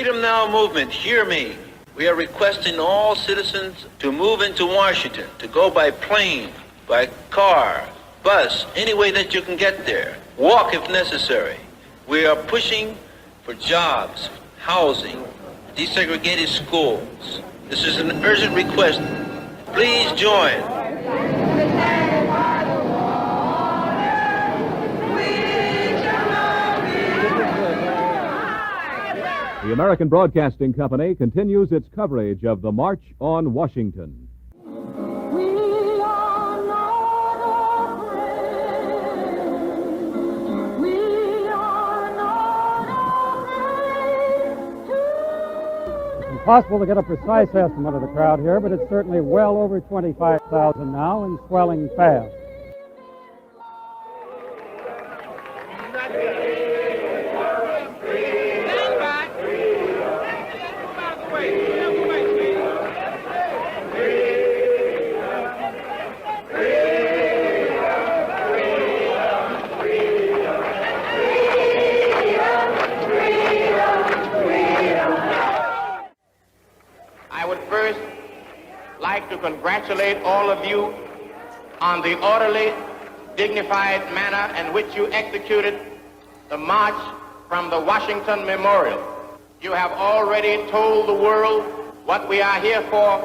Freedom Now movement, hear me. We are requesting all citizens to move into Washington, to go by plane, by car, bus, any way that you can get there. Walk if necessary. We are pushing for jobs, housing, desegregated schools. This is an urgent request. Please join. The American Broadcasting Company continues its coverage of the March on Washington. It's impossible to get a precise estimate of the crowd here, but it's certainly well over 25,000 now and swelling fast. To congratulate all of you on the orderly, dignified manner in which you executed the march from the Washington Memorial. You have already told the world what we are here for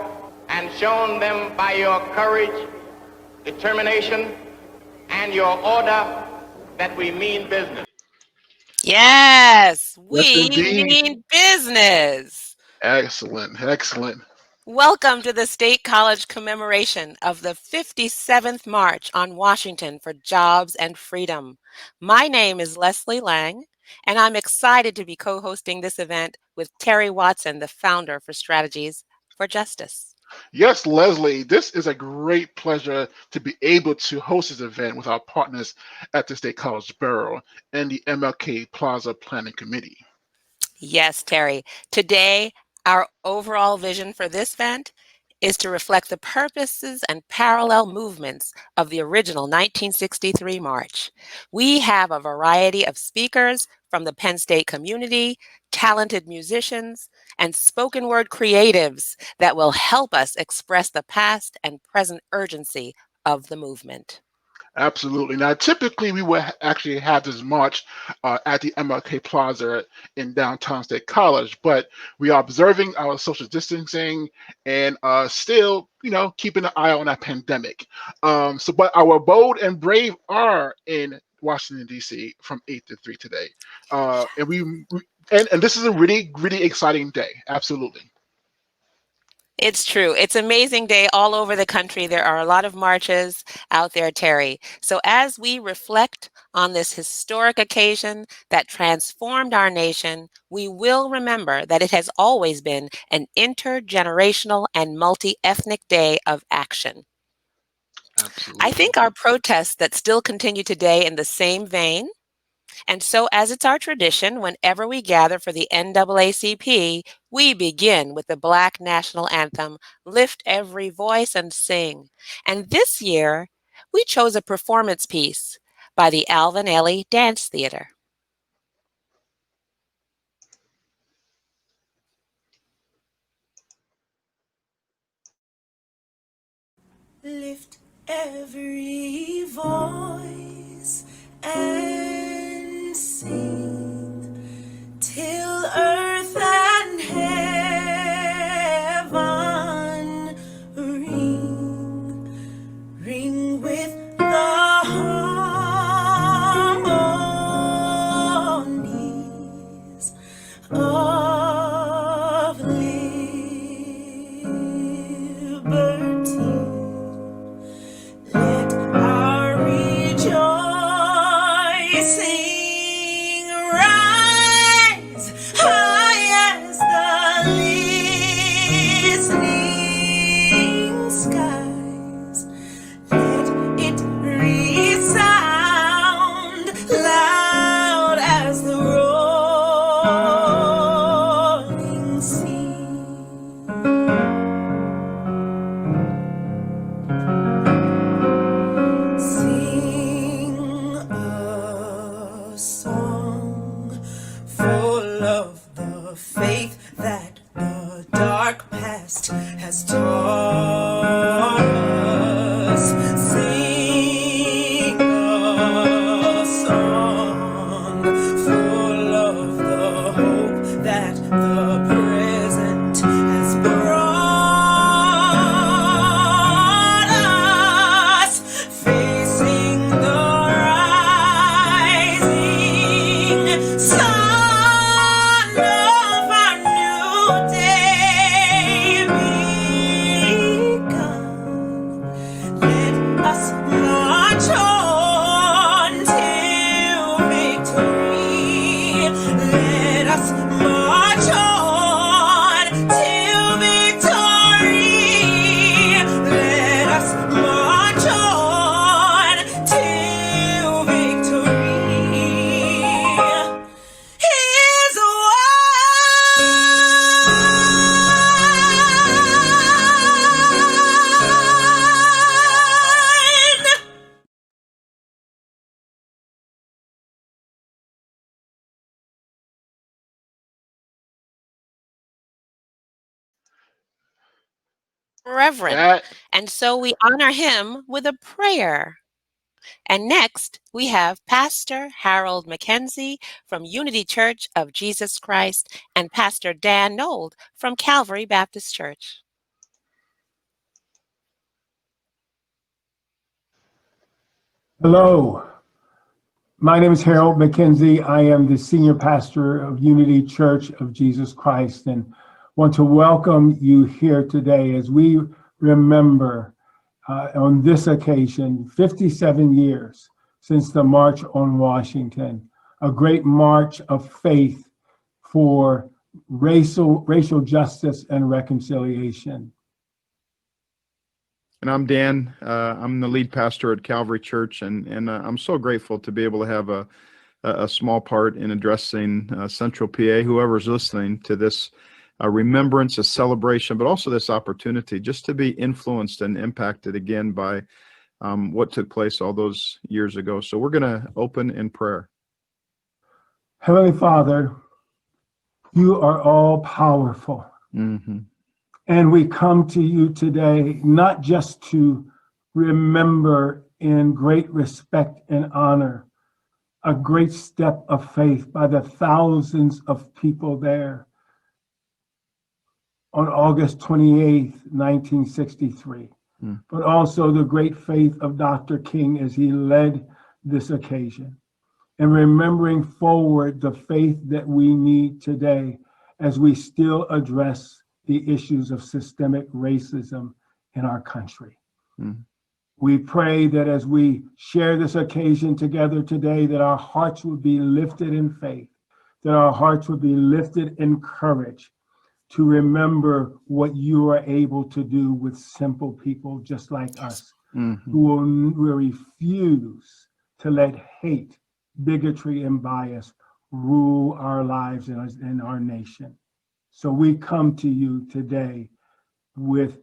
and shown them by your courage, determination, and your order that we mean business. Yes, we Yes, indeed. mean business. Excellent, excellent. Welcome to the State College commemoration of the 57th March on Washington for Jobs and Freedom. My name is Leslie Lang, and I'm excited to be co-hosting this event with Terry Watson, the founder for Strategies for Justice. Yes, Leslie, this is a great pleasure to be able to host this event with our partners at the State College Borough and the MLK Plaza Planning Committee. Yes, Terry. Today, our overall vision for this event is to reflect the purposes and parallel movements of the original 1963 March. We have a variety of speakers from the Penn State community, talented musicians, and spoken word creatives that will help us express the past and present urgency of the movement. Absolutely. Now, typically we would actually have this march at the MLK Plaza in downtown State College, but we are observing our social distancing and still, keeping an eye on that pandemic. But our bold and brave are in Washington, D.C. from 8 to 3 today. And this is a really, really exciting day. Absolutely. It's true. It's an amazing day all over the country. There are a lot of marches out there, Terry. So as we reflect on this historic occasion that transformed our nation, we will remember that it has always been an intergenerational and multi-ethnic day of action. Absolutely. I think our protests that still continue today in the same vein. And so, as it's our tradition, whenever we gather for the NAACP, we begin with the Black National Anthem, Lift Every Voice and Sing. And this year, we chose a performance piece by the Alvin Ailey Dance Theater. Lift every voice and sing till earth and heaven ring with the harmonies of liberty. Let our rejoicing rise high as the listening skies. Let it resound loud as the rolling sea. Sing a song full of the the faith that the dark past has taught us. Sing a song full of the hope that the present has brought us, facing the rising sun of our new day begun. Let us march on till victory. Let us march on till victory. Let us march on till victory. Here's one. Reverend. That And so we honor him with a prayer. And next, we have Pastor Harold Mackenzie from Unity Church of Jesus Christ and Pastor Dan Nold from Calvary Baptist Church. Hello, my name is Harold Mackenzie. I am the senior pastor of Unity Church of Jesus Christ and want to welcome you here today as we remember on this occasion 57 years since the March on Washington, a great march of faith for racial justice and reconciliation. And I'm Dan. I'm the lead pastor at Calvary Church, and I'm so grateful to be able to have a small part in addressing Central PA, whoever's listening to this remembrance, a celebration, but also this opportunity just to be influenced and impacted again by what took place all those years ago. So we're going to open in prayer. Heavenly Father, you are all powerful. Mm-hmm. And we come to you today, not just to remember in great respect and honor a great step of faith by the thousands of people there on August 28th, 1963, but also the great faith of Dr. King as he led this occasion. And remembering forward the faith that we need today as we still address the issues of systemic racism in our country. We pray that as we share this occasion together today, that our hearts would be lifted in faith, that our hearts would be lifted in courage to remember what you are able to do with simple people just like us, who will refuse to let hate, bigotry, and bias rule our lives and our nation. So we come to you today with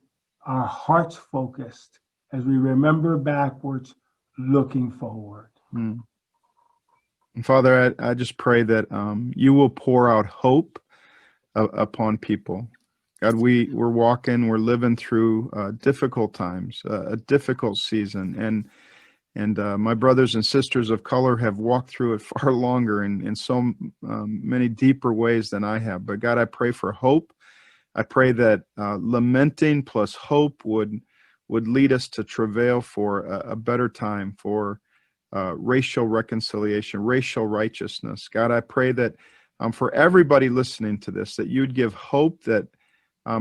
our hearts focused as we remember backwards, looking forward. And Father, I just pray that you will pour out hope upon people. God, we're living through difficult times, a difficult season, and my brothers and sisters of color have walked through it far longer in so many deeper ways than I have. But God, I pray for hope. I pray that lamenting plus hope would lead us to travail for a better time, for racial reconciliation, racial righteousness. God, I pray that for everybody listening to this, that you'd give hope that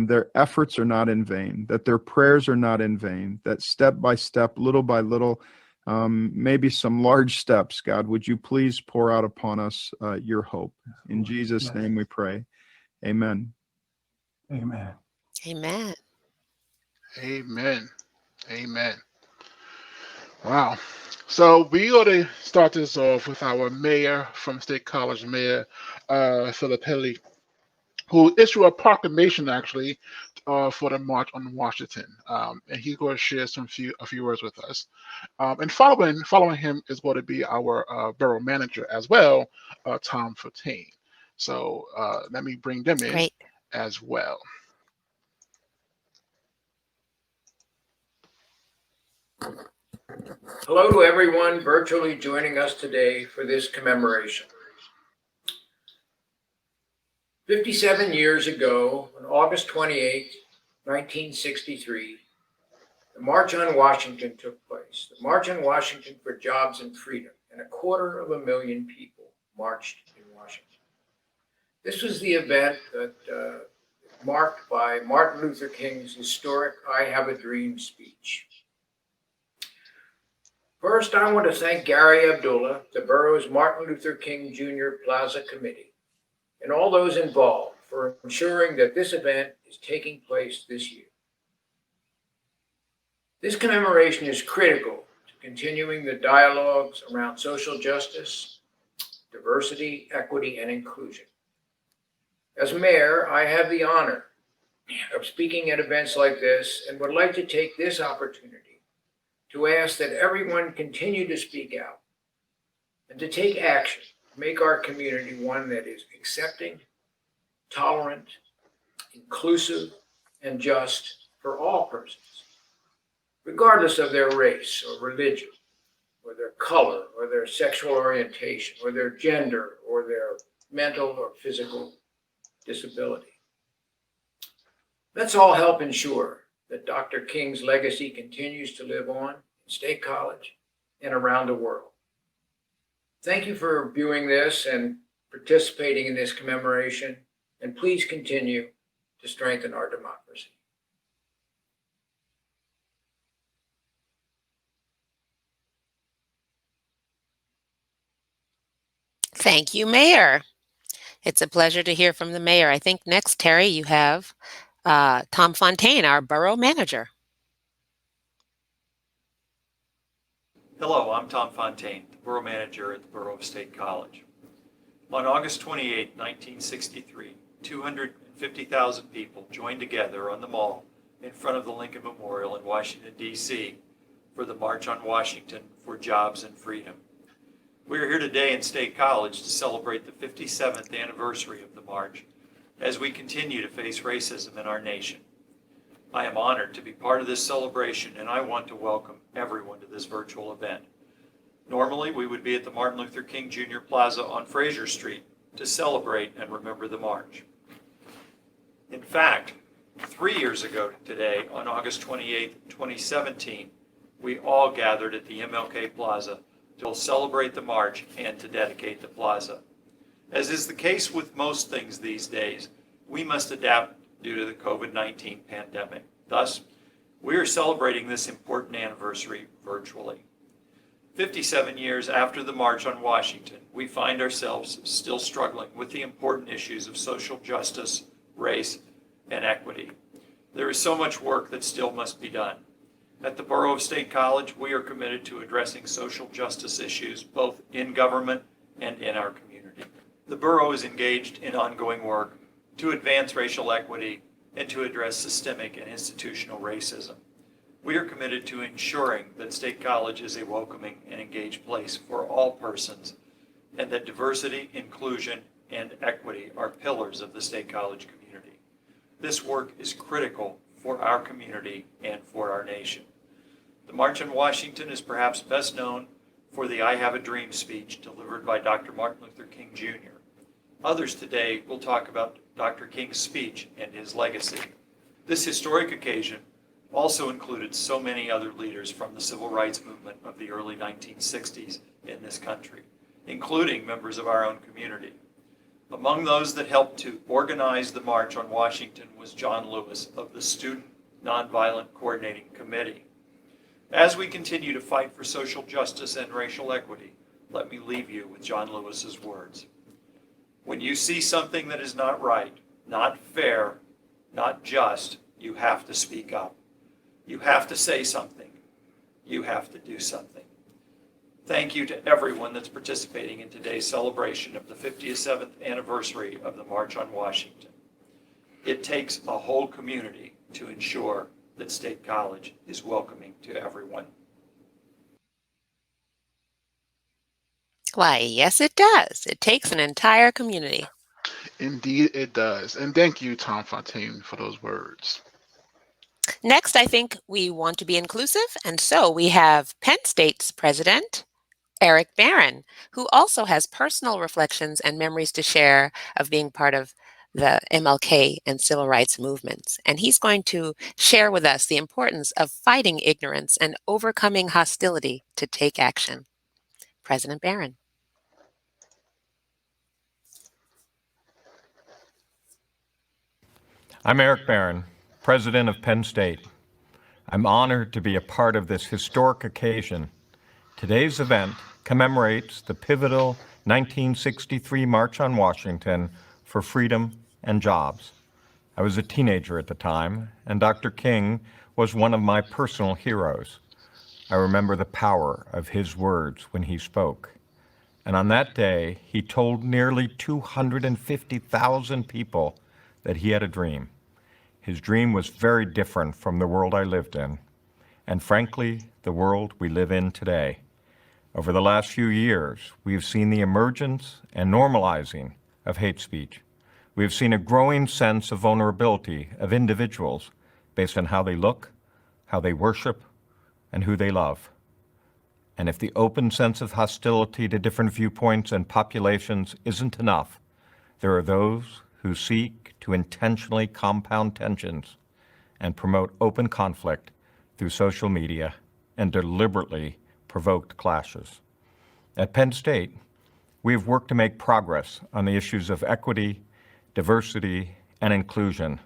their efforts are not in vain, that their prayers are not in vain, that step by step, little by little, maybe some large steps, God, would you please pour out upon us your hope. In Jesus' name we pray. Amen. Amen. Amen. Amen. Amen. Wow. So we ought to start this off with our mayor from State College, Mayor Philip Haley, who issued a proclamation actually for the March on Washington, and he's going to share a few words with us. And following him is going to be our borough manager as well, Tom Fontaine. So let me bring them in Great. as well. Hello to everyone virtually joining us today for this commemoration. 57 years ago, on August 28, 1963, the March on Washington took place. The March on Washington for Jobs and Freedom, and 250,000 people marched in Washington. This was the event that marked by Martin Luther King's historic I Have a Dream speech. First, I want to thank Gary Abdullah, the borough's Martin Luther King Jr. Plaza Committee, and all those involved for ensuring that this event is taking place this year. This commemoration is critical to continuing the dialogues around social justice, diversity, equity, and inclusion. As mayor, I have the honor of speaking at events like this and would like to take this opportunity to ask that everyone continue to speak out and to take action to make our community one that is accepting, tolerant, inclusive, and just for all persons, regardless of their race or religion, or their color, or their sexual orientation, or their gender, or their mental or physical disability. Let's all help ensure that Dr. King's legacy continues to live on in State College and around the world. Thank you for viewing this and participating in this commemoration, and please continue to strengthen our democracy. Thank you, Mayor. It's a pleasure to hear from the mayor. I think next, Terry, you have Tom Fontaine, our borough manager. Hello, I'm Tom Fontaine, the borough manager at the Borough of State College. On August 28, 1963, 250,000 people joined together on the Mall in front of the Lincoln Memorial in Washington, D.C. for the March on Washington for Jobs and Freedom. We are here today in State College to celebrate the 57th anniversary of the march as we continue to face racism in our nation. I am honored to be part of this celebration, and I want to welcome everyone to this virtual event. Normally, we would be at the Martin Luther King Jr. Plaza on Fraser Street to celebrate and remember the march. In fact, 3 years ago today, on August 28, 2017, we all gathered at the MLK Plaza to celebrate the march and to dedicate the plaza. As is the case with most things these days, we must adapt due to the COVID-19 pandemic. Thus, we are celebrating this important anniversary virtually. 57 years after the March on Washington, we find ourselves still struggling with the important issues of social justice, race, and equity. There is so much work that still must be done. At the Borough of State College, we are committed to addressing social justice issues both in government and in our community. The borough is engaged in ongoing work to advance racial equity and to address systemic and institutional racism. We are committed to ensuring that State College is a welcoming and engaged place for all persons, and that diversity, inclusion, and equity are pillars of the State College community. This work is critical for our community and for our nation. The March on Washington is perhaps best known for the I Have a Dream speech delivered by Dr. Martin Luther King Jr. Others today will talk about Dr. King's speech and his legacy. This historic occasion also included so many other leaders from the civil rights movement of the early 1960s in this country, including members of our own community. Among those that helped to organize the March on Washington was John Lewis of the Student Nonviolent Coordinating Committee. As we continue to fight for social justice and racial equity, let me leave you with John Lewis's words. When you see something that is not right, not fair, not just, you have to speak up. You have to say something. You have to do something. Thank you to everyone that's participating in today's celebration of the 57th anniversary of the March on Washington. It takes a whole community to ensure that State College is welcoming to everyone. Why, yes, it does. It takes an entire community. Indeed, it does. And thank you, Tom Fontaine, for those words. Next, I think we want to be inclusive, and so we have Penn State's president, Eric Barron, who also has personal reflections and memories to share of being part of the MLK and civil rights movements. And he's going to share with us the importance of fighting ignorance and overcoming hostility to take action. President Barron. I'm Eric Barron, president of Penn State. I'm honored to be a part of this historic occasion. Today's event commemorates the pivotal 1963 March on Washington for freedom and jobs. I was a teenager at the time, and Dr. King was one of my personal heroes. I remember the power of his words when he spoke. And on that day, he told nearly 250,000 people that he had a dream. His dream was very different from the world I lived in, and frankly, the world we live in today. Over the last few years, we've seen the emergence and normalizing of hate speech. We've seen a growing sense of vulnerability of individuals based on how they look, how they worship, and who they love. And if the open sense of hostility to different viewpoints and populations isn't enough, there are those who seek to intentionally compound tensions and promote open conflict through social media and deliberately provoked clashes. At Penn State, we have worked to make progress on the issues of equity, diversity, and inclusion,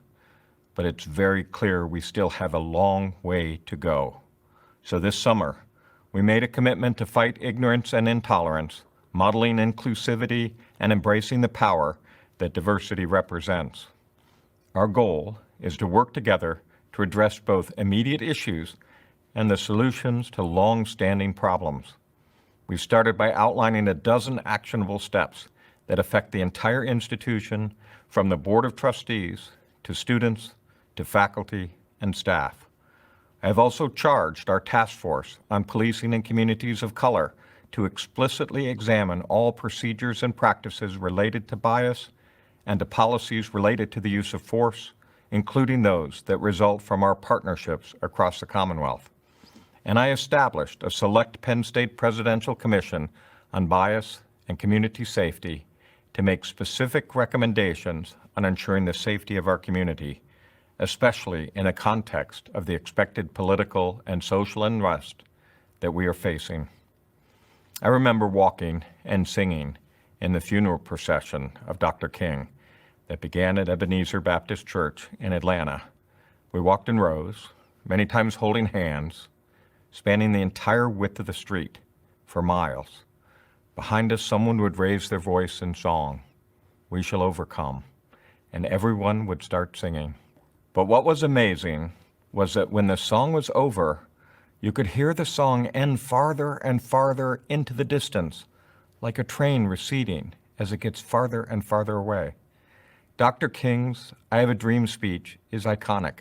but it's very clear we still have a long way to go. So this summer, we made a commitment to fight ignorance and intolerance, modeling inclusivity and embracing the power that diversity represents. Our goal is to work together to address both immediate issues and the solutions to long-standing problems. We started by outlining a dozen actionable steps that affect the entire institution, from the Board of Trustees to students to faculty and staff. I have also charged our task force on policing in communities of color to explicitly examine all procedures and practices related to bias and to policies related to the use of force, including those that result from our partnerships across the Commonwealth. And I established a select Penn State Presidential Commission on Bias and Community Safety to make specific recommendations on ensuring the safety of our community, especially in a context of the expected political and social unrest that we are facing. I remember walking and singing in the funeral procession of Dr. King that began at Ebenezer Baptist Church in Atlanta. We walked in rows, many times holding hands, spanning the entire width of the street for miles. Behind us, someone would raise their voice in song, "We shall overcome," and everyone would start singing. But what was amazing was that when the song was over, you could hear the song end farther and farther into the distance, like a train receding as it gets farther and farther away. Dr. King's "I Have a Dream" speech is iconic.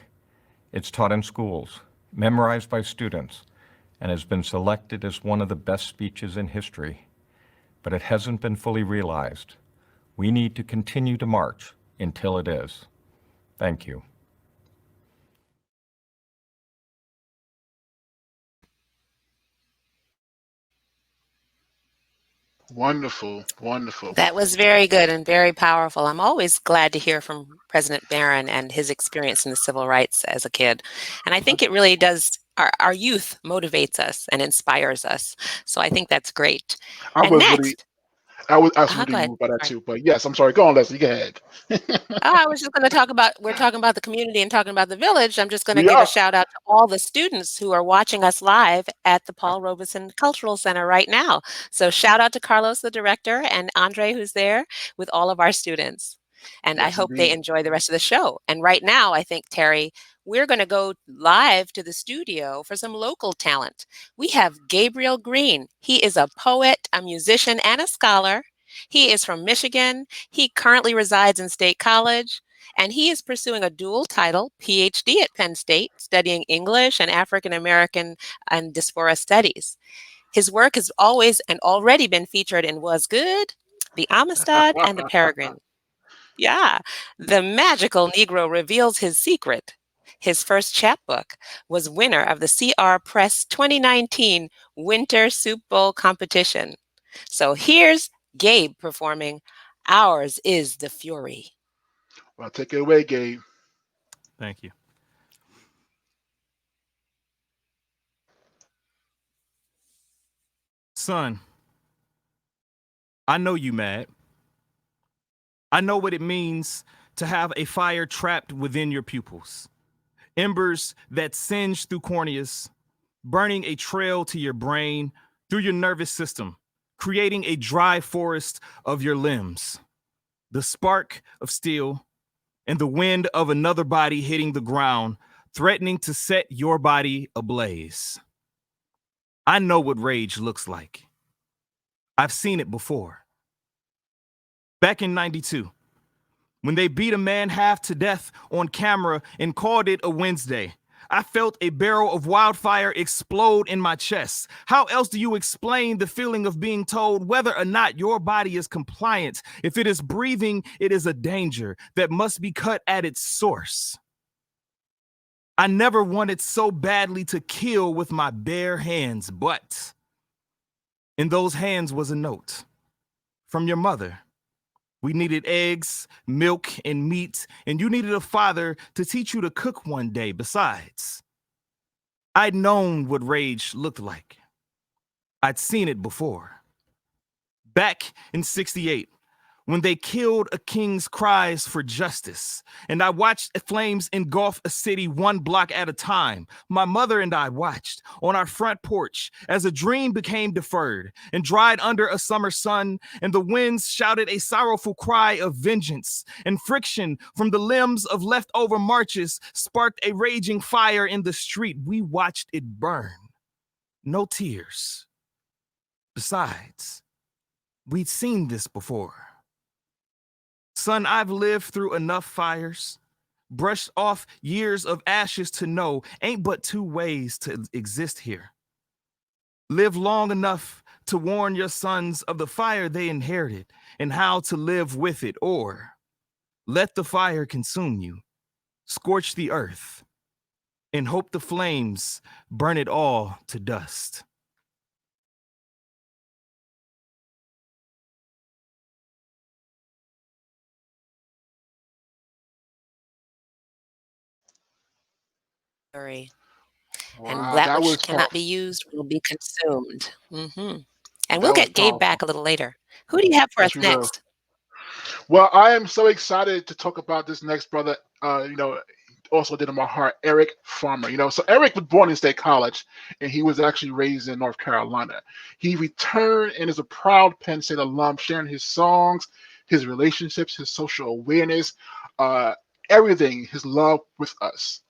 It's taught in schools, memorized by students, and has been selected as one of the best speeches in history. But it hasn't been fully realized. We need to continue to march until it is. Thank you. Wonderful, wonderful. That was very good and very powerful. I'm always glad to hear from President Barron and his experience in the civil rights as a kid. And I think it really does, our youth motivates us and inspires us. So I think that's great. I And was next, really go ahead. moved by that Sorry. too. But yes, I'm sorry. Go on, Leslie. Go ahead. I was just going to talk about, we're talking about the community and talking about the village. I'm just going to We give a are. shout out to all the students who are watching us live at the Paul Robeson Cultural Center right now. So shout out to Carlos, the director, and Andre, who's there with all of our students. And I Yes, hope they indeed. enjoy the rest of the show. And right now, I think, Terry, we're going to go live to the studio for some local talent. We have Gabriel Green. He is a poet, a musician, and a scholar. He is from Michigan. He currently resides in State College, and he is pursuing a dual title PhD at Penn State, studying English and African American and Diaspora Studies. His work has always and already been featured in Was Good, The Amistad, and The Peregrine. Yeah, the magical Negro reveals his secret. His first chapbook was winner of the CR Press 2019 Winter Soup Bowl competition. So here's Gabe performing Ours is the Fury. Well, take it away, Gabe. Thank you. Son, I know you mad. I know what it means to have a fire trapped within your pupils. Embers that singe through corneas, burning a trail to your brain, through your nervous system, creating a dry forest of your limbs. The spark of steel and the wind of another body hitting the ground, threatening to set your body ablaze. I know what rage looks like. I've seen it before. Back in '92, when they beat a man half to death on camera and called it a Wednesday, I felt a barrel of wildfire explode in my chest. How else do you explain the feeling of being told whether or not your body is compliant? If it is breathing, it is a danger that must be cut at its source. I never wanted so badly to kill with my bare hands, but in those hands was a note from your mother. We needed eggs, milk, and meat, and you needed a father to teach you to cook one day. Besides, I'd known what rage looked like. I'd seen it before. Back in '68, when they killed a king's cries for justice, and I watched flames engulf a city one block at a time. My mother and I watched on our front porch as a dream became deferred and dried under a summer sun, and the winds shouted a sorrowful cry of vengeance, and friction from the limbs of leftover marches sparked a raging fire in the street. We watched it burn. No tears. Besides, we'd seen this before. Son, I've lived through enough fires, brushed off years of ashes to know ain't but two ways to exist here. Live long enough to warn your sons of the fire they inherited and how to live with it, or let the fire consume you, scorch the earth, and hope the flames burn it all to dust. And Wow, that that which was cannot powerful. be used will be consumed. And That we'll was get Gabe back powerful. a little later. Who do you have for Yes, us we will. next? Well, I am so excited to talk about this next brother. Also did in my heart, Eric Farmer. So Eric was born in State College, and he was actually raised in North Carolina. He returned and is a proud Penn State alum, sharing his songs, his relationships, his social awareness, everything, his love with us.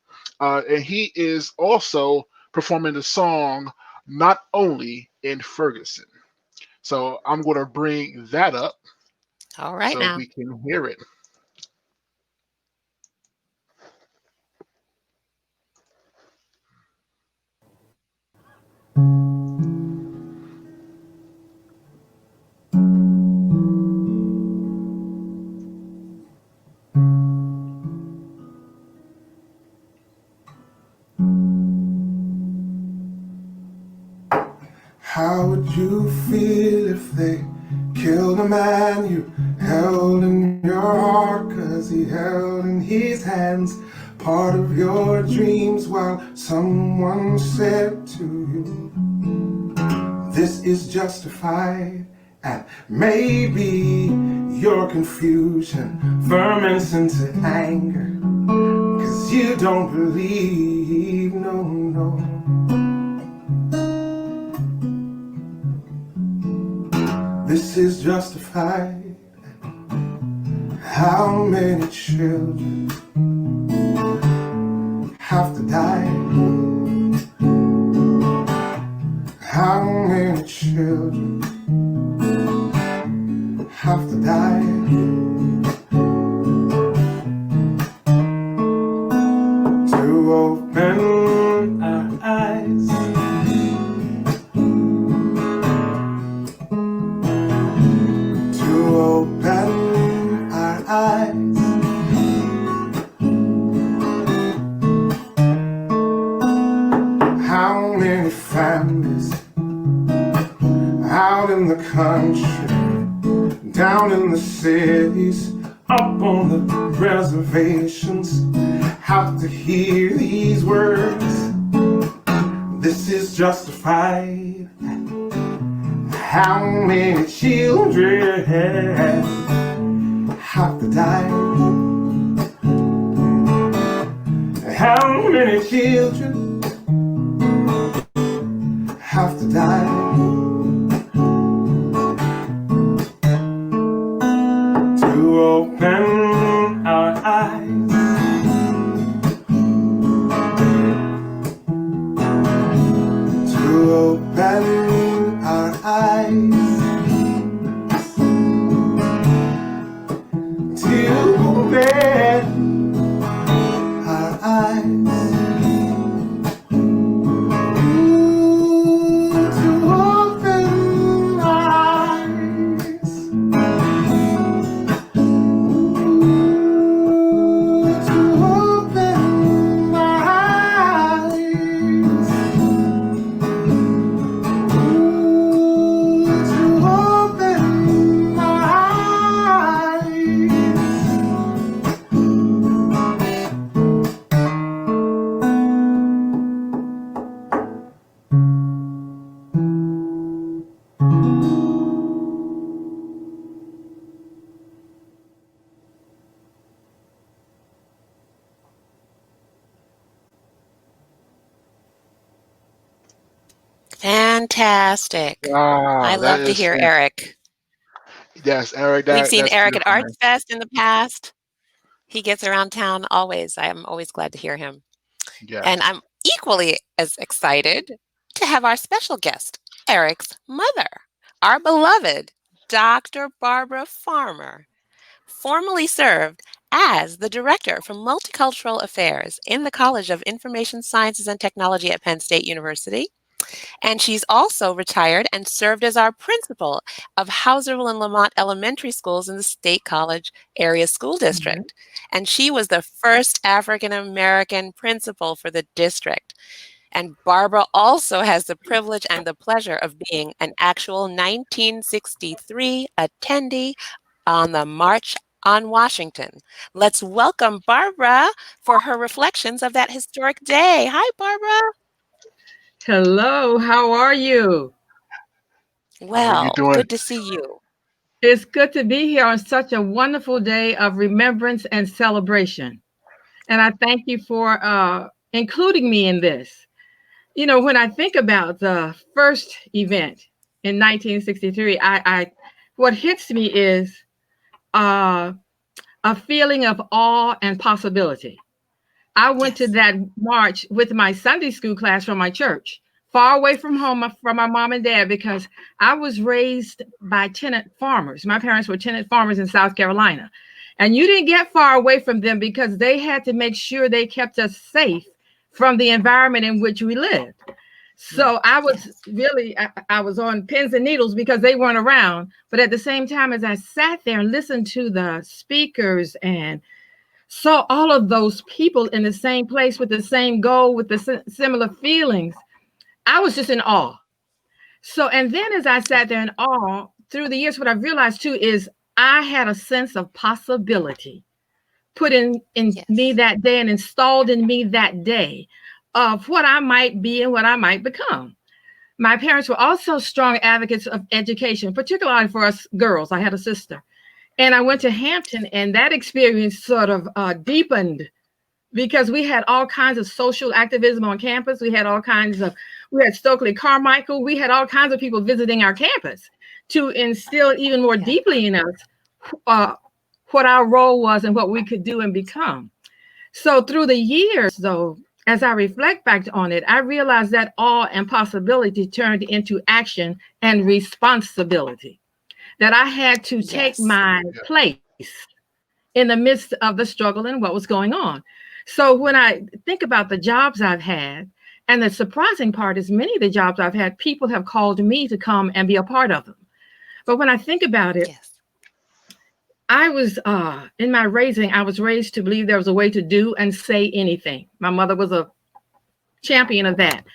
And he is also performing the song "Not Only in Ferguson." So I'm going to bring that up All right so now. we can hear it. How would you feel if they killed a man you held in your heart? 'Cause he held in his hands part of your dreams, while someone said to you, this is justified. And maybe your confusion ferments into anger, 'cause you don't believe, no. This is justified. How many children have to die? How many children have to die? To open our eyes, to open our eyes, country, down in the cities, up on the reservations, have to hear these words. This is justified. How many children have to die? How many children have to die? To open our eyes, to open our eyes, to open our eyes. Fantastic. I Wow, that love to is hear Eric. yes, Eric. We've seen That's Eric at beautiful, Arts man. Fest in the past. He gets around town always. I am always glad to hear him. And Yes. I'm equally as excited to have our special guest, Eric's mother, our beloved Dr. Barbara Farmer, formerly served as the Director for Multicultural Affairs in the College of Information Sciences and Technology at Penn State University. And she's also retired and served as our principal of Houserville and Lamont Elementary Schools in the State College Area School District. And she was the first African American principal for the district. And Barbara also has the privilege and the pleasure of being an actual 1963 attendee on the March on Washington. Let's welcome Barbara for her reflections of that historic day. Hi, Barbara. Hello, how are you? How are you Well, doing? good to see you. It's good to be here on such a wonderful day of remembrance and celebration. And I thank you for including me in this. You know, when I think about the first event in 1963, what hits me is uh, a feeling of awe and possibility. I went to that march with my Sunday school class from my church, far away from home from my mom and dad, because I was raised by tenant farmers. My parents were tenant farmers in South Carolina. And you didn't get far away from them because they had to make sure they kept us safe from the environment in which we lived. So I was really, I was on pins and needles because they weren't around. But at the same time, as I sat there and listened to the speakers and saw all of those people in the same place with the same goal, with the similar feelings, I was just in awe. So, and then as I sat there in awe through the years, what I've realized too is I had a sense of possibility put in me that day and installed in me that day of what I might be and what I might become. My parents were also strong advocates of education, particularly for us girls. I had a sister. And I went to Hampton, and that experience sort of deepened because we had all kinds of social activism on campus. We had Stokely Carmichael. We had all kinds of people visiting our campus to instill even more deeply in us what our role was and what we could do and become. So through the years, though, as I reflect back on it, I realized that awe and possibility turned into action and responsibility. That I had to take my place in the midst of the struggle and what was going on. So when I think about the jobs I've had, and the surprising part is many of the jobs I've had, people have called me to come and be a part of them. But when I think about it, I was in my raising, I was raised to believe there was a way to do and say anything. My mother was a champion of that.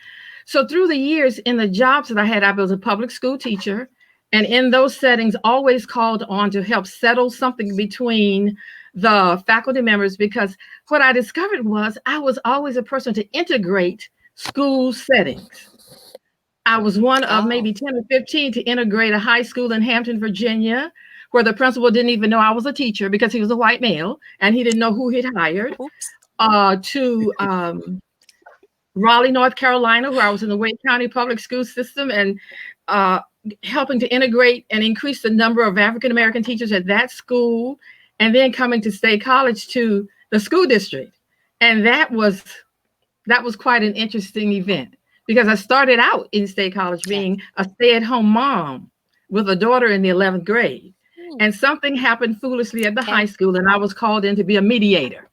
So through the years in the jobs that I had, I was a public school teacher And in those settings, always called on to help settle something between the faculty members, because what I discovered was I was always a person to integrate school settings. I was one of maybe 10 or 15 to integrate a high school in Hampton, Virginia, where the principal didn't even know I was a teacher because he was a white male and he didn't know who he'd hired, to Raleigh, North Carolina, where I was in the Wake County public school system and helping to integrate and increase the number of African-American teachers at that school, and then coming to State College to the school district. And that was quite an interesting event, because I started out in State College being a stay-at-home mom with a daughter in the 11th grade. And something happened foolishly at the high school, and I was called in to be a mediator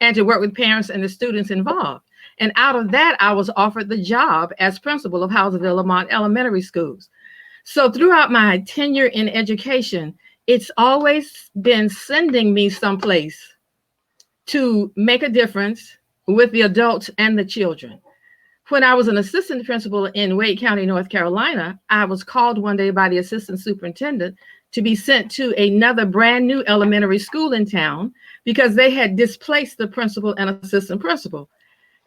and to work with parents and the students involved. And out of that, I was offered the job as principal of Howesville Lamont Elementary Schools. So throughout my tenure in education, it's always been sending me someplace to make a difference with the adults and the children. When I was an assistant principal in Wake County, North Carolina, I was called one day by the assistant superintendent to be sent to another brand new elementary school in town because they had displaced the principal and assistant principal.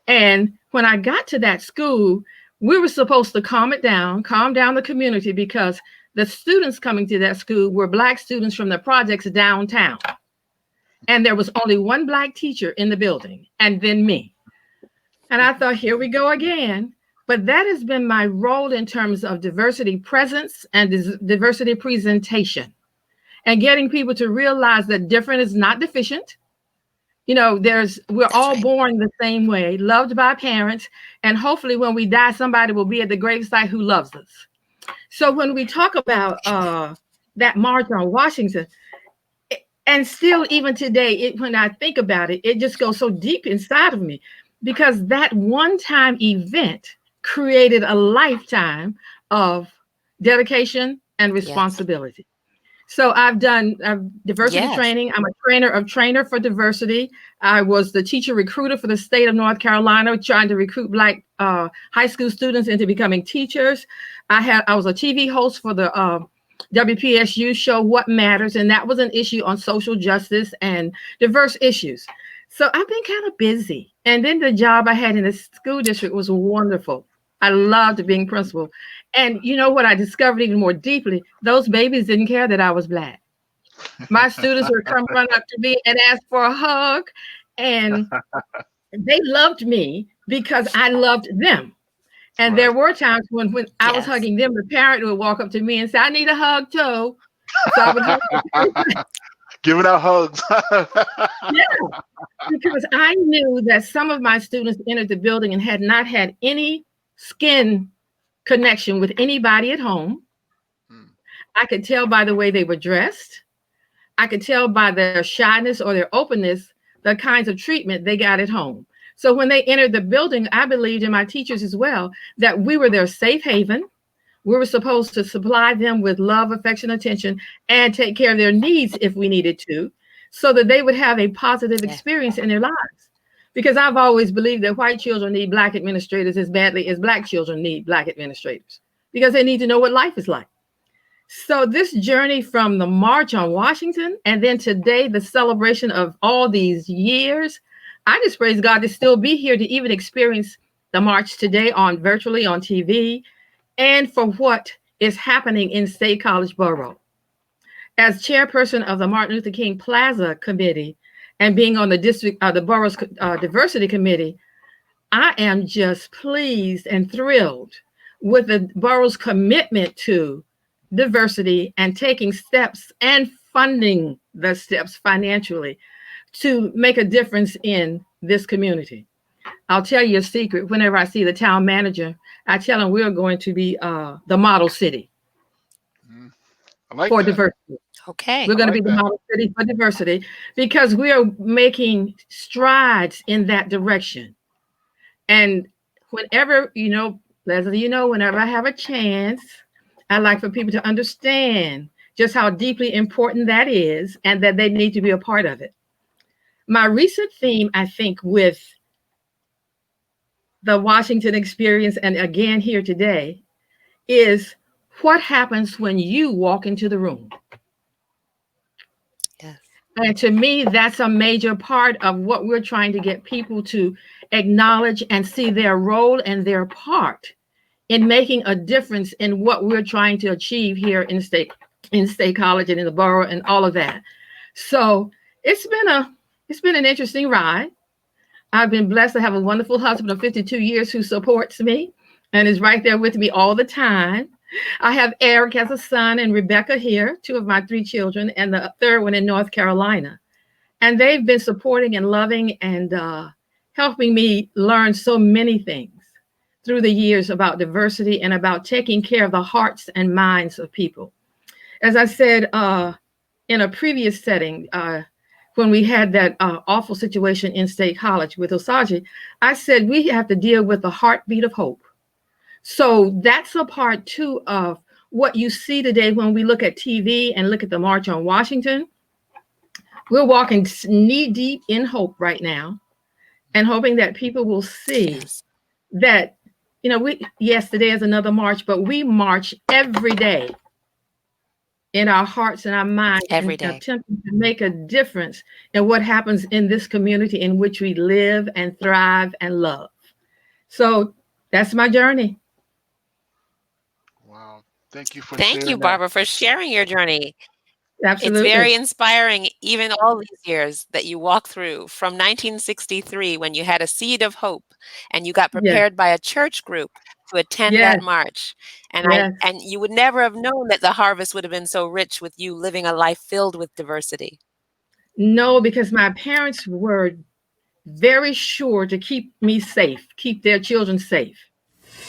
And when I got to that school, we were supposed to calm down the community, because the students coming to that school were Black students from the projects downtown. And there was only one Black teacher in the building, and then me. And I thought, here we go again. But that has been my role in terms of diversity presence and diversity presentation, and getting people to realize that different is not deficient. You know, we're all born the same way, loved by parents, and hopefully when we die, somebody will be at the gravesite who loves us. So when we talk about that March on Washington, and still even today, when I think about it, it just goes so deep inside of me, because that one-time event created a lifetime of dedication and responsibility. So I've done diversity training. I'm a trainer for diversity. I was the teacher recruiter for the state of North Carolina, trying to recruit Black high school students into becoming teachers. I was a TV host for the WPSU show What Matters, and that was an issue on social justice and diverse issues. So I've been kind of busy. And then the job I had in the school district was wonderful. I loved being principal. And you know what I discovered even more deeply? Those babies didn't care that I was Black. My students would come run up to me and ask for a hug. And they loved me because I loved them. And there were times when I was hugging them, the parent would walk up to me and say, I need a hug too. So I would hug them. Giving out hugs. Because I knew that some of my students entered the building and had not had any skin connection with anybody at home. I could tell by the way they were dressed. I could tell by their shyness or their openness, the kinds of treatment they got at home. So when they entered the building, I believed in my teachers as well, that we were their safe haven. We were supposed to supply them with love, affection, attention, and take care of their needs if we needed to, so that they would have a positive experience in their lives. Because I've always believed that white children need Black administrators as badly as Black children need Black administrators, because they need to know what life is like. So this journey from the March on Washington, and then today, the celebration of all these years, I just praise God to still be here to even experience the march today virtually on TV, and for what is happening in State College Borough. As chairperson of the Martin Luther King Plaza Committee and being on the borough's diversity committee, I am just pleased and thrilled with the borough's commitment to diversity and taking steps and funding the steps financially to make a difference in this community. I'll tell you a secret. Whenever I see the town manager, I tell him we're going to be the model city for diversity. Okay. We're going to be the model city for diversity, because we are making strides in that direction. And whenever, Leslie, whenever I have a chance, I like for people to understand just how deeply important that is and that they need to be a part of it. My recent theme, I think, with the Washington experience, and again here today, is what happens when you walk into the room? Yes. And to me, that's a major part of what we're trying to get people to acknowledge and see their role and their part in making a difference in what we're trying to achieve here in State College and in the borough and all of that. So it's been an interesting ride. I've been blessed to have a wonderful husband of 52 years who supports me and is right there with me all the time. I have Eric as a son and Rebecca here, two of my three children, and the third one in North Carolina. And they've been supporting and loving and helping me learn so many things through the years about diversity and about taking care of the hearts and minds of people. As I said in a previous setting, when we had that awful situation in State College with Osage, I said we have to deal with the heartbeat of hope. So that's a part too of what you see today when we look at TV and look at the March on Washington. We're walking knee deep in hope right now and hoping that people will see that, yes, today is another march, but we march every day in our hearts and our minds every and day, attempting to make a difference in what happens in this community in which we live and thrive and love. So that's my journey. Wow. Thank you for Thank you, sharing that. Barbara, for sharing your journey. It's Absolutely. very inspiring, even all these years that you walk through from 1963 when you had a seed of hope and you got Yes. prepared by a church group to attend Yes. that march. And Yes. and you would never have known that the harvest would have been so rich with you living a life filled with diversity. No, because my parents were very sure to keep me safe, keep their children safe.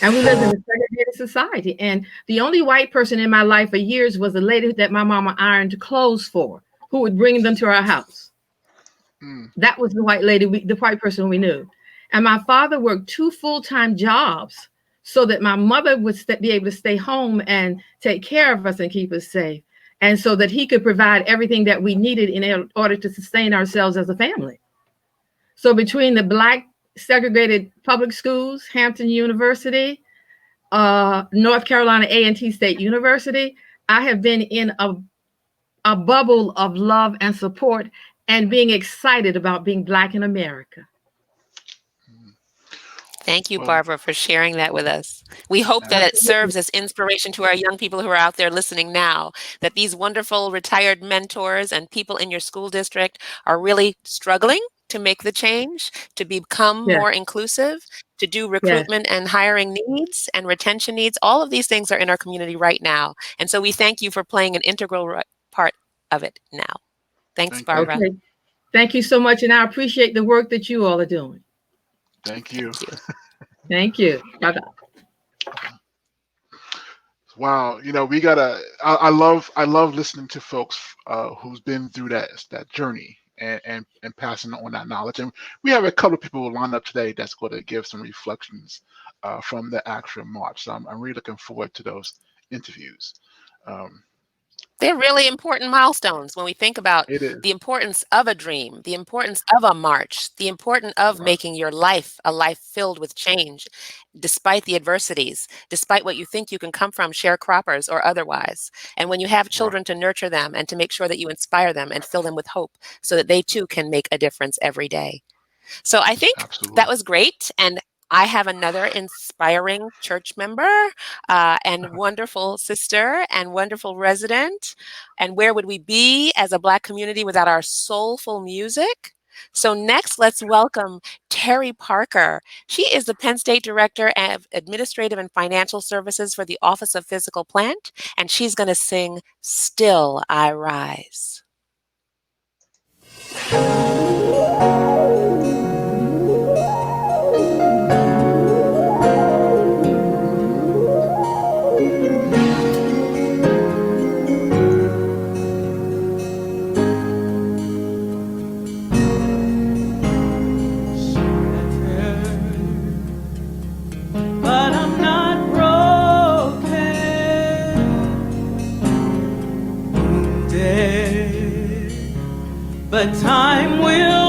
And we lived in a segregated society. And the only white person in my life for years was the lady that my mama ironed clothes for, who would bring them to our house. That was the white lady, the white person we knew. And my father worked 2 full-time jobs so that my mother would be able to stay home and take care of us and keep us safe. And so that he could provide everything that we needed in order to sustain ourselves as a family. So between the Black segregated public schools, Hampton University, North Carolina A&T State University, I have been in a bubble of love and support and being excited about being Black in America. Thank you, Barbara, for sharing that with us. We hope that it serves as inspiration to our young people who are out there listening now, that these wonderful retired mentors and people in your school district are really struggling to make the change, to become more inclusive, to do recruitment and hiring needs and retention needs. All of these things are in our community right now. And so we thank you for playing an integral part of it now. Thanks, Barbara. Okay. Thank you so much. And I appreciate the work that you all are doing. Thank you. Thank you. Bye-bye. Wow, we gotta. I love listening to folks who's been through that journey and passing on that knowledge. And we have a couple of people lined up today that's going to give some reflections from the actual march. So I'm really looking forward to those interviews. They're really important milestones when we think about the importance of a dream, the importance of a march, the importance of making your life a life filled with change, despite the adversities, despite what you think you can come from, sharecroppers or otherwise. And when you have children to nurture them and to make sure that you inspire them and fill them with hope so that they too can make a difference every day. So I think that was great. And I have another inspiring church member and wonderful sister and wonderful resident. And where would we be as a Black community without our soulful music? So next, let's welcome Terry Parker. She is the Penn State Director of Administrative and Financial Services for the Office of Physical Plant, and she's going to sing Still I Rise. But I'm not broken, wounded, but time will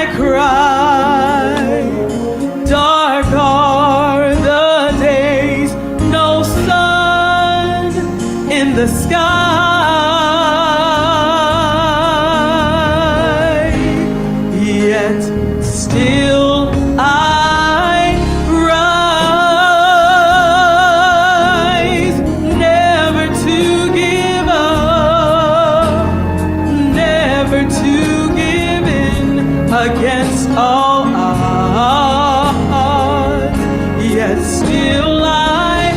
I cry. Dark are the days, no sun in the sky, yet still I rise, never to give up, never to give in against all odds, yet still I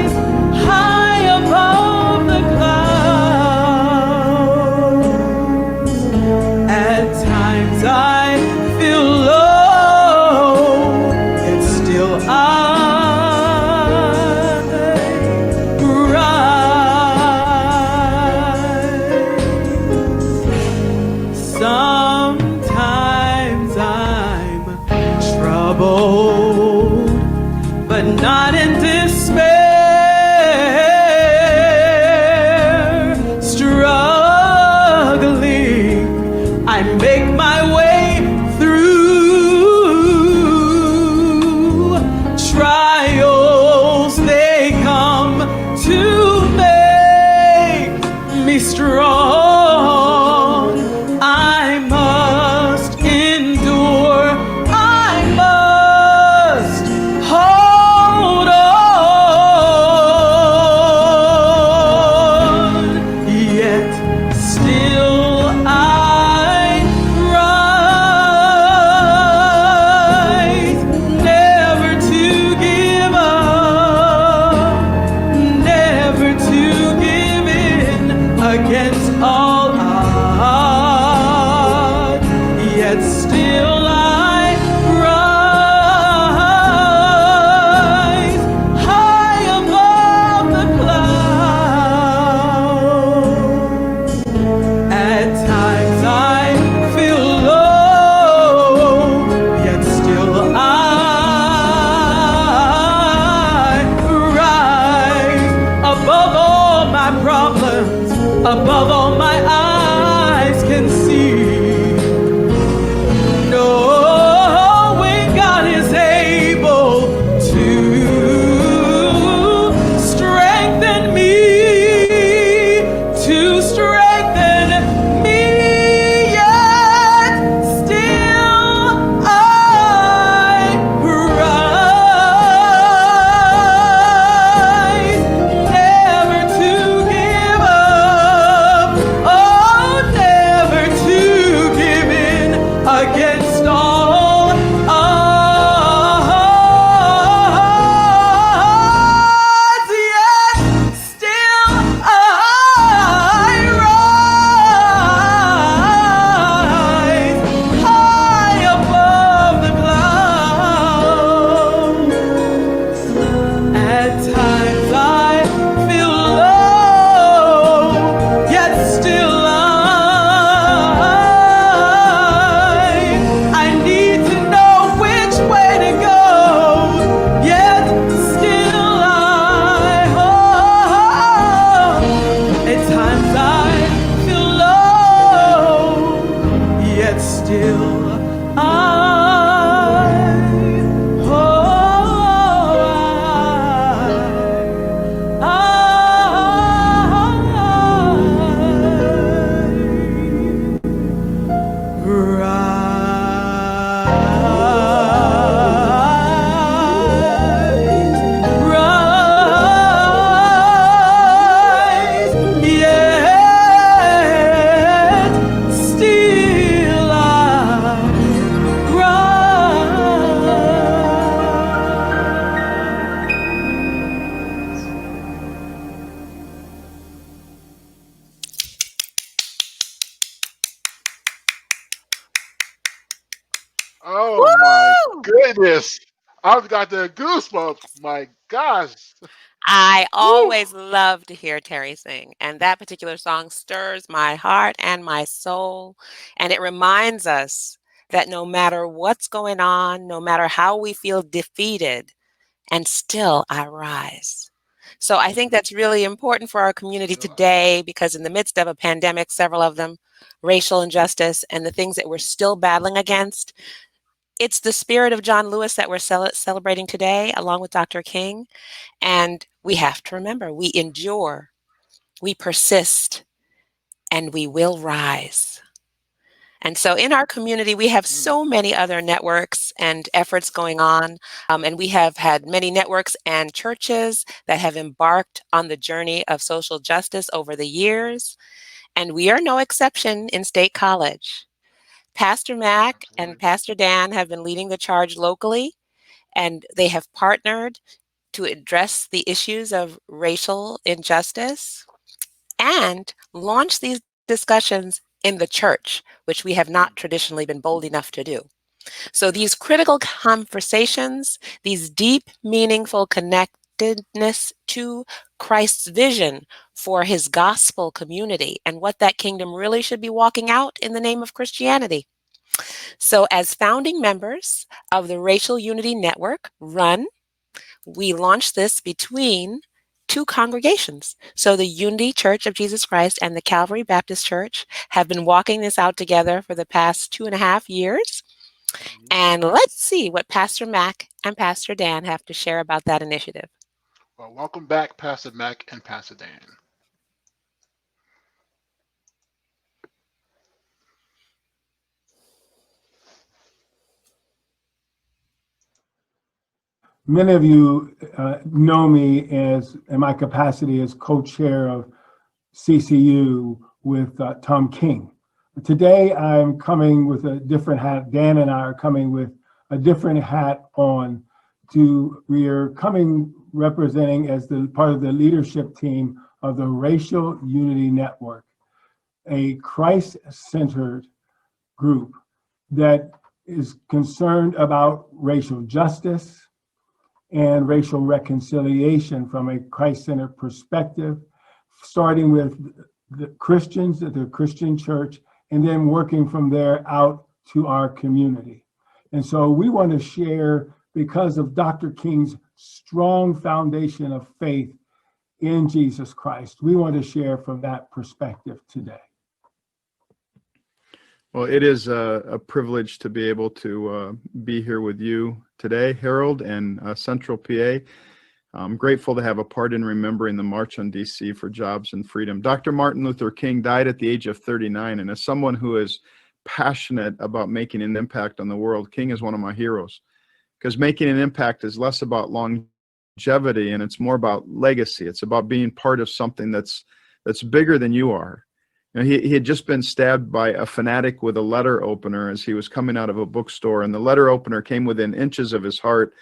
rise high above the clouds. At times I feel low, yet still I rise. Sometimes I'm troubled, but not in despair. Struggling, I make my way through. Trials, they come to make me strong. I must endure, I must hold on, yet still I rise, never to give up, never to give in against all odds, yet still I rise high above the clouds. At times I feel low, yet still I rise above all my problems, above all my eyes can see. Knowing God is able to strengthen me, to strengthen me, yet still I rise, never to give up, oh, never to give in against all odds, yet still I rise high above the clouds. At times I feel low, yet still I need to know which way to go, yet still at times I feel low, yet still Oh my goodness. I've got the goosebumps. My gosh. I Woo. always love to hear Terry sing, and that particular song stirs my heart and my soul. And it reminds us that no matter what's going on, no matter how we feel defeated, and still I rise. So I think that's really important for our community today, because in the midst of a pandemic, several of them, racial injustice, and the things that we're still battling against, it's the spirit of John Lewis that we're celebrating today, along with Dr. King. And we have to remember, we endure, we persist, and we will rise. And so in our community, we have so many other networks and efforts going on. And we have had many networks and churches that have embarked on the journey of social justice over the years. And we are no exception in State College. Pastor Mac and Pastor Dan have been leading the charge locally, and they have partnered to address the issues of racial injustice and launch these discussions in the church, which we have not traditionally been bold enough to do. So these critical conversations, these deep, meaningful connectedness to Christ's vision for his gospel community and what that kingdom really should be walking out in the name of Christianity. So as founding members of the Racial Unity Network, RUN, we launched this between two congregations. So the Unity Church of Jesus Christ and the Calvary Baptist Church have been walking this out together for the past 2.5 years. And let's see what Pastor Mac and Pastor Dan have to share about that initiative. Well, welcome back, Pastor Mac and Pastor Dan. Many of you know me as in my capacity as co-chair of CCU with Tom King. Today I'm coming with a different hat. Dan and I are coming with a different hat on. We are coming representing as the part of the leadership team of the Racial Unity Network, a Christ-centered group that is concerned about racial justice and racial reconciliation from a Christ-centered perspective, starting with the Christians, the Christian church, and then working from there out to our community. And so we want to share, because of Dr. King's strong foundation of faith in Jesus Christ, we want to share from that perspective today. Well, it is a privilege to be able to be here with you today, Harold, and Central PA. I'm grateful to have a part in remembering the March on DC for Jobs and Freedom. Dr. Martin Luther King died at the age of 39, and as someone who is passionate about making an impact on the world, King is one of my heroes, because making an impact is less about longevity and it's more about legacy. It's about being part of something that's bigger than you are. You know, he had just been stabbed by a fanatic with a letter opener as he was coming out of a bookstore, and the letter opener came within inches of his heart.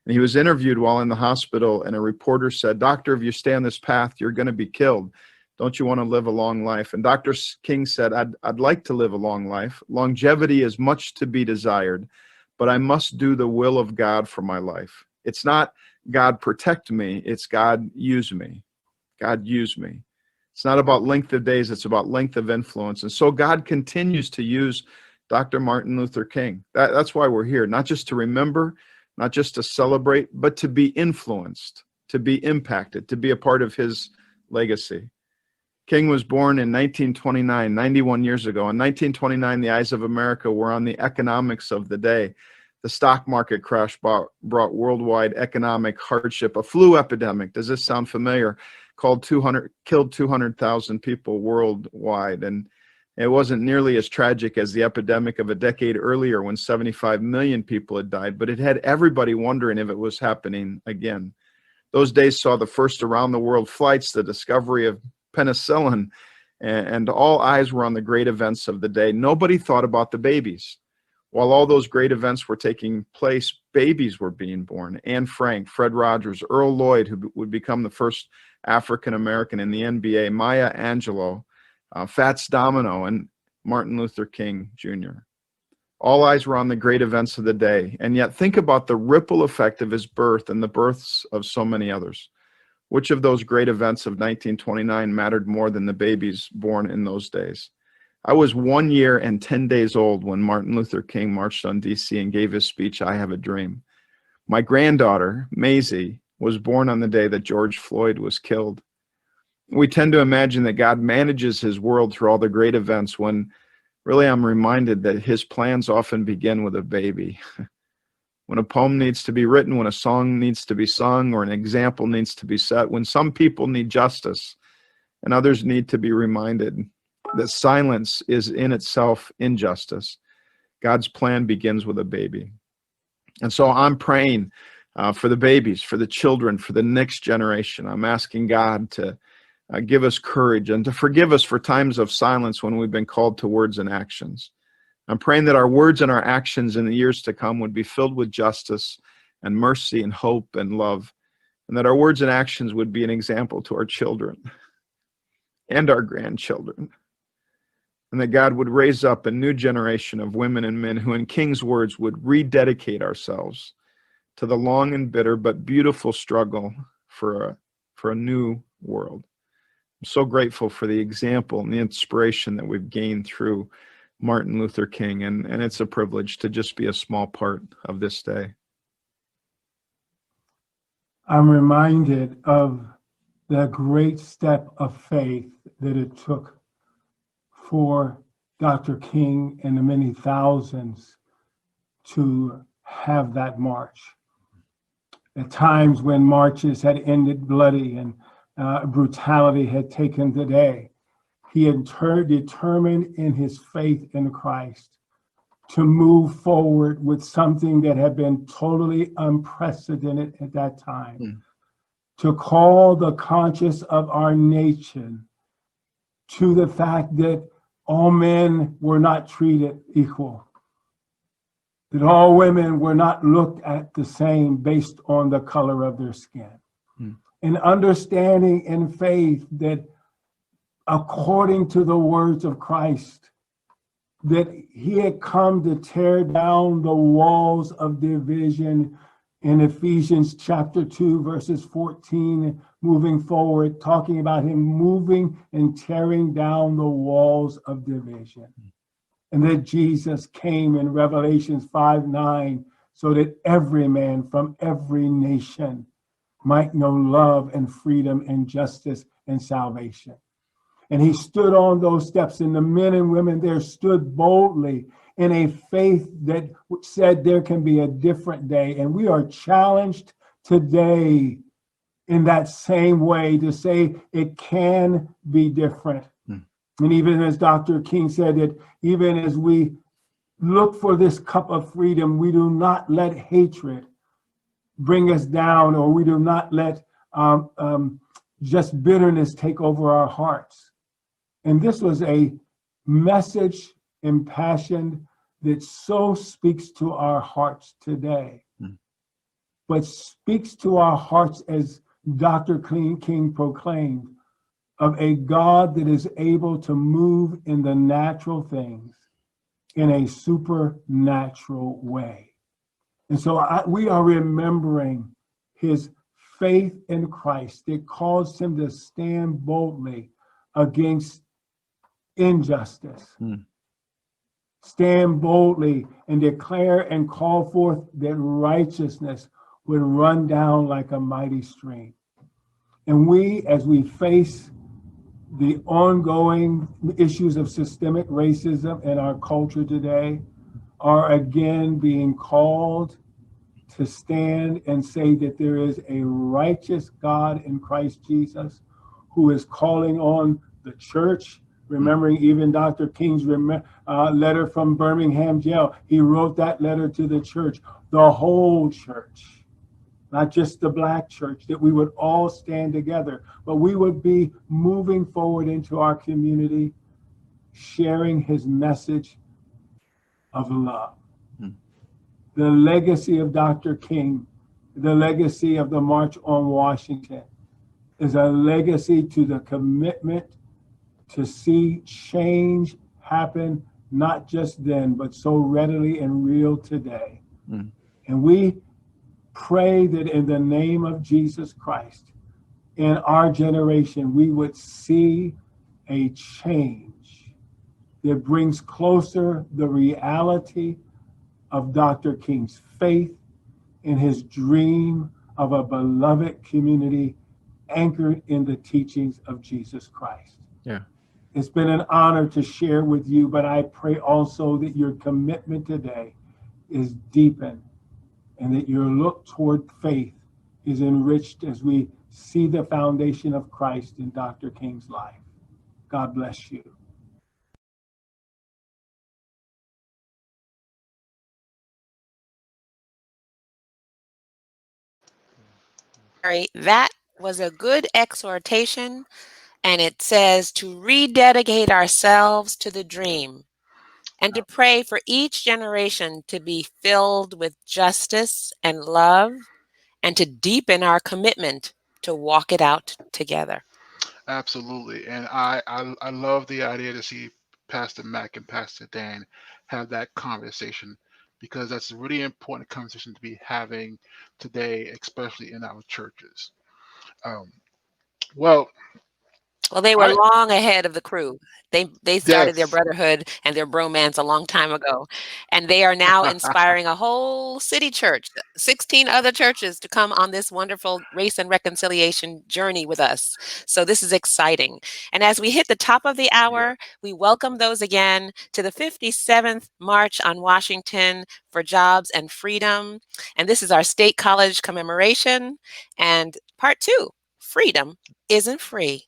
And he was interviewed while in the hospital, and a reporter said, "Doctor, if you stay on this path, you're going to be killed. Don't you want to live a long life?" And Dr. King said, I'd like to live a long life. Longevity is much to be desired, but I must do the will of God for my life. It's not God protect me, it's God use me. God use me. It's not about length of days, it's about length of influence. And so God continues to use Dr. Martin Luther King. That's why we're here, not just to remember, not just to celebrate, but to be influenced, to be impacted, to be a part of his legacy. King was born in 1929, 91 years ago. In 1929, the eyes of America were on the economics of the day. The stock market crash brought worldwide economic hardship. A flu epidemic, does this sound familiar? Killed 200,000 people worldwide. And it wasn't nearly as tragic as the epidemic of a decade earlier when 75 million people had died, but it had everybody wondering if it was happening again. Those days saw the first around the world flights, the discovery of penicillin, and all eyes were on the great events of the day. Nobody thought about the babies. While all those great events were taking place, babies were being born. Anne Frank, Fred Rogers, Earl Lloyd, who would become the first African-American in the NBA, Maya Angelou, Fats Domino, and Martin Luther King Jr. All eyes were on the great events of the day. And yet think about the ripple effect of his birth and the births of so many others. Which of those great events of 1929 mattered more than the babies born in those days? I was 1 year and 10 days old when Martin Luther King marched on DC and gave his speech, "I Have a Dream." My granddaughter, Maisie, was born on the day that George Floyd was killed. We tend to imagine that God manages his world through all the great events, when really I'm reminded that his plans often begin with a baby. When a poem needs to be written, when a song needs to be sung, or an example needs to be set, when some people need justice and others need to be reminded that silence is in itself injustice, God's plan begins with a baby. And so I'm praying for the babies, for the children, for the next generation. I'm asking God to give us courage and to forgive us for times of silence when we've been called to words and actions. I'm praying that our words and our actions in the years to come would be filled with justice and mercy and hope and love, and that our words and actions would be an example to our children and our grandchildren, and that God would raise up a new generation of women and men who, in King's words, would rededicate ourselves to the long and bitter but beautiful struggle for a new world. I'm so grateful for the example and the inspiration that we've gained through Martin Luther King, and it's a privilege to just be a small part of this day. I'm reminded of the great step of faith that it took for Dr. King and the many thousands to have that march. At times when marches had ended bloody and brutality had taken the day, he had determined in his faith in Christ to move forward with something that had been totally unprecedented at that time, to call the conscience of our nation to the fact that all men were not treated equal, that all women were not looked at the same based on the color of their skin. And understanding in faith that according to the words of Christ, that he had come to tear down the walls of division in Ephesians chapter 2, verses 14, moving forward, talking about him moving and tearing down the walls of division. And that Jesus came in Revelations 5:9 so that every man from every nation might know love and freedom and justice and salvation. And he stood on those steps, and the men and women there stood boldly in a faith that said there can be a different day. And we are challenged today in that same way to say it can be different. And even as Dr. King said, that even as we look for this cup of freedom, we do not let hatred bring us down, or we do not let just bitterness take over our hearts. And this was a message impassioned that so speaks to our hearts today, but speaks to our hearts, as Dr. King proclaimed, of a God that is able to move in the natural things in a supernatural way. And so we are remembering his faith in Christ that caused him to stand boldly against injustice. Stand boldly and declare and call forth that righteousness would run down like a mighty stream. And we, as we face the ongoing issues of systemic racism in our culture today, are again being called to stand and say that there is a righteous God in Christ Jesus who is calling on the church. Remembering even Dr. King's letter from Birmingham jail, he wrote that letter to the church, the whole church, not just the Black church, that we would all stand together, but we would be moving forward into our community, sharing his message of love. The legacy of Dr. King, the legacy of the March on Washington, is a legacy to the commitment to see change happen, not just then, but so readily and real today. And we pray that in the name of Jesus Christ, in our generation, we would see a change that brings closer the reality of Dr. King's faith and his dream of a beloved community anchored in the teachings of Jesus Christ. Yeah. It's been an honor to share with you, but I pray also that your commitment today is deepened and that your look toward faith is enriched as we see the foundation of Christ in Dr. King's life. God bless you. That was a good exhortation, and it says to rededicate ourselves to the dream and to pray for each generation to be filled with justice and love and to deepen our commitment to walk it out together. Absolutely. And I love the idea to see Pastor Mac and Pastor Dan have that conversation, because that's a really important conversation to be having today, especially in our churches. Um, well, Well, they were I long ahead of the crew. They started their yes, brotherhood and their bromance a long time ago, and they are now inspiring a whole city church, 16 other churches to come on this wonderful race and reconciliation journey with us. So this is exciting. And as we hit the top of the yeah, hour, we welcome those again to the 57th March on Washington for Jobs and Freedom. And this is our State College commemoration. And part 2, freedom isn't free.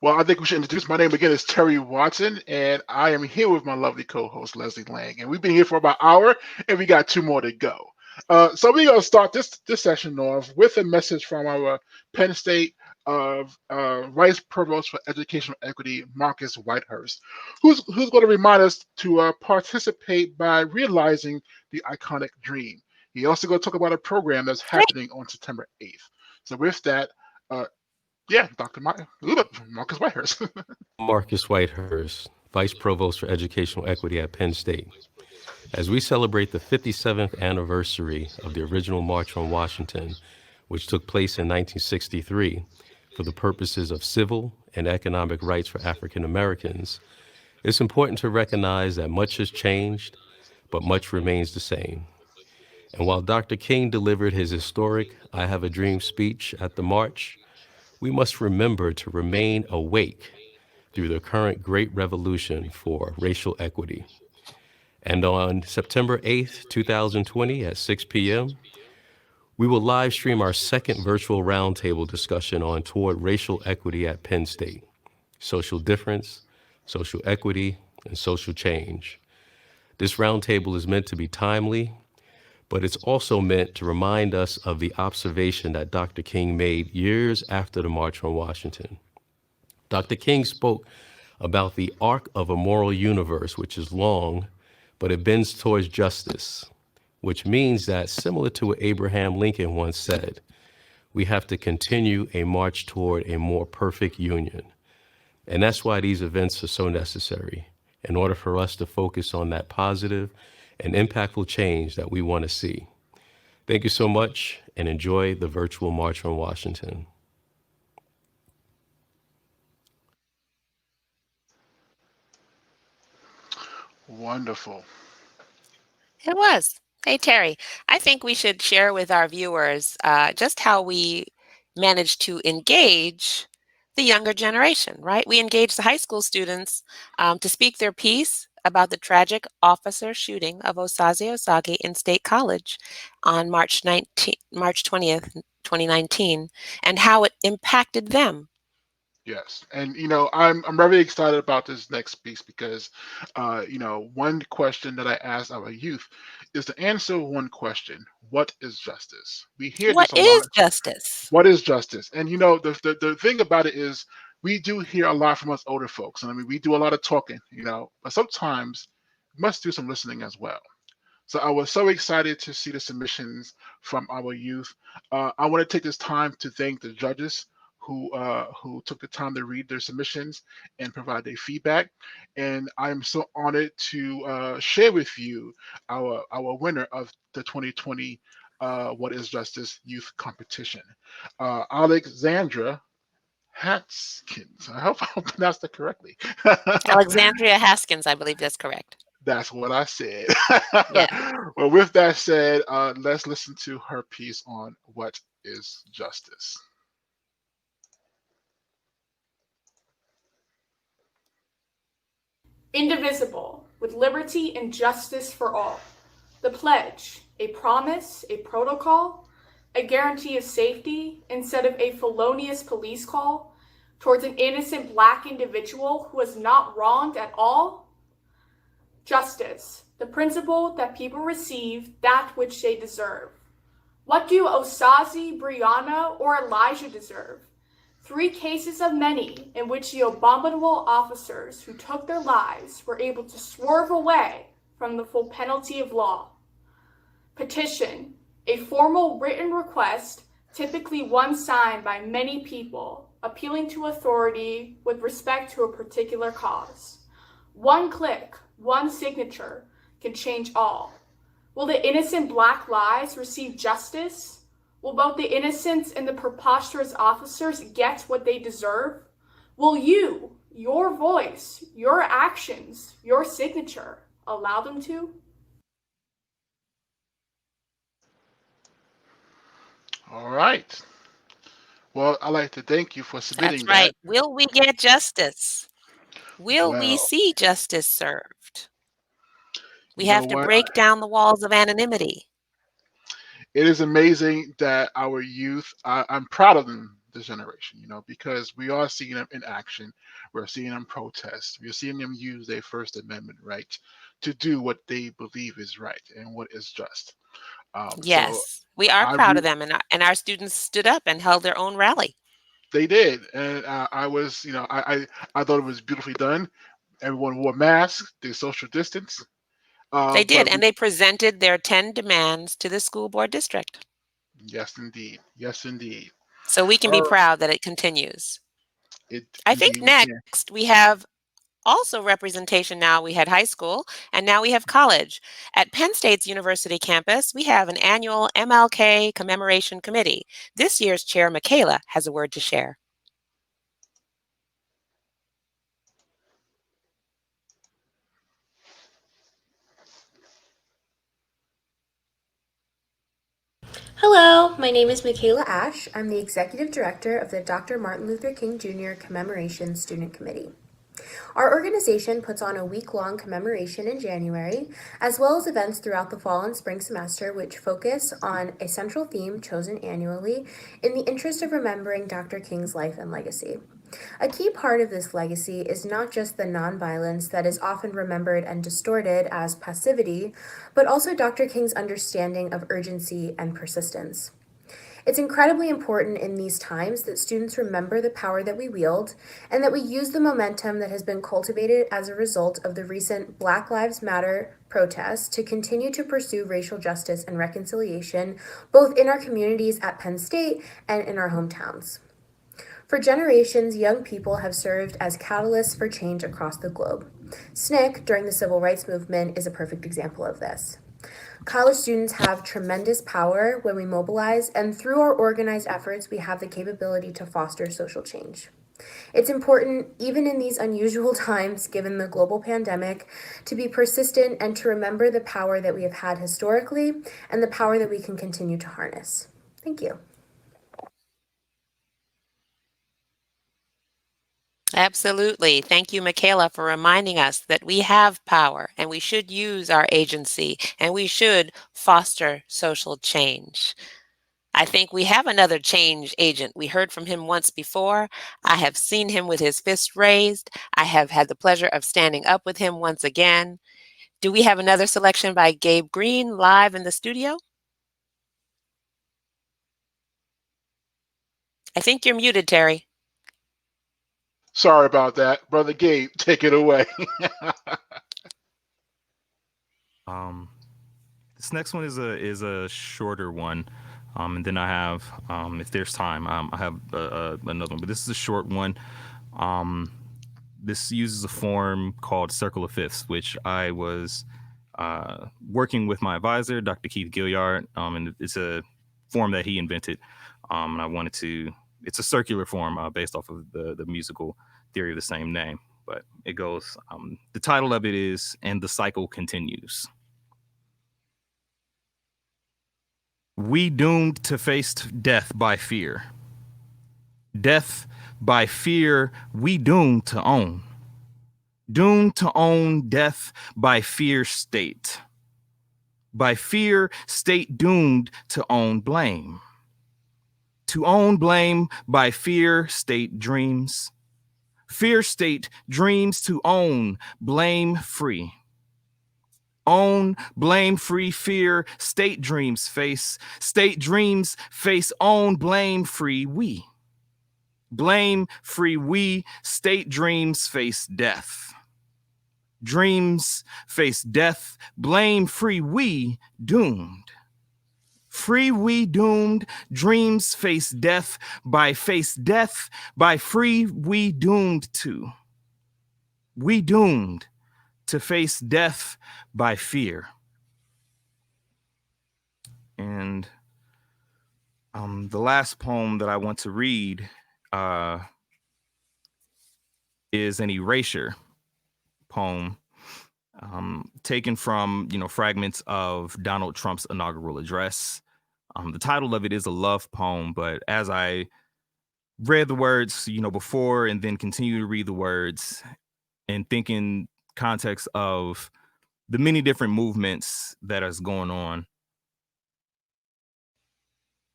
well, I think we should introduce. My name again is Terry Watson, and I am here with my lovely co-host Leslie Lang, and we've been here for about an hour, and we got 2 more to go. So we're gonna start this session off with a message from our Penn State Vice Provost for Educational Equity, Marcus Whitehurst, who's going to remind us to participate by realizing the iconic dream. He also going to talk about a program that's happening on September 8th. So with that. Yeah, Marcus Whitehurst. Marcus Whitehurst, Vice Provost for Educational Equity at Penn State. As we celebrate the 57th anniversary of the original March on Washington, which took place in 1963 for the purposes of civil and economic rights for African Americans, it's important to recognize that much has changed, but much remains the same. And while Dr. King delivered his historic I Have a Dream speech at the march, we must remember to remain awake through the current great revolution for racial equity. And on September 8th, 2020 at 6 p.m., we will live stream our second virtual roundtable discussion on toward racial equity at Penn State, social difference, social equity, and social change. This roundtable is meant to be timely, but it's also meant to remind us of the observation that Dr. King made years after the March on Washington. Dr. King spoke about the arc of a moral universe, which is long, but it bends towards justice, which means that, similar to what Abraham Lincoln once said, we have to continue a march toward a more perfect union. And that's why these events are so necessary, in order for us to focus on that positive and impactful change that we want to see. Thank you so much, and enjoy the virtual March on Washington. Wonderful. It was. Hey, Terry, I think we should share with our viewers just how we managed to engage the younger generation, right? We engaged the high school students to speak their piece about the tragic officer shooting of Osaze Osage in State College on March 20th, 2019, and how it impacted them. Yes, and I'm very excited about this next piece because one question that I asked our youth is to answer one question: what is justice? We hear What this a is lot. justice? What is justice? And the thing about it is we do hear a lot from us older folks, and I mean we do a lot of talking, but sometimes we must do some listening as well. So I was so excited to see the submissions from our youth. I want to take this time to thank the judges who took the time to read their submissions and provide their feedback. And I'm so honored to share with you our winner of the 2020 What is Justice Youth Competition, Alexandra Haskins. I hope I pronounced that correctly. Alexandria Haskins, I believe that's correct. That's what I said. Yeah. Well, with that said, let's listen to her piece on what is justice. Indivisible, with liberty and justice for all. The pledge, a promise, a protocol, a guarantee of safety instead of a felonious police call towards an innocent Black individual who was not wronged at all. Justice, the principle that people receive that which they deserve. What do Osazi, Brianna, or Elijah deserve? 3 cases of many in which the abominable officers who took their lives were able to swerve away from the full penalty of law. Petition, a formal written request, typically one signed by many people, appealing to authority with respect to a particular cause. One click, one signature can change all. Will the innocent Black lives receive justice? Will both the innocents and the preposterous officers get what they deserve? Will you, your voice, your actions, your signature, allow them to? All right. Well, I'd like to thank you for That's submitting right. that. Will we get justice? Will we Well, see justice served? We you know have to what? break down the walls of anonymity. It is amazing that our youth, I'm proud of them, this generation, because we are seeing them in action. We're seeing them protest. We're seeing them use their First Amendment right to do what they believe is right and what is just. So Yes, we are I proud re- of them, and our students stood up and held their own rally. they did, and I was, I thought it was beautifully done. Everyone wore masks, they social distance, They did, but and they presented their 10 demands to the school board district. yes, indeed, yes, indeed. So we can be Or proud that it continues. I think indeed we can. next we have also representation now. We had high school, and now we have college. At Penn State's University campus, we have an annual MLK Commemoration Committee. This year's chair, Michaela, has a word to share. Hello, my name is Michaela Ash. I'm the Executive Director of the Dr. Martin Luther King Jr. Commemoration Student Committee. Our organization puts on a week-long commemoration in January, as well as events throughout the fall and spring semester which focus on a central theme chosen annually in the interest of remembering Dr. King's life and legacy. A key part of this legacy is not just the nonviolence that is often remembered and distorted as passivity, but also Dr. King's understanding of urgency and persistence. It's incredibly important in these times that students remember the power that we wield and that we use the momentum that has been cultivated as a result of the recent Black Lives Matter protests to continue to pursue racial justice and reconciliation, both in our communities at Penn State and in our hometowns. For generations, young people have served as catalysts for change across the globe. SNCC, during the Civil Rights Movement, is a perfect example of this. College students have tremendous power when we mobilize, and through our organized efforts, we have the capability to foster social change. It's important, even in these unusual times, given the global pandemic, to be persistent and to remember the power that we have had historically and the power that we can continue to harness. Thank you. Absolutely. Thank you, Michaela, for reminding us that we have power and we should use our agency and we should foster social change. I think we have another change agent. We heard from him once before. I have seen him with his fist raised. I have had the pleasure of standing up with him once again. Do we have another selection by Gabe Green live in the studio? I think you're muted, Terry. Sorry about that, brother Gabe. Take it away. This next one is a shorter one, and then I have, if there's time, I have another one. But this is a short one. This uses a form called Circle of Fifths, which I was working with my advisor, Dr. Keith Gilliard, and it's a form that he invented. And I wanted to. It's a circular form based off of the musical theory of the same name. but it goes, the title of it is "And the Cycle Continues." We doomed to face death by fear. Death by fear we doomed to own. Doomed to own death by fear state. By fear state doomed to own blame. To own blame by fear state dreams. Fear state dreams to own blame free. Own blame free fear state dreams face. State dreams face own blame free we. Blame free we state dreams face death. Dreams face death, blame free we doomed. Free we doomed, dreams face death by free we doomed to. We doomed to face death by fear. And the last poem that I want to read is an erasure poem taken from, fragments of Donald Trump's inaugural address. The title of it is a love poem, but as I read the words, before and then continue to read the words and think in context of the many different movements that is going on,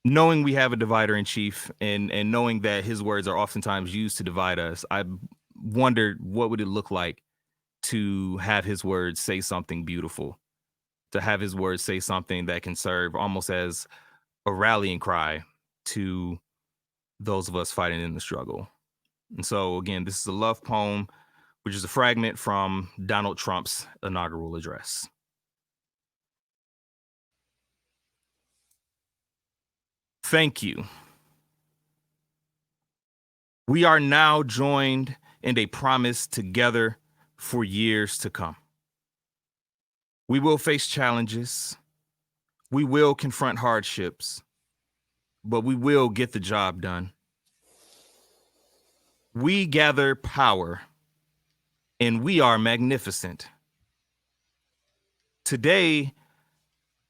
knowing we have a divider in chief and knowing that his words are oftentimes used to divide us, I wondered what would it look like to have his words say something beautiful, to have his words say something that can serve almost as a rallying cry to those of us fighting in the struggle. And so again, this is a love poem, which is a fragment from Donald Trump's inaugural address. Thank you. We are now joined in a promise together for years to come. We will face challenges. We will confront hardships, but we will get the job done. We gather power, and we are magnificent. Today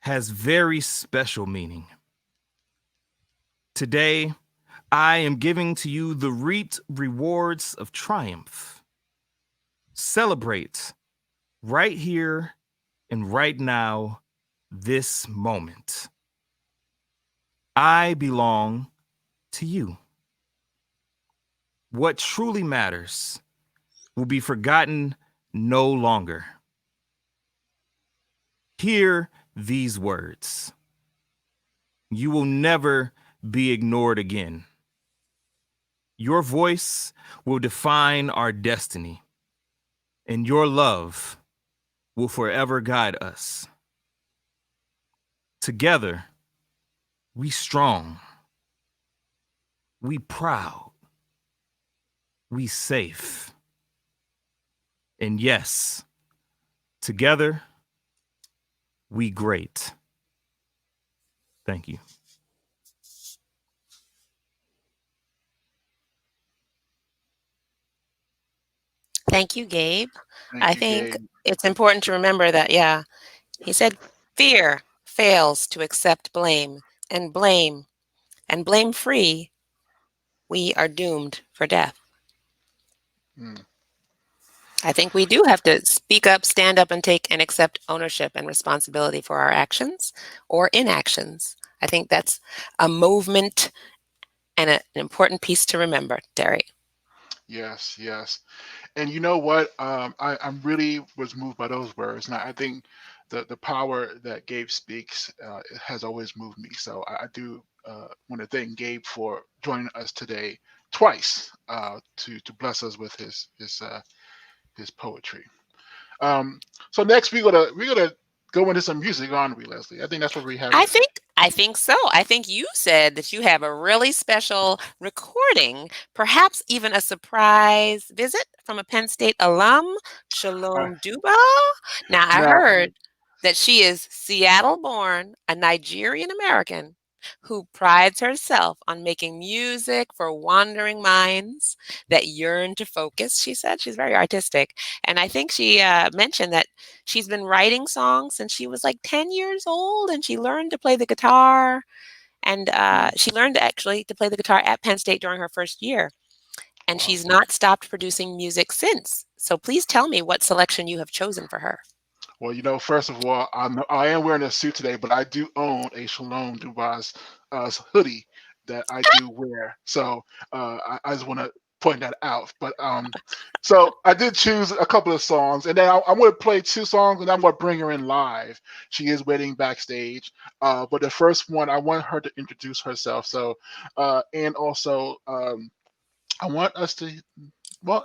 has very special meaning. Today, I am giving to you the reaped rewards of triumph. Celebrate right here and right now, this moment. I belong to you. What truly matters will be forgotten no longer. Hear these words. You will never be ignored again. Your voice will define our destiny, and your love will forever guide us. Together, we strong, we proud, we safe. And yes, together, we great. Thank you. Thank you, Gabe. Thank I you, think Gabe. it's important to remember that, he said, fear fails to accept blame, and blame free, we are doomed for death. I think we do have to speak up, stand up, and take and accept ownership and responsibility for our actions or inactions. I think that's a movement and an important piece to remember, Terry. Yes, yes. And you know what? I really was moved by those words. And I think the power that Gabe speaks has always moved me. So I do want to thank Gabe for joining us today twice to bless us with his poetry. So next we're gonna go into some music, aren't we, Leslie? I think that's what we have. I think so. I think you said that you have a really special recording, perhaps even a surprise visit from a Penn State alum, Shalom Duba. Now, I heard that she is Seattle-born, a Nigerian American, who prides herself on making music for wandering minds that yearn to focus, she said. She's very artistic. And I think she mentioned that she's been writing songs since she was like 10 years old, and she learned to play the guitar. And she learned actually to play the guitar at Penn State during her first year. And she's not stopped producing music since. So please tell me what selection you have chosen for her. Well, first of all, I am wearing a suit today, but I do own a Shalom Dubas hoodie that I do wear. So I just want to point that out. But so I did choose a couple of songs, and then I'm going to play 2 songs, and I'm going to bring her in live. She is waiting backstage. But the first one, I want her to introduce herself. So and also I want us to, can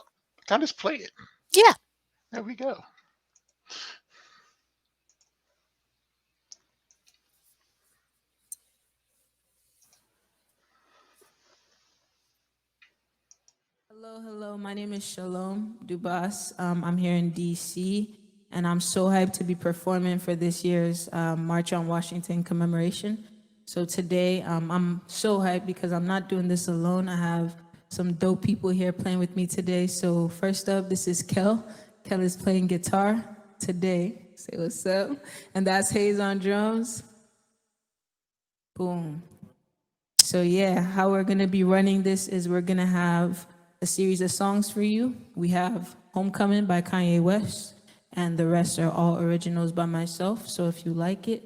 I just play it? Yeah. There we go. Hello. My name is Shalom Dubas. I'm here in DC, and I'm so hyped to be performing for this year's March on Washington commemoration. So today, I'm so hyped because I'm not doing this alone. I have some dope people here playing with me today. So first up, this is Kel. Kel is playing guitar today. Say what's up. And that's Hayes on drums. Boom. So yeah, how we're gonna be running this is we're gonna have a series of songs for you. We have Homecoming by Kanye West, and the rest are all originals by myself. So if you like it,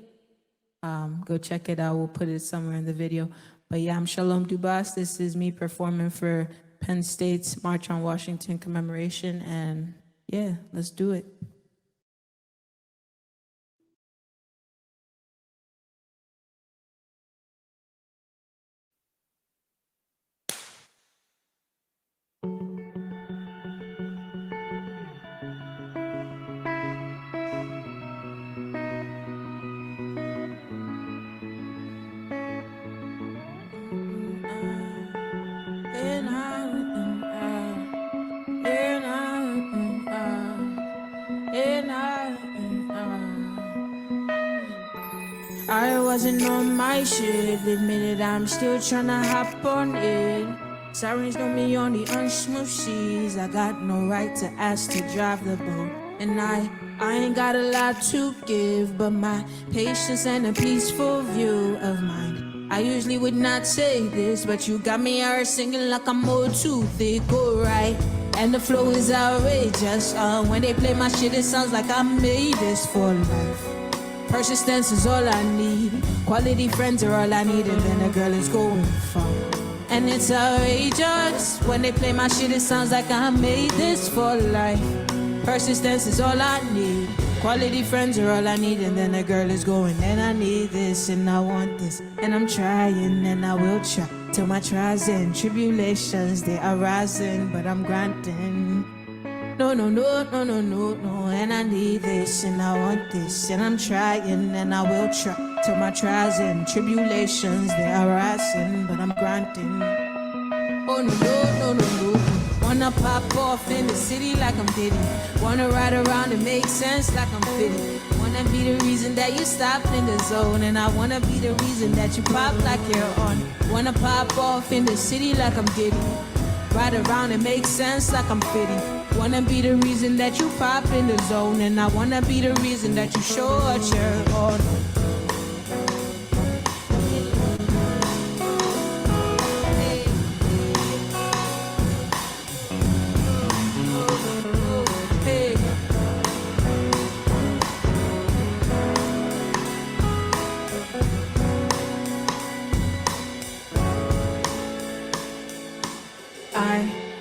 go check it out. We'll put it somewhere in the video. But yeah, I'm Shalom Dubas. This is me performing for Penn State's March on Washington commemoration. And yeah, let's do it. I wasn't on my shit, admitted I'm still tryna hop on it. Sirens know me on the unsmooth seas. I got no right to ask to drive the boat. And I ain't got a lot to give, but my patience and a peaceful view of mine. I usually would not say this, but you got me out singing like I'm more too thick, alright. And the flow is outrageous. When they play my shit, it sounds like I made this for life. Persistence is all I need. Quality friends are all I need, and then a girl is going far. And it's outrageous. When they play my shit, it sounds like I made this for life. Persistence is all I need. Quality friends are all I need, and then a girl is going, and I need this, and I want this, and I'm trying, and I will try. Till my trials and tribulations, they are rising, but I'm grinding. No, and I need this, and I want this, and I'm trying, and I will try. Till my trials and tribulations, they are rising, but I'm grinding. Oh no. Wanna pop off in the city like I'm Diddy. Wanna ride around and make sense like I'm fitted. Wanna be the reason that you stop in the zone, and I wanna be the reason that you pop like you're on. Wanna pop off in the city like I'm Diddy. Ride around and make sense like I'm fitty. Wanna be the reason that you pop in the zone, and I wanna be the reason that you show what you're on.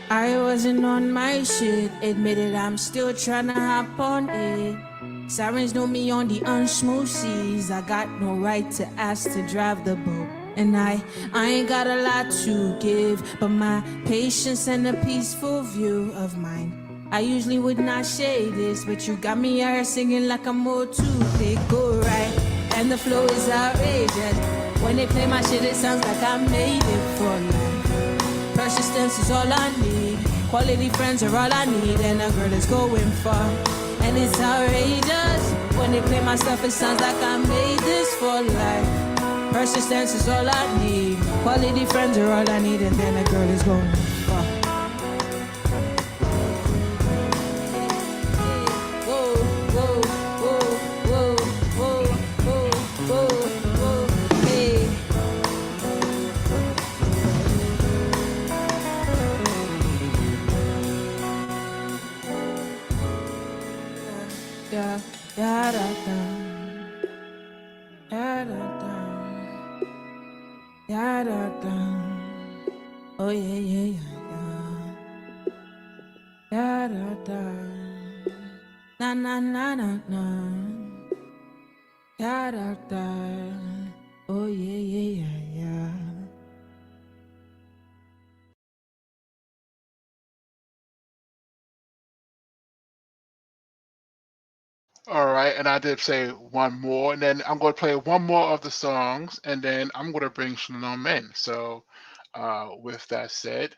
I wasn't on my shit, admitted I'm still tryna hop on it. Sirens know me on the unsmooth seas. I got no right to ask to drive the boat. And I ain't got a lot to give, but my patience and a peaceful view of mine. I usually would not say this, but you got me out here singing like I'm more too thick, alright. And the flow is outrageous. When they play my shit, it sounds like I made it for life. Persistence is all I need. Quality friends are all I need, and a girl is going far. And it's outrageous. When they play my stuff, it sounds like I made this for life. Persistence is all I need. Quality friends are all I need, and then a girl is going far. Whoa, whoa, whoa, whoa, whoa, whoa, whoa, whoa, hey. Yeah, da da da, da da da, da da da. Oh yeah, yeah, yeah, yeah, da da da. Na na na na na, da da da. Oh yeah, yeah, yeah, yeah. All right, and I did say one more, and then I'm going to play one more of the songs, and then I'm going to bring Shalom in. So, with that said,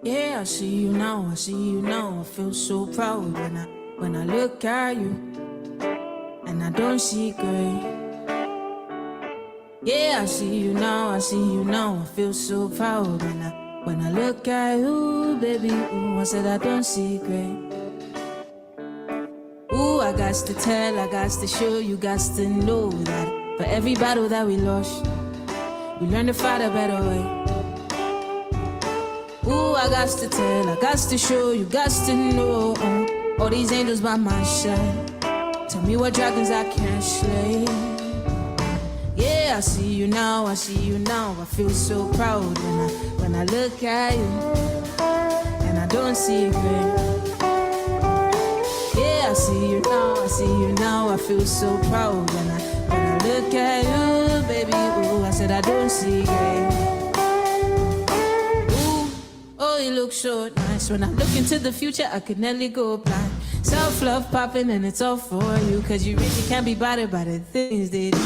Yeah, I see you now, I see you now. I feel so proud when I look at you, and I don't see gray. Yeah, I see you now, I see you now. I feel so proud when I look at you, baby. Ooh, I said I don't see gray. Ooh, I got to tell, I got to show, you got to know that for every battle that we lost, we learned to fight a better way. Ooh, I got to tell, I got to show, you got to know. All these angels by my side, tell me what dragons I can't slay. Yeah, I see you now, I see you now. I feel so proud when I look at you, and I don't see gray. Yeah, I see you now, I see you now. I feel so proud when I look at you, baby. Ooh, I said I don't see gray. Oh, you look so nice. When I look into the future, I could nearly go blind. Self-love popping and it's all for you, cause you really can't be bothered by the things they do.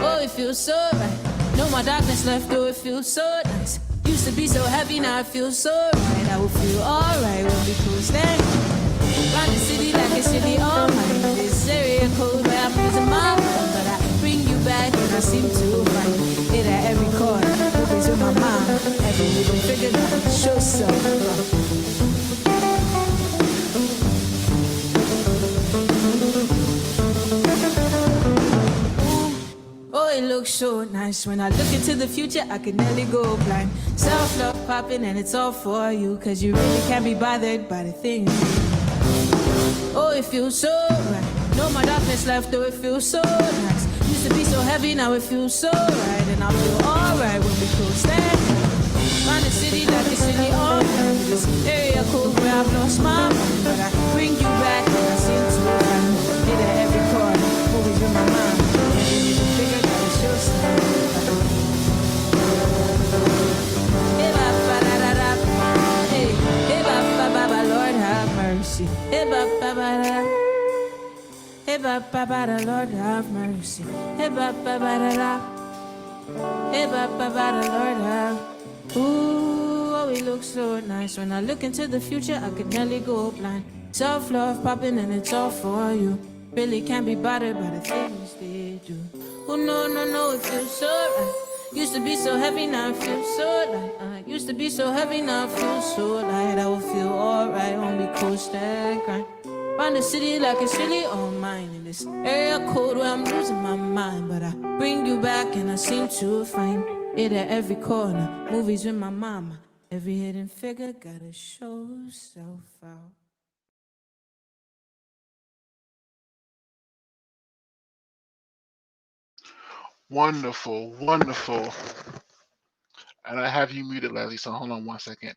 Oh, it feels so right. No more darkness left, oh, it feels so nice. Used to be so heavy, now I feel so right. I will feel alright when we close that. Round the city like a city all night. This area code where I'm losing my mind, but I bring you back and I seem to find it at every corner. Movies with my mind, every little figure that shows so. Oh, it looks so nice. When I look into the future, I could nearly go blind. Self-love popping and it's all for you, cause you really can't be bothered by the things. Oh, it feels so right. No more darkness left, though it feels so nice. Used to be so heavy, now it feels so right. And I feel alright when we close that. Round the city like a city all night. This area code where I've lost my mind, but I bring you back and I seem to find it at every corner. Always in my mind. Figure that it's your side. Lord have mercy. Hey, ba-ba-ba-da, Lord have mercy. Hey, ba-ba-ba-da-da. Hey, ba-ba-ba-da, Lord have. Ooh, oh, it looks so nice. When I look into the future, I could nearly go blind. Self-love popping and it's all for you. Really can't be bothered by the things they do. Oh, no, no, no, it feels so right. Used to be so heavy, now I feel so light. Used to be so heavy, now I feel so light. I will feel alright when we coast and grind. Round the city like it's really all mine. In this area code where I'm losing my mind, but I bring you back and I seem to find it at every corner. Movies with my mama. Every hidden figure gotta show self out. wonderful, wonderful. And I have you muted, Leslie, so hold on one second.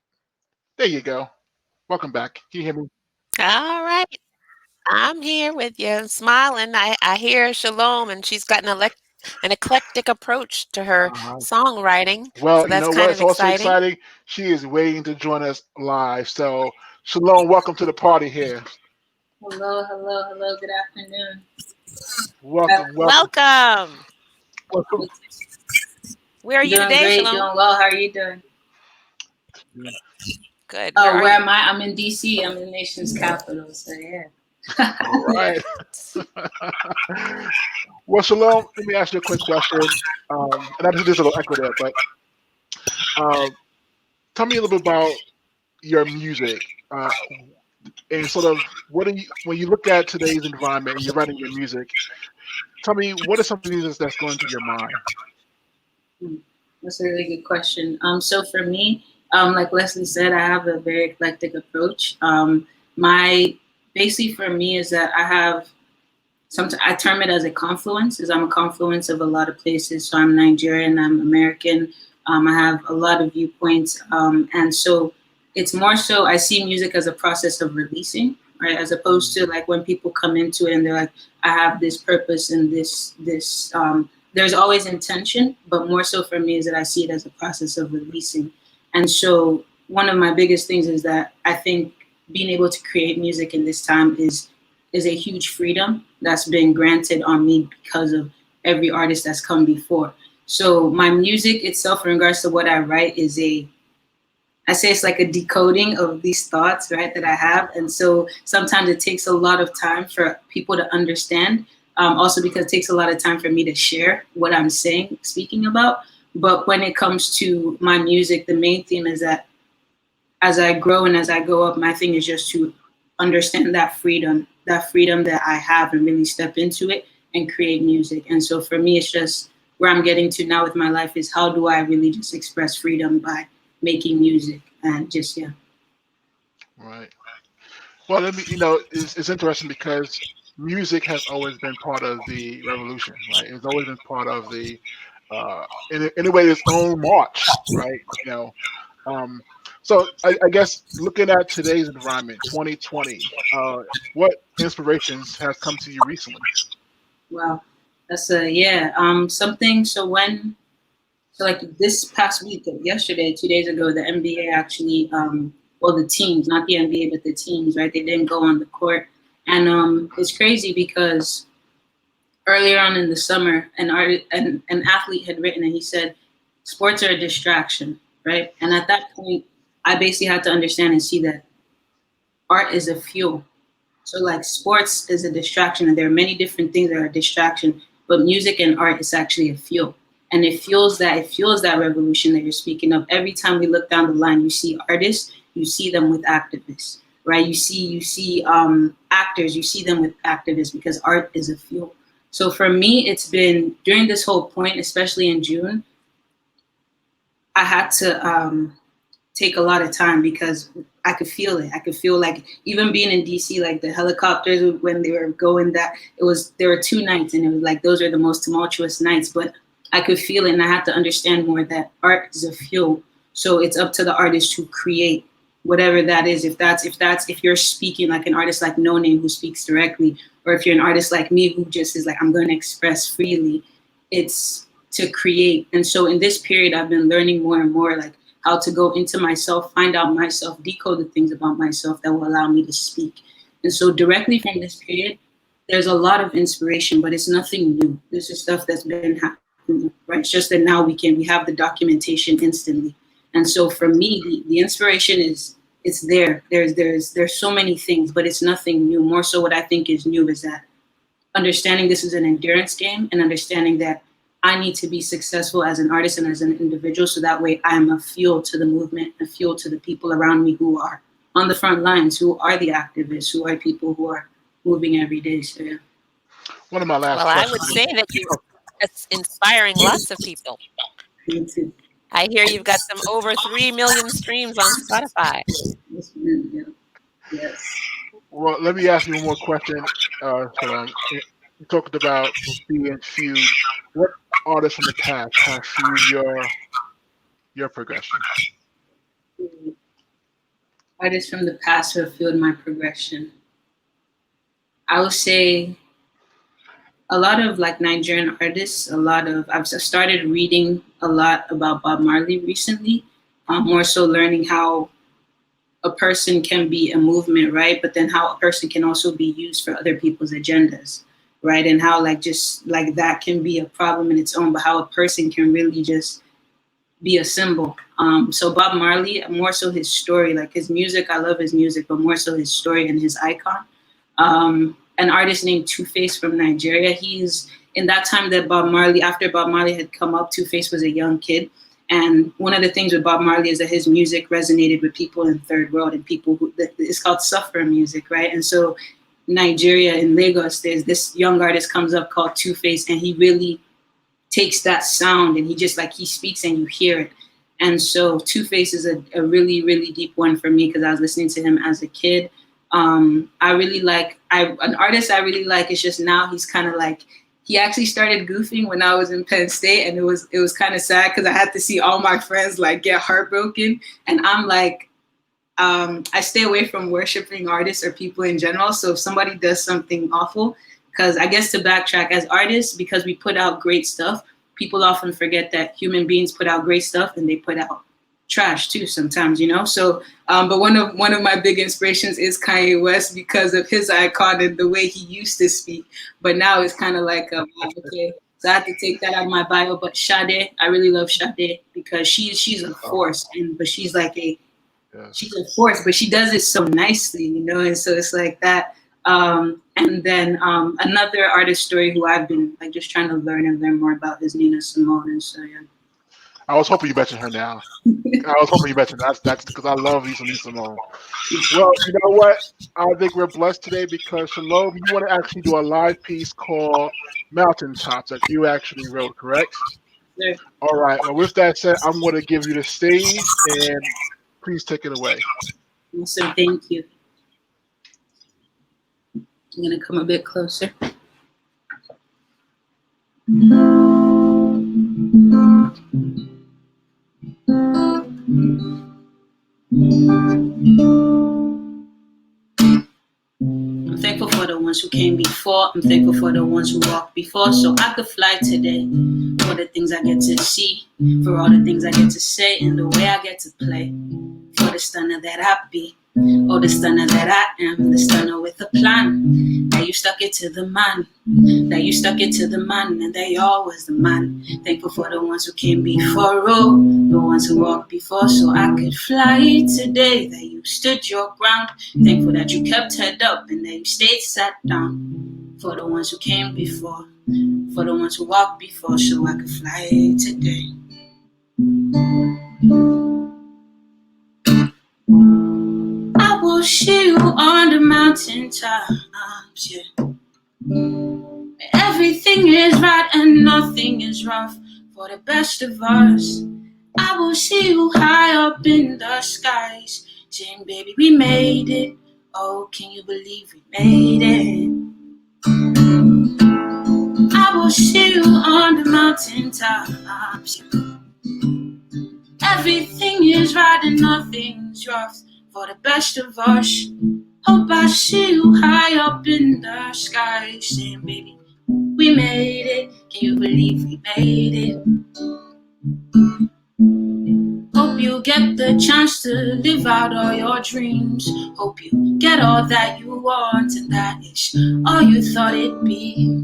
There you go. Welcome back. Can you hear me? All right. I'm here with you, smiling. I hear Shalom, and she's got an eclectic approach to her Uh-huh. songwriting, so Well, you that's know what? kind It's of also exciting. exciting. She is waiting to join us live. So, Shalom, welcome to the party here. Hello, hello, hello. Good afternoon. Welcome, welcome. Welcome. Welcome. Where are you Doing today, great, Shalom? doing well. How are you doing? Good. Where Oh, are where you? am I? I'm in DC. I'm in the nation's capital. So yeah. All right. Well, Shalom, let me ask you a quick question. And I just did a little echo there, but tell me a little bit about your music and sort of what do you, when you look at today's environment and you're writing your music, tell me what are some things that's going through your mind? That's a really good question. So for me, like Leslie said, I have a very eclectic approach. My basically for me is that I have sometimes I term it as a confluence, as I'm a confluence of a lot of places. So I'm Nigerian, I'm American. I have a lot of viewpoints, and so it's more so I see music as a process of releasing, right? As opposed to like when people come into it and they're like, I have this purpose and this. There's always intention, but more so for me is that I see it as a process of releasing. And so one of my biggest things is that I think being able to create music in this time is a huge freedom that's been granted on me because of every artist that's come before. So my music itself, in regards to what I write, is I say it's like a decoding of these thoughts, right, that I have. And so sometimes it takes a lot of time for people to understand, also because it takes a lot of time for me to share what I'm saying, speaking about. But when it comes to my music, the main theme is that as I grow and as I go up, my thing is just to understand that freedom that I have and really step into it and create music. And so for me, it's just where I'm getting to now with my life is how do I really just express freedom by making music and just, yeah. Right. Well, let me, you know, it's interesting because music has always been part of the revolution, right? It's always been part of the, in a way, its own march, right? You know, um, so I guess looking at today's environment, 2020, what inspirations has come to you recently? Wow. That's something. So like this past week, yesterday, 2 days ago, the NBA actually, well, the teams, not the NBA, but the teams, right? They didn't go on the court. And it's crazy because earlier on in the summer, an athlete had written and he said, sports are a distraction, right? And at that point, I basically had to understand and see that art is a fuel. So like sports is a distraction, and there are many different things that are a distraction, but music and art is actually a fuel. And it fuels that revolution that you're speaking of. Every time we look down the line, you see artists, you see them with activists, right? You see actors, you see them with activists because art is a fuel. So for me, it's been during this whole point, especially in June, I had to take a lot of time because I could feel it. I could feel like even being in DC, like the helicopters when they were going there were 2 nights and it was like those are the most tumultuous nights, but I could feel it and I had to understand more that art is a fuel. So it's up to the artist to create whatever that is. If you're speaking like an artist like No Name who speaks directly, or if you're an artist like me who just is like, I'm going to express freely, it's to create. And so in this period, I've been learning more and more like how to go into myself, find out myself, decode the things about myself that will allow me to speak. And so directly from this period, there's a lot of inspiration, but it's nothing new. This is stuff that's been happening, right? It's just that now we have the documentation instantly. And so for me, the inspiration it's there. There's so many things, but it's nothing new. More so what I think is new is that understanding this is an endurance game and understanding that I need to be successful as an artist and as an individual so that way I'm a fuel to the movement, a fuel to the people around me who are on the front lines, who are the activists, who are people who are moving every day. So yeah. One of my last Well, I questions. would say that it's inspiring lots of people. Me too. I hear you've got some over 3 million streams on Spotify. Yes. Well, let me ask you one more question. Shalom. You talked about being fueled. What artists from the past have fueled your progression? Artists from the past who have fueled my progression. I would say a lot of like Nigerian artists, I've started reading a lot about Bob Marley recently, more so learning how a person can be a movement, right? But then how a person can also be used for other people's agendas, right? And how like just like that can be a problem in its own, but how a person can really just be a symbol. So Bob Marley, more so his story, like his music, I love his music, but more so his story and his icon. An artist named Two-Face from Nigeria. He's in that time that after Bob Marley had come up, Two-Face was a young kid. And one of the things with Bob Marley is that his music resonated with people in third world and people who, it's called suffer music, right? And so Nigeria, in Lagos, there's this young artist comes up called Two-Face, and he really takes that sound and he just like, he speaks and you hear it. And so Two-Face is a really, really deep one for me because I was listening to him as a kid. I really like, an artist I really like is just now he's kind of like, he actually started goofing when I was in Penn State, and it was kind of sad because I had to see all my friends like get heartbroken. And I'm like, I stay away from worshiping artists or people in general. So if somebody does something awful, because I guess to backtrack, as artists, because we put out great stuff, people often forget that human beings put out great stuff and they put out trash too sometimes, you know? So, but one of my big inspirations is Kanye West because of his icon and the way he used to speak. But now it's kind of like, okay, so I have to take that out of my bio. But Sade, I really love Sade because she's a force, but she's like she's a force, but she does it so nicely, you know? And so it's like that. And then another artist story who I've been like just trying to learn more about is Nina Simone. And so, yeah. I was hoping you mentioned her now. I was hoping you mentioned that's because I love Lisa Simone. Well, you know what? I think we're blessed today because Shalom, you want to actually do a live piece called Mountaintops that you actually wrote, correct? Yeah. All right. Well, with that said, I'm going to give you the stage and please take it away. Awesome. Thank you. I'm going to come a bit closer. I'm thankful for the ones who came before. I'm thankful for the ones who walked before, so I could fly today. For the things I get to see, for all the things I get to say, and the way I get to play. For the stunner that I be, or the stunner that I am, the stunner with a plan. That you stuck it to the man, that you stuck it to the man, and that you always the man. Thankful for the ones who came before, oh, the ones who walked before, so I could fly today. That you stood your ground. Thankful that you kept head up and that you stayed sat down. For the ones who came before, for the ones who walked before, so I could fly today. I will see you on the mountaintops, yeah. Everything is right and nothing is rough for the best of us. I will see you high up in the skies, saying, baby, we made it. Oh, can you believe we made it? I will see you on the mountaintops. Everything is right and nothing's rough for the best of us. Hope I see you high up in the sky, saying, baby, we made it. Can you believe we made it? Hope you get the chance to live out all your dreams. Hope you get all that you want and that is all you thought it'd be.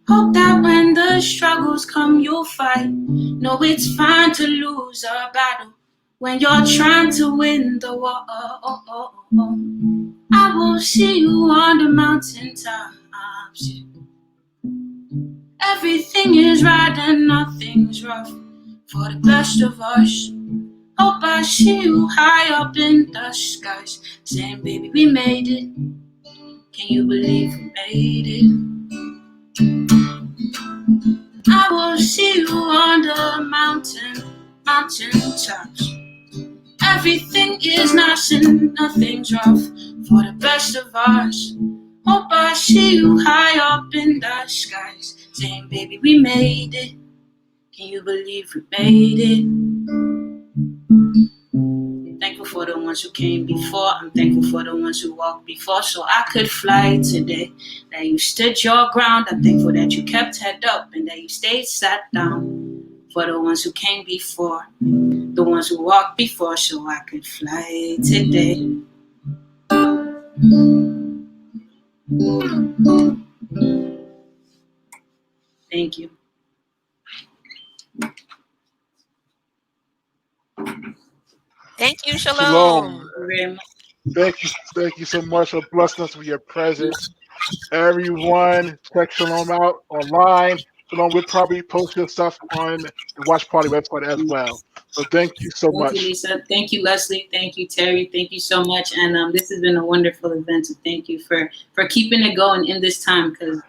Hope that when the struggles come, you'll fight. Know it's fine to lose a battle when you're trying to win the war. I will see you on the mountaintops. Everything is right and nothing's rough for the best of us. Hope I see you high up in the skies, saying, baby, we made it. Can you believe we made it? I will see you on the mountaintops. Everything is nice and nothing's rough for the best of us. Hope I see you high up in the skies, saying, baby, we made it. Can you believe we made it? Thankful for the ones who came before. I'm thankful for the ones who walked before so I could fly today. That you stood your ground. I'm thankful that you kept head up and that you stayed sat down. For the ones who came before, the ones who walked before so I could fly today. Thank you. Thank you. Shalom. Shalom. Thank you so much for blessing us with your presence. Everyone, check Shalom out online. Shalom, we'll probably post your stuff on the Watch Party website as well. So thank you so Thank you, much. Lisa. Thank you, Leslie. Thank you, Terry. Thank you so much. And this has been a wonderful event. So thank you for keeping it going in this time, because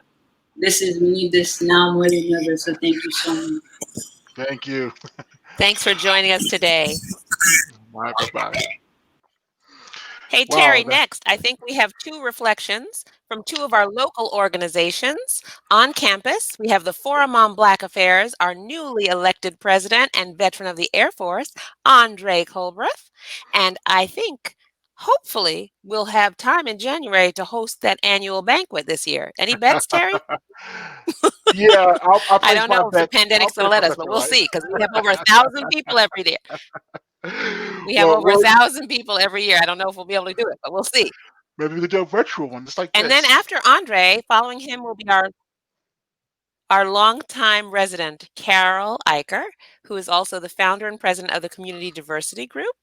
we need this now more than ever. So thank you so much. Thank you. Thanks for joining us today. Bye-bye. Hey, Wow, Terry, next, I think we have 2 reflections from 2 of our local organizations on campus. We have the Forum on Black Affairs, our newly elected president and veteran of the Air Force, Andre Colbreth. And I think, hopefully, we'll have time in January to host that annual banquet this year. Any bets, Terry? Yeah, I'll I place don't my know if the bet. pandemic's I'll going to place let my us, bet, but all we'll right. see, because we have over 1,000 people every day. We have Well, over 1,000 people every year. I don't know if we'll be able to do it, but we'll see. maybe we could do a virtual one, just like And this. then after Andre, following him will be our longtime resident, Carol Eicher, who is also the founder and president of the Community Diversity Group.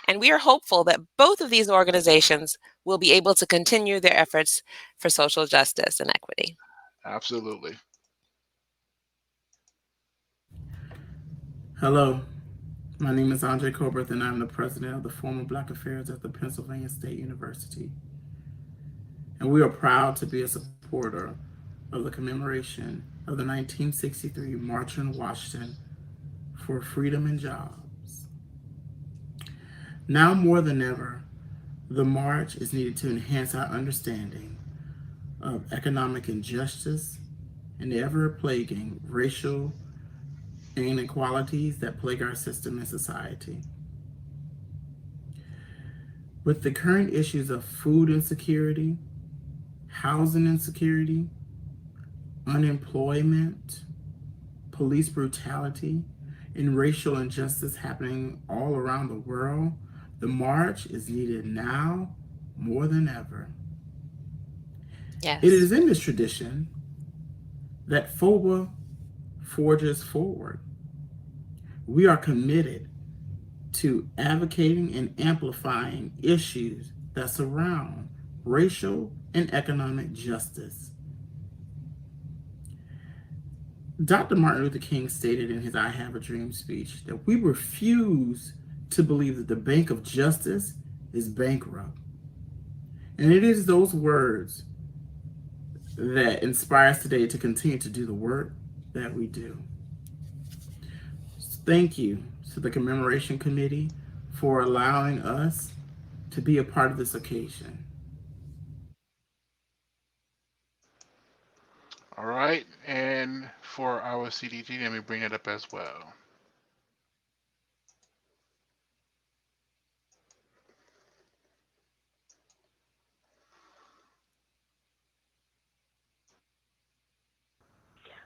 And we are hopeful that both of these organizations will be able to continue their efforts for social justice and equity. Absolutely. Hello, my name is Andre Colbreth, and I'm the president of the Forum on Black Affairs at the Pennsylvania State University. And we are proud to be a supporter of the commemoration of the 1963 March on Washington for Freedom and Jobs. Now more than ever, the march is needed to enhance our understanding of economic injustice and the ever-plaguing racial inequalities that plague our system and society. With the current issues of food insecurity, housing insecurity, unemployment, police brutality, and racial injustice happening all around the world, the march is needed now more than ever. Yes. It is in this tradition that FOBA forges forward. We are committed to advocating and amplifying issues that surround racial and economic justice. Dr. Martin Luther King stated in his I Have a Dream speech that we refuse to believe that the Bank of Justice is bankrupt. And it is those words that inspire us today to continue to do the work that we do. Thank you to the Commemoration Committee for allowing us to be a part of this occasion. All right, and for our CDG, let me bring it up as well.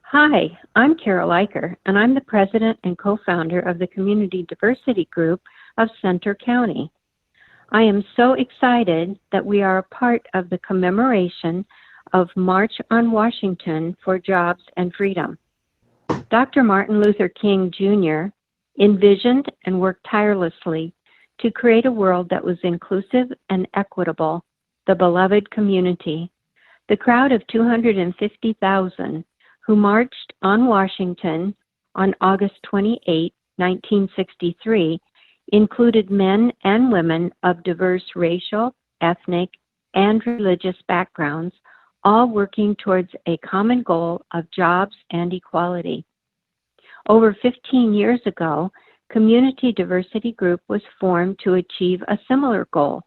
Hi, I'm Carol Eicher, and I'm the president and co-founder of the Community Diversity Group of Center County. I am so excited that we are a part of the commemoration of March on Washington for Jobs and Freedom. Dr. Martin Luther King Jr. envisioned and worked tirelessly to create a world that was inclusive and equitable, the beloved community. The crowd of 250,000 who marched on Washington on August 28, 1963, included men and women of diverse racial, ethnic, and religious backgrounds, all working towards a common goal of jobs and equality. Over 15 years ago, Community Diversity Group was formed to achieve a similar goal,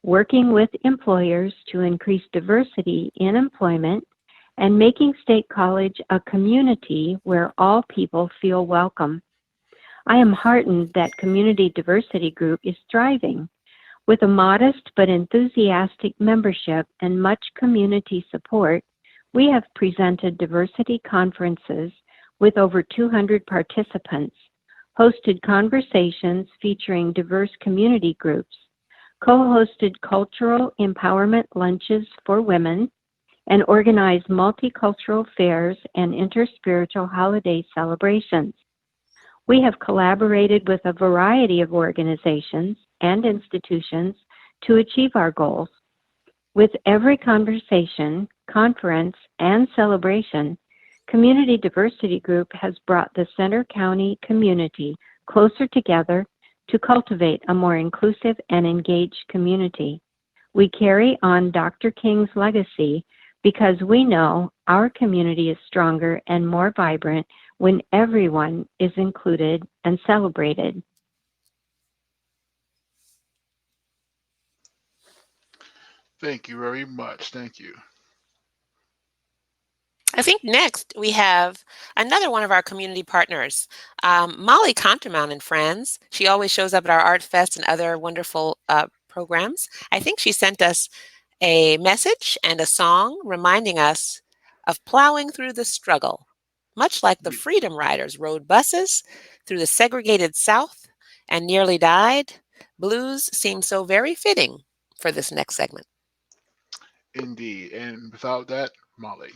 working with employers to increase diversity in employment and making State College a community where all people feel welcome. I am heartened that Community Diversity Group is thriving With a modest but enthusiastic membership and much community support, we have presented diversity conferences with over 200 participants, hosted conversations featuring diverse community groups, co-hosted cultural empowerment lunches for women, and organized multicultural fairs and interspiritual holiday celebrations. We have collaborated with a variety of organizations and institutions to achieve our goals. With every conversation, conference, and celebration, Community Diversity Group has brought the Center County community closer together to cultivate a more inclusive and engaged community. We carry on Dr. King's legacy because we know our community is stronger and more vibrant when everyone is included and celebrated. Thank you very much. Thank you. I think next we have another one of our community partners, Molly Contermount and friends. She always shows up at our Art Fest and other wonderful programs. I think she sent us a message and a song reminding us of plowing through the struggle, much like the Freedom Riders rode buses through the segregated South and nearly died. Blues seem so very fitting for this next segment. Indeed. And without that, Molly.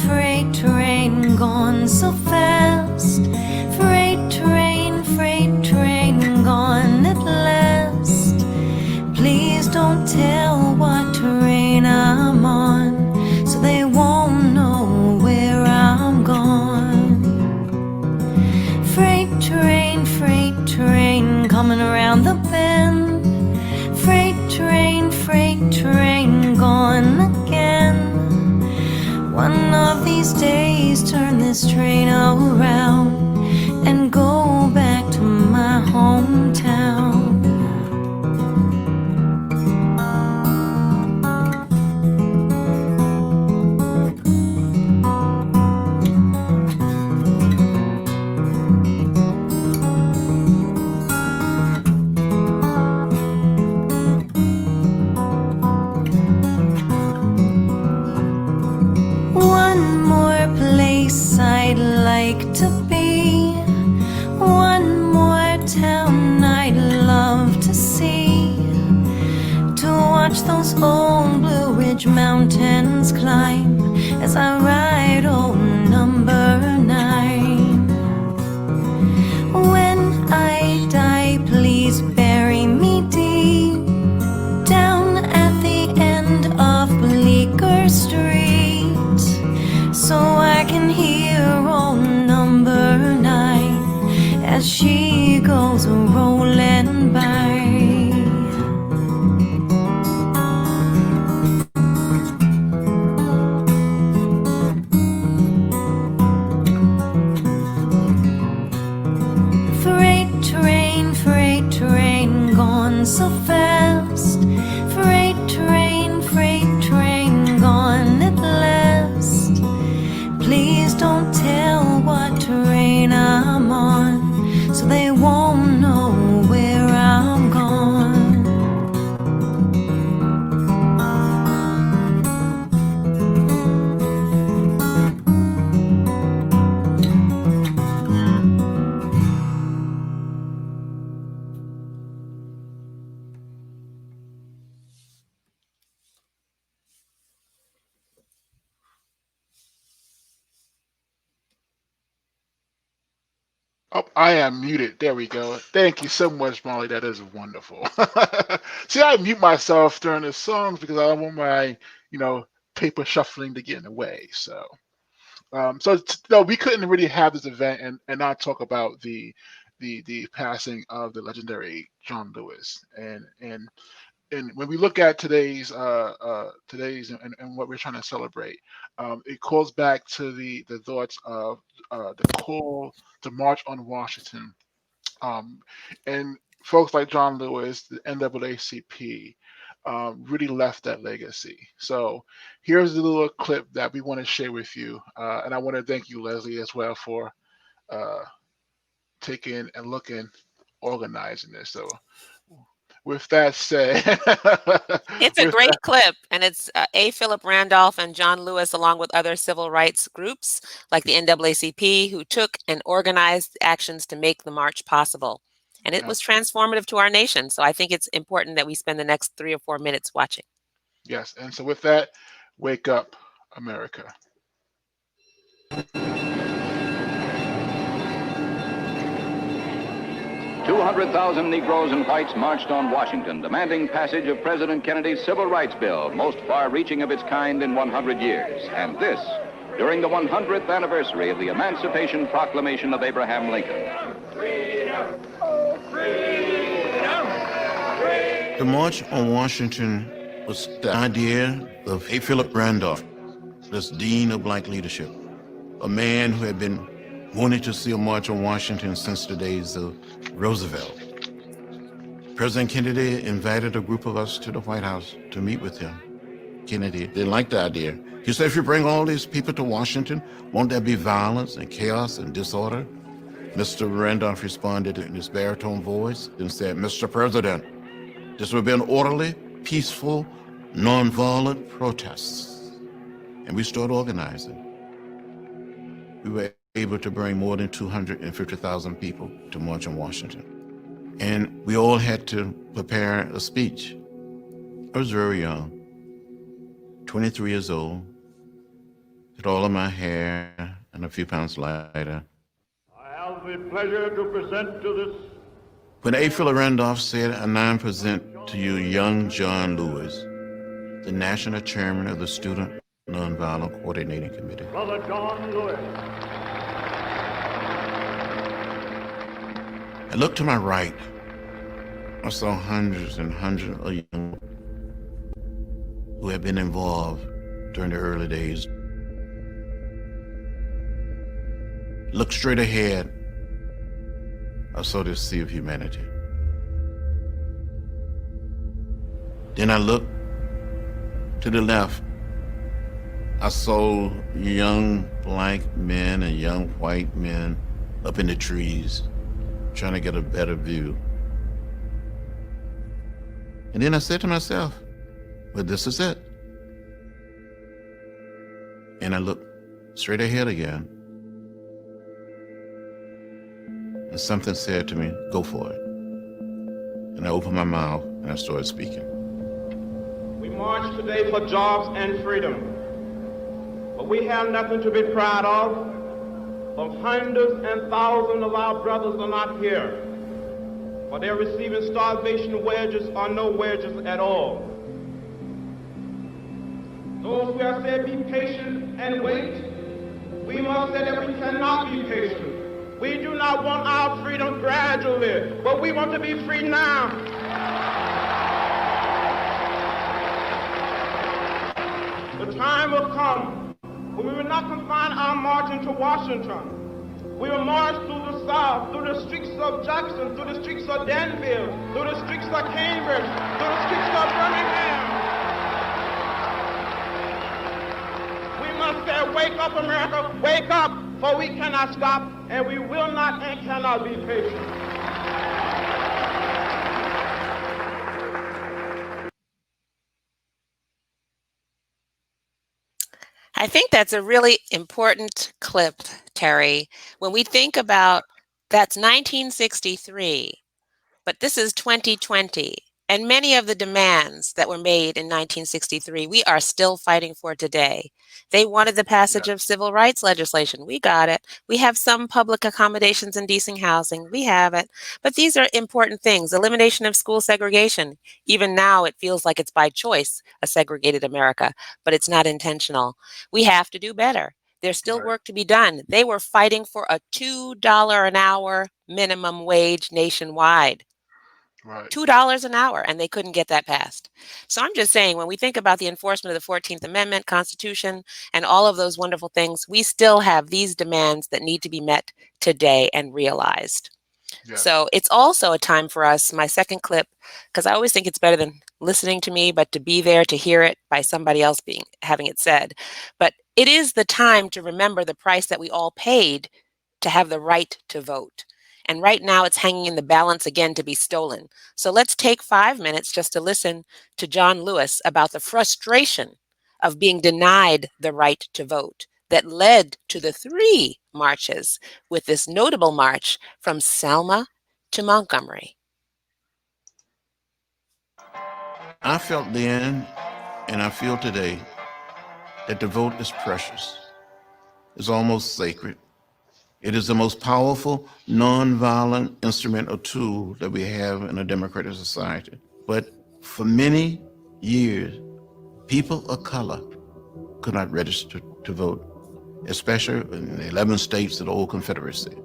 Freight train, gone so fast. Freight train, gone at last. Please don't tell what train I'm on, so they won't know where I'm gone. Freight train, coming around the bend. Freight train, gone again. One of these days, turn this train around and go back to my hometown. One more place I'd like to be, one more town I'd love to see, to watch those old Blue Ridge Mountains climb as I ride old number 9. When I die, please bury me deep down at the end of Bleecker Street, so I can hear old number 9 as she goes rolling by. Freight train, gone so fast. Freight train, gone at last. Please don't tell what train I'm on, so they won't know where I'm gone. Oh, I am muted. There we go. Thank you so much, Molly. That is wonderful. See, I mute myself during the songs because I don't want my, paper shuffling to get in the way. So, no, we couldn't really have this event and not talk about the passing of the legendary John Lewis. And and when we look at today's and what we're trying to celebrate, it calls back to the thoughts of the call to march on Washington, and folks like John Lewis, the NAACP, really left that legacy. So here's a little clip that we want to share with you, and I want to thank you, Leslie, as well for taking and looking, organizing this. So with that said, It's a great clip, and it's A. Philip Randolph and John Lewis, along with other civil rights groups like the NAACP, who took and organized actions to make the march possible. And it was transformative to our nation. So I think it's important that we spend the next 3 or 4 minutes watching. Yes, and so with that, wake up, America. 200,000 Negroes and whites marched on Washington, demanding passage of President Kennedy's Civil Rights Bill, most far-reaching of its kind in 100 years. And this, during the 100th anniversary of the Emancipation Proclamation of Abraham Lincoln. Freedom! Oh, freedom! Freedom! The March on Washington was the idea of A. Philip Randolph, this Dean of Black Leadership, a man who had been wanting to see a march on Washington since the days of Roosevelt. President Kennedy invited a group of us to the White House to meet with him. Kennedy didn't like the idea. He said, if you bring all these people to Washington, won't there be violence and chaos and disorder? Mr. Randolph responded in his baritone voice and said, Mr. President, this will be an orderly, peaceful, nonviolent protest. And we started organizing. We were able to bring more than 250,000 people to march on Washington. And we all had to prepare a speech. I was very young, 23 years old, had all of my hair and a few pounds lighter. I have the pleasure to present to this. When A. Philip Randolph said, I now present to you young John Lewis, the national chairman of the Student Nonviolent Coordinating Committee. Brother John Lewis. I looked to my right. I saw hundreds and hundreds of young who had been involved during the early days. Looked straight ahead. I saw this sea of humanity. Then I looked to the left. I saw young black men and young white men up in the trees, trying to get a better view. And then I said to myself, well, this is it. And I looked straight ahead again. And something said to me, go for it. And I opened my mouth and I started speaking. We march today for jobs and freedom. But we have nothing to be proud of. But hundreds and thousands of our brothers are not here. For they're receiving starvation wages or no wages at all. Those who have said be patient and wait, we must say that we cannot be patient. We do not want our freedom gradually, but we want to be free now. The time will come when we will not confine our marching to Washington. We will march through the South, through the streets of Jackson, through the streets of Danville, through the streets of Cambridge, through the streets of Birmingham. We must say, wake up, America, wake up, for we cannot stop, and we will not and cannot be patient. I think that's a really important clip, Terry. When we think about that's 1963, but this is 2020, and many of the demands that were made in 1963, we are still fighting for today. They wanted the passage of civil rights legislation. We got it. We have some public accommodations and decent housing. We have it. But these are important things. Elimination of school segregation. Even now, it feels like it's by choice, a segregated America, but it's not intentional. We have to do better. There's still work to be done. They were fighting for a $2 an hour minimum wage nationwide. Right. $2 an hour, and they couldn't get that passed. So I'm just saying, when we think about the enforcement of the 14th Amendment, Constitution, and all of those wonderful things, we still have these demands that need to be met today and realized. Yes. So it's also a time for us, my second clip, because I always think it's better than listening to me, but to be there to hear it by somebody else having it said. But it is the time to remember the price that we all paid to have the right to vote. And right now it's hanging in the balance again to be stolen. So let's take 5 minutes just to listen to John Lewis about the frustration of being denied the right to vote that led to the 3 marches, with this notable march from Selma to Montgomery. I felt then, and I feel today, that the vote is precious. It's almost sacred. It is the most powerful, nonviolent instrument or tool that we have in a democratic society. But for many years, people of color could not register to vote, especially in the 11 states of the old Confederacy.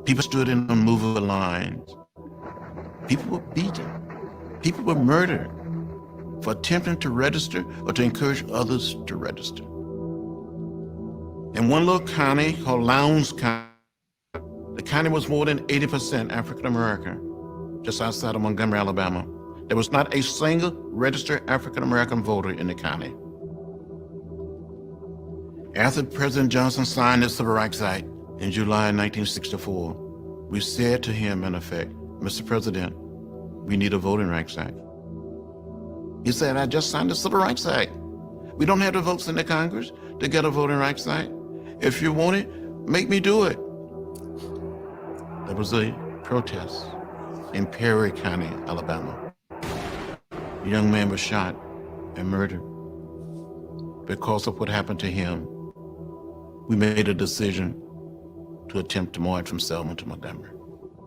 People stood in unmovable lines. People were beaten. People were murdered for attempting to register or to encourage others to register. In one little county called Lowndes County, the county was more than 80% African American, just outside of Montgomery, Alabama. There was not a single registered African American voter in the county. After President Johnson signed the Civil Rights Act in July 1964, we said to him, in effect, Mr. President, we need a Voting Rights Act. He said, I just signed the Civil Rights Act. We don't have the votes in the Congress to get a Voting Rights Act. If you want it, make me do it. There was a protest in Perry County, Alabama. A young man was shot and murdered. Because of what happened to him, we made a decision to attempt to march from Selma to Montgomery.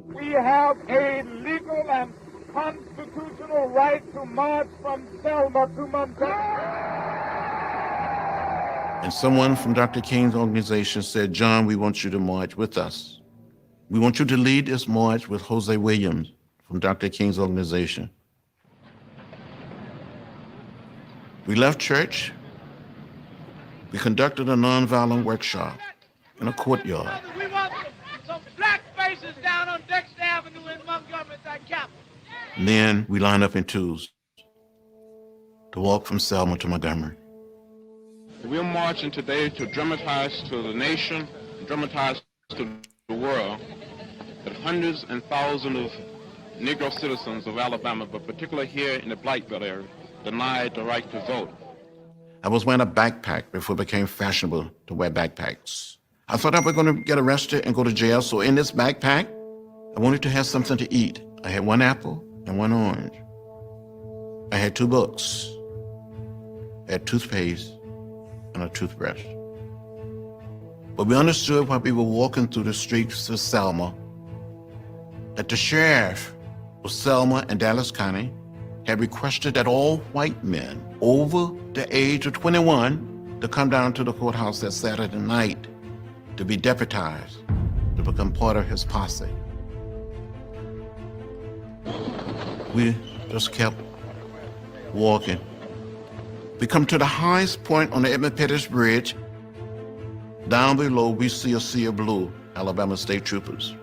We have a legal and constitutional right to march from Selma to Montgomery. And someone from Dr. King's organization said, John, we want you to march with us. We want you to lead this march with Jose Williams from Dr. King's organization. We left church. We conducted a nonviolent workshop in a courtyard. We want some black faces down on Dexter Avenue in Montgomery at that Capitol. And then we lined up in twos to walk from Selma to Montgomery. We're marching today to dramatize to the nation, dramatize to the world, that hundreds and thousands of Negro citizens of Alabama, but particularly here in the Black Belt area, denied the right to vote. I was wearing a backpack before it became fashionable to wear backpacks. I thought I was going to get arrested and go to jail, so in this backpack, I wanted to have something to eat. I had 1 apple and 1 orange. I had 2 books. I had toothpaste and a toothbrush. But we understood while we were walking through the streets of Selma that the sheriff of Selma and Dallas County had requested that all white men over the age of 21 to come down to the courthouse that Saturday night to be deputized, to become part of his posse. We just kept walking. We come to the highest point on the Edmund Pettus Bridge. Down below, we see a sea of blue, Alabama State Troopers.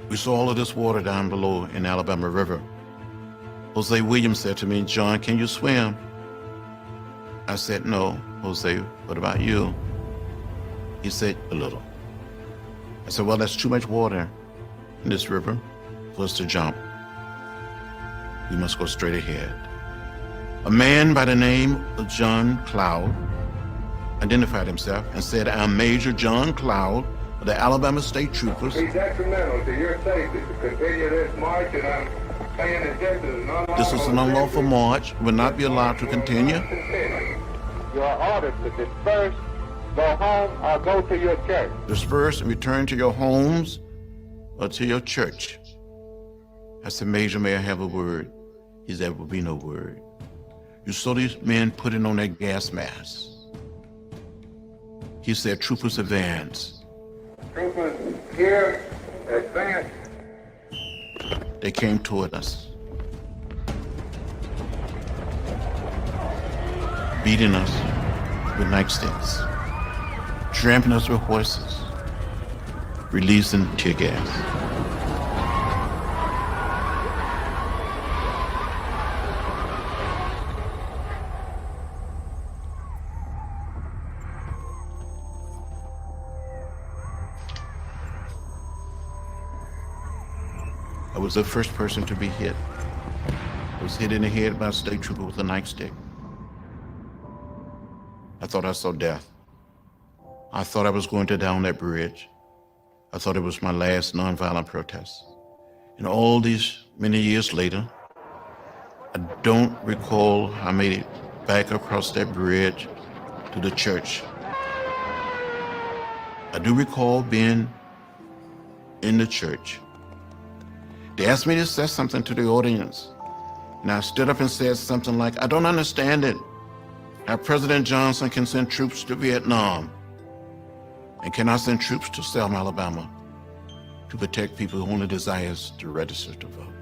We saw all of this water down below in the Alabama River. Jose Williams said to me, John, can you swim? I said, no. Jose, what about you? He said, a little. I said, well, there's too much water in this river for us to jump. We must go straight ahead. A man by the name of John Cloud identified himself and said, I'm Major John Cloud of the Alabama State Troopers. It's detrimental to your safety to continue this march, and I'm saying it's just as unlawful. This is an unlawful march, will not be allowed to continue. You are ordered to disperse, go home, or go to your church. Disperse and return to your homes or to your church. I said, Major, may I have a word? He said, there will be no word. You saw these men putting on their gas masks. He said, troopers advance. Troopers here, advance. they came toward us, beating us with nightsticks, trampling us with horses, releasing tear gas. I was the first person to be hit. I was hit in the head by a state trooper with a nightstick. I thought I saw death. I thought I was going to die on that bridge. I thought it was my last nonviolent protest. And all these many years later, I don't recall how I made it back across that bridge to the church. I do recall being in the church. They asked me to say something to the audience. And I stood up and said something like, I don't understand it. How President Johnson can send troops to Vietnam and cannot send troops to Selma, Alabama to protect people who only desires to register to vote.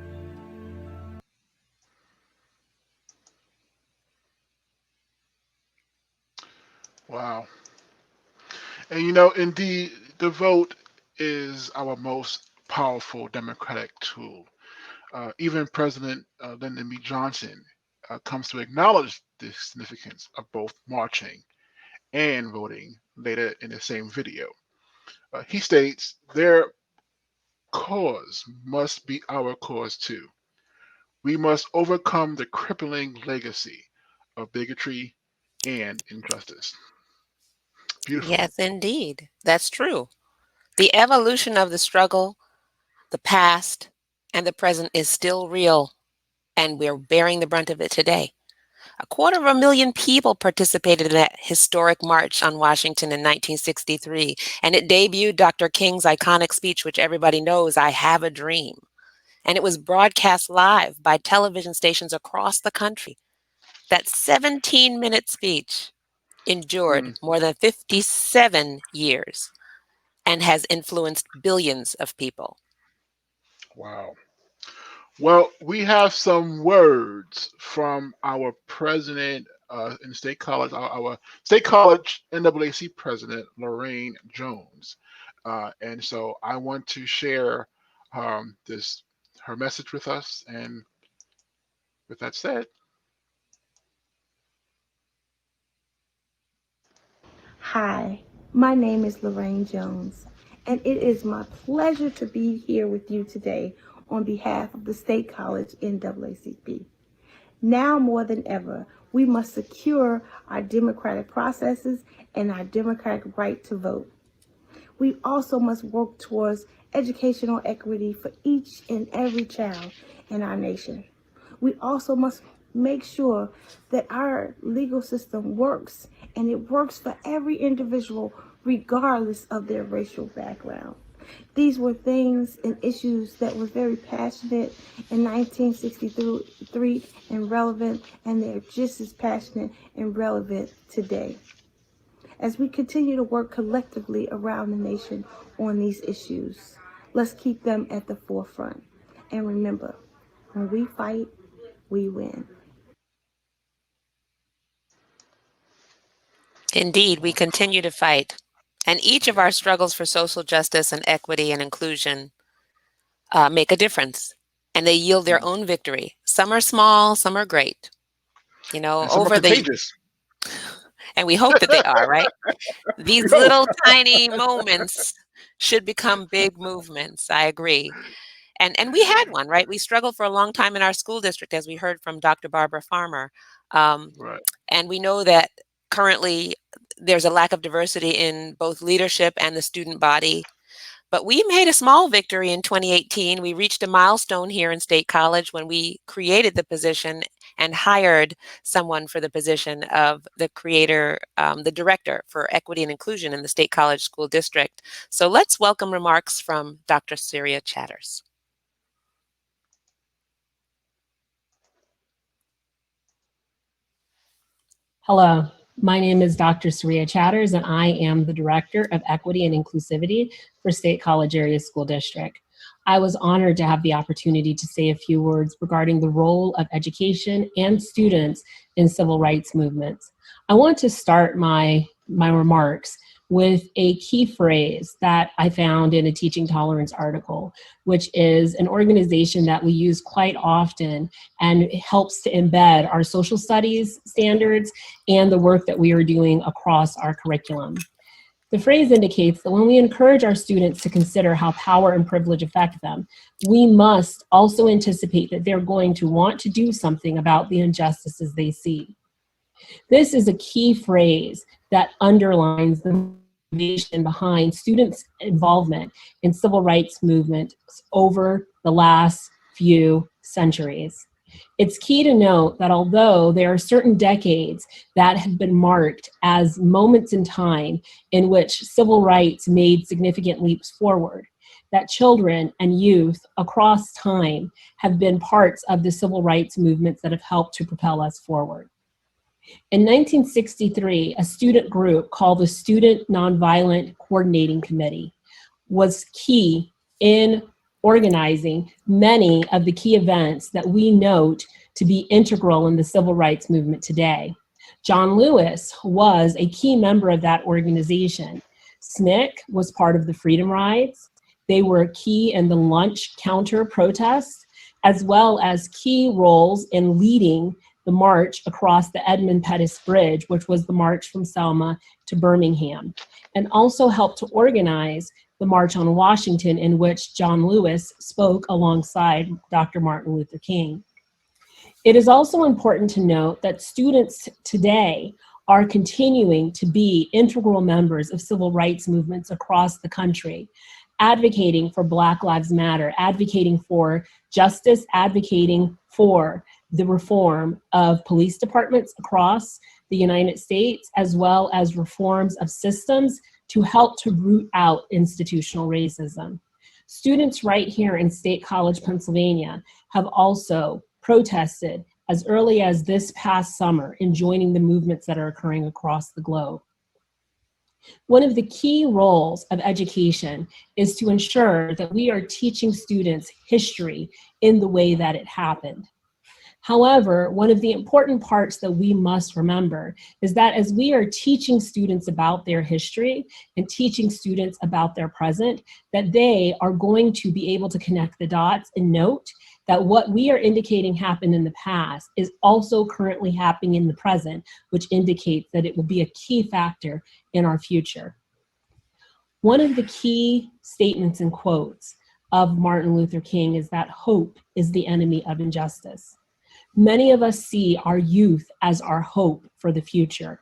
Wow. And you know, indeed, the vote is our most powerful democratic tool. Even President Lyndon B. Johnson comes to acknowledge the significance of both marching and voting later in the same video. He states, their cause must be our cause too. We must overcome the crippling legacy of bigotry and injustice. Beautiful. Yes, indeed. That's true. The evolution of the struggle, the past, and the present is still real, and we're bearing the brunt of it today. 250,000 people participated in that historic march on Washington in 1963, and it debuted Dr. King's iconic speech, which everybody knows, I Have a Dream. And it was broadcast live by television stations across the country. That 17-minute speech endured more than 57 years and has influenced billions of people. Wow. Well, we have some words from our president in State College, our State College NAAC president, Lorraine Jones. And so I want to share her message with us. And with that said, Hi, my name is Lorraine Jones, and it is my pleasure to be here with you today on behalf of the State College NAACP. Now more than ever, we must secure our democratic processes and our democratic right to vote. We also must work towards educational equity for each and every child in our nation. We also must make sure that our legal system works, and it works for every individual regardless of their racial background. These were things and issues that were very passionate in 1963 and relevant, and they're just as passionate and relevant today. As we continue to work collectively around the nation on these issues, let's keep them at the forefront. And remember, when we fight, we win. Indeed, we continue to fight. And each of our struggles for social justice and equity and inclusion make a difference. And they yield their own victory. Some are small, some are great. You know, and some over are contagious. And we hope that they are, right? These little tiny moments should become big movements. I agree. And we had one, right? We struggled for a long time in our school district, as we heard from Dr. Barbara Farmer. Right. And we know that currently there's a lack of diversity in both leadership and the student body. But we made a small victory in 2018. We reached a milestone here in State College when we created the position and hired someone for the position of the director for equity and inclusion in the State College School District. So let's welcome remarks from Dr. Syria Chatters. Hello, my name is Dr. Syria Chatters, and I am the Director of Equity and Inclusivity for State College Area School District. I was honored to have the opportunity to say a few words regarding the role of education and students in civil rights movements. I want to start my remarks with a key phrase that I found in a Teaching Tolerance article, which is an organization that we use quite often and it helps to embed our social studies standards and the work that we are doing across our curriculum. The phrase indicates that when we encourage our students to consider how power and privilege affect them, we must also anticipate that they're going to want to do something about the injustices they see. This is a key phrase that underlines the motivation behind students' involvement in civil rights movements over the last few centuries. It's key to note that although there are certain decades that have been marked as moments in time in which civil rights made significant leaps forward, that children and youth across time have been parts of the civil rights movements that have helped to propel us forward. In 1963, a student group called the Student Nonviolent Coordinating Committee was key in organizing many of the key events that we note to be integral in the civil rights movement today. John Lewis was a key member of that organization. SNCC was part of the Freedom Rides. They were key in the lunch counter protests, as well as key roles in leading the march across the Edmund Pettus Bridge, which was the march from Selma to Birmingham, and also helped to organize the March on Washington, in which John Lewis spoke alongside Dr. Martin Luther King. It is also important to note that students today are continuing to be integral members of civil rights movements across the country, advocating for Black Lives Matter, advocating for justice, advocating for the reform of police departments across the United States, as well as reforms of systems to help to root out institutional racism. Students right here in State College, Pennsylvania, have also protested as early as this past summer in joining the movements that are occurring across the globe. One of the key roles of education is to ensure that we are teaching students history in the way that it happened. However, one of the important parts that we must remember is that as we are teaching students about their history and teaching students about their present, that they are going to be able to connect the dots and note that what we are indicating happened in the past is also currently happening in the present, which indicates that it will be a key factor in our future. One of the key statements and quotes of Martin Luther King is that hope is the enemy of injustice. Many of us see our youth as our hope for the future.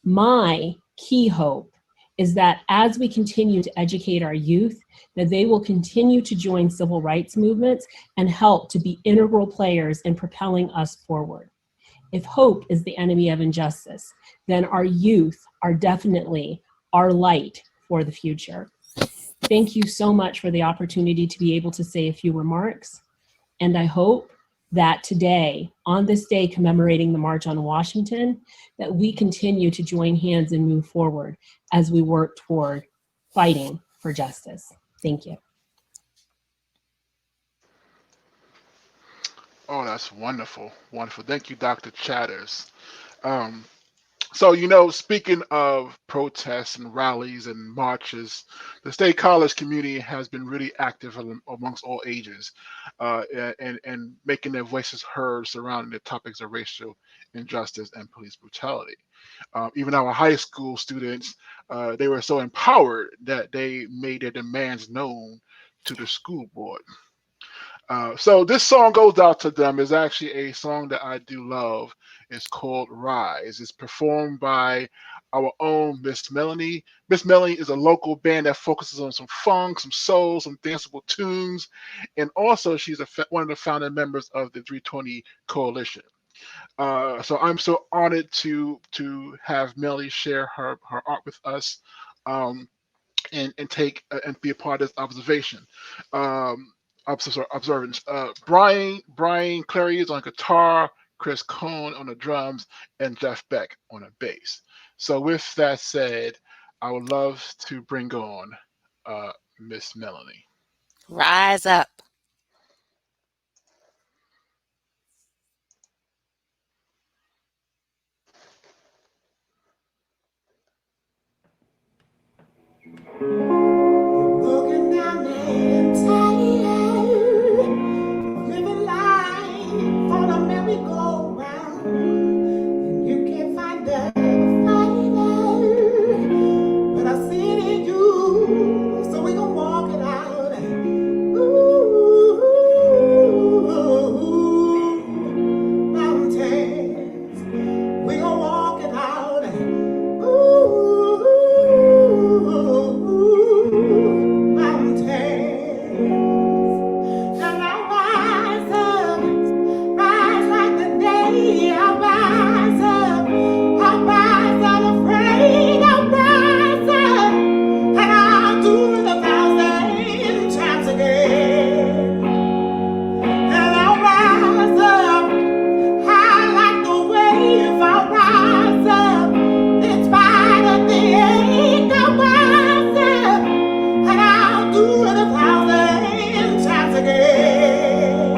My key hope is that as we continue to educate our youth, that they will continue to join civil rights movements and help to be integral players in propelling us forward. If hope is the enemy of injustice, then our youth are definitely our light for the future. Thank you so much for the opportunity to be able to say a few remarks, and I hope that today, on this day commemorating the March on Washington, that we continue to join hands and move forward as we work toward fighting for justice. Thank you. Oh, that's wonderful. Wonderful. Thank you, Dr. Chatters. So, speaking of protests and rallies and marches, the State College community has been really active amongst all ages and making their voices heard surrounding the topics of racial injustice and police brutality. Even our high school students, they were so empowered that they made their demands known to the school board. So this song goes out to them. It's actually a song that I do love. It's called Rise. It's performed by our own Miss Melanie. Miss Melanie is a local band that focuses on some funk, some soul, some danceable tunes. And also she's one of the founding members of the 320 Coalition. So I'm so honored to have Melanie share her art with us. And take and be a part of this observation. Observance. Brian Clary is on guitar, Chris Cohn on the drums, and Jeff Beck on the bass. So with that said, I would love to bring on Miss Melanie. Rise up. Looking down there, tired, living life on a merry-go-round, and you can't find the fighter, but I see it in you, so we gon' walk it out. Mountains, we gon' walk it out. Mountains, and I rise up, rise like the day. I rise up, unafraid. I rise up, and I'll do it 1,000 times again. And I'll rise up, high like the wave. I'll rise up, in spite of the ache. I'll rise up, and I'll do it 1,000 times again.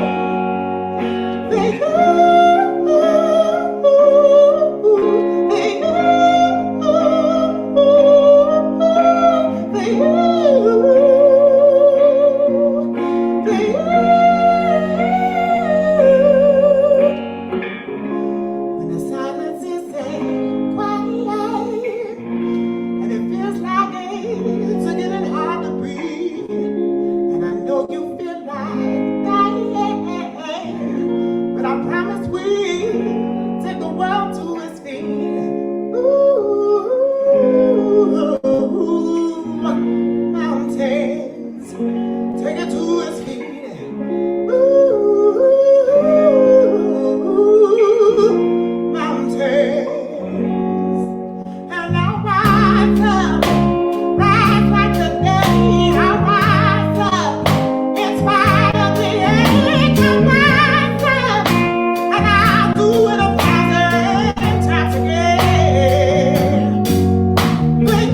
When the silence is quiet, and it feels like it's getting hard to breathe, and I know you feel like dying, but I promise we'll take the world to its feet. Mountains, take it to its feet. Mountains, and I'll rise up, rise like the day. I'll rise up, in spite of the ache. I'll rise up, and I'll do it 1,000 times again. But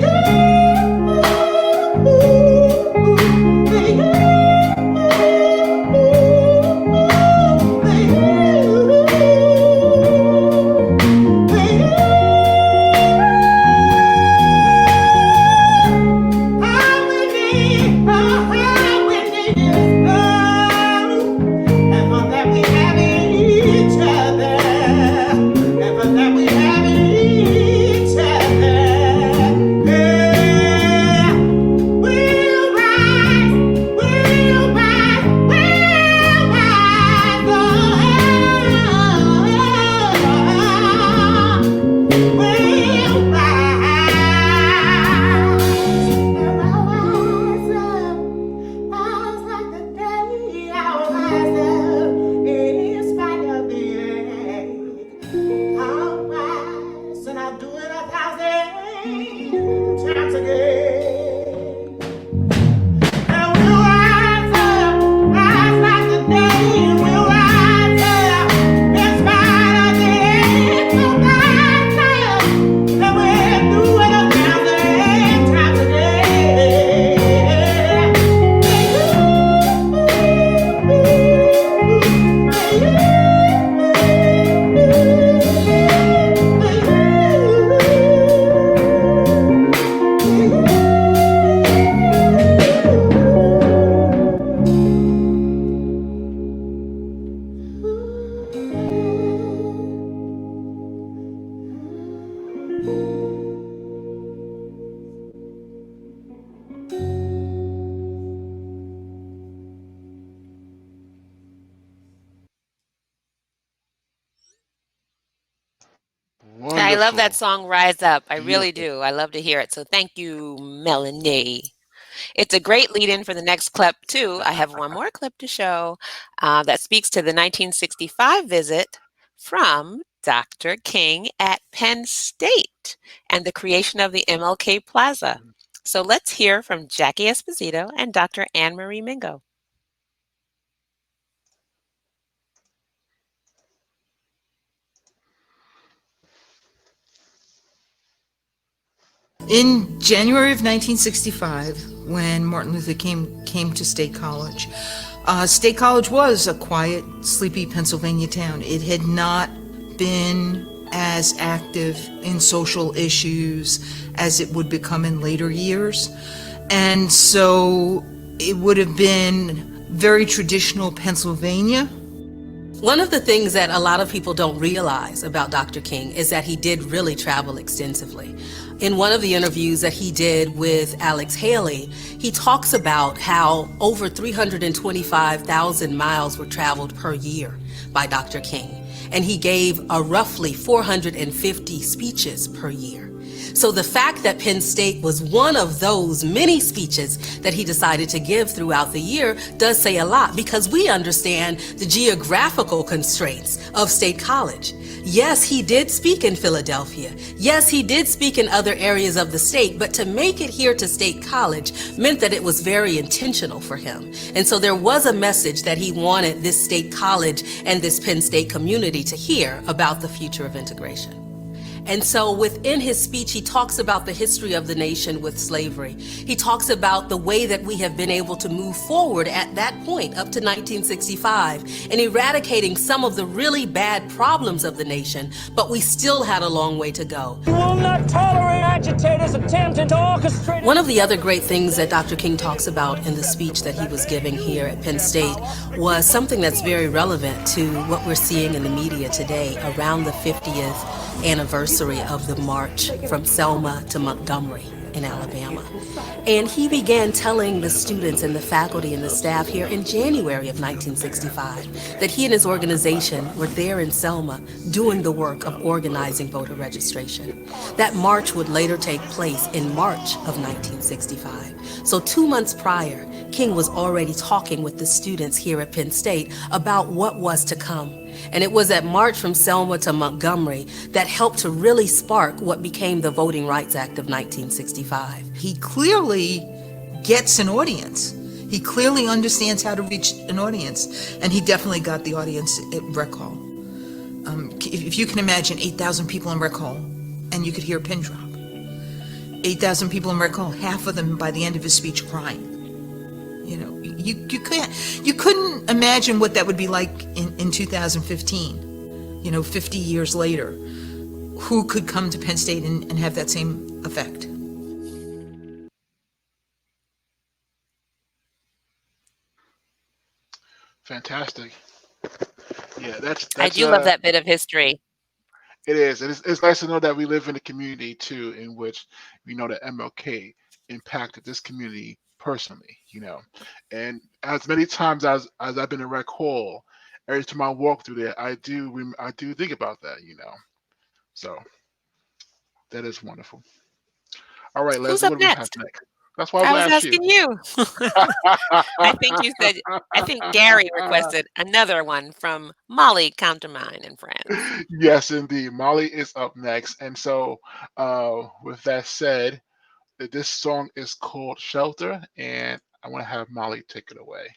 and I'll do it 1,000 times again. And we'll rise up, rise like the day. We'll rise up, in spite of the ache. We'll rise up, and we'll do it 1,000 times again. I love that Wonderful. song, Rise Up. I really Beautiful. do. I love to hear it. So thank you, Melanie. It's a great lead-in for the next clip, too. I have one more clip to show that speaks to the 1965 visit from Dr. King at Penn State and the creation of the MLK Plaza. So let's hear from Jackie Esposito and Dr. Anne Marie Mingo. In January of 1965, when Martin Luther King came to State College, State College was a quiet, sleepy Pennsylvania town. It had not been as active in social issues as it would become in later years. And so it would have been very traditional Pennsylvania. One of the things that a lot of people don't realize about Dr. King is that he did really travel extensively. In one of the interviews that he did with Alex Haley, he talks about how over 325,000 miles were traveled per year by Dr. King, and he gave a roughly 450 speeches per year. So the fact that Penn State was one of those many speeches that he decided to give throughout the year does say a lot, because we understand the geographical constraints of State College. Yes, he did speak in Philadelphia. Yes, he did speak in other areas of the state, but to make it here to State College meant that it was very intentional for him. And so there was a message that he wanted this State College and this Penn State community to hear about the future of integration. And so within his speech, he talks about the history of the nation with slavery. He talks about the way that we have been able to move forward at that point up to 1965 and eradicating some of the really bad problems of the nation, but we still had a long way to go. We will not tolerate agitators attempting to orchestrate. One of the other great things that Dr. King talks about in the speech that he was giving here at Penn State was something that's very relevant to what we're seeing in the media today around the 50th anniversary of the march from Selma to Montgomery in Alabama. And he began telling the students and the faculty and the staff here in January of 1965 that he and his organization were there in Selma doing the work of organizing voter registration. That march would later take place in March of 1965. So 2 months prior, King was already talking with the students here at Penn State about what was to come. And it was that march from Selma to Montgomery that helped to really spark what became the Voting Rights Act of 1965. He clearly gets an audience. He clearly understands how to reach an audience, and he definitely got the audience at Rec Hall. If you can imagine 8,000 people in Rec Hall, and you could hear a pin drop. 8,000 people in Rec Hall, half of them by the end of his speech crying. You know, you couldn't imagine what that would be like in 2015, 50 years later. Who could come to Penn State and have that same effect? Fantastic. Yeah, that's I do love that bit of history. It is. It's nice to know that we live in a community too, in which we know that MLK impacted this community personally, and as many times as I've been in Rec Hall, every time I walk through there, I do think about that, so that is wonderful. All right, Who's Leslie, up what do we have next? next? That's why I was I asked asking you. I think Gary requested another one from Molly Countermine and Friends. Yes, indeed. Molly is up next. And so with that said, this song is called Shelter, and I want to have Molly take it away.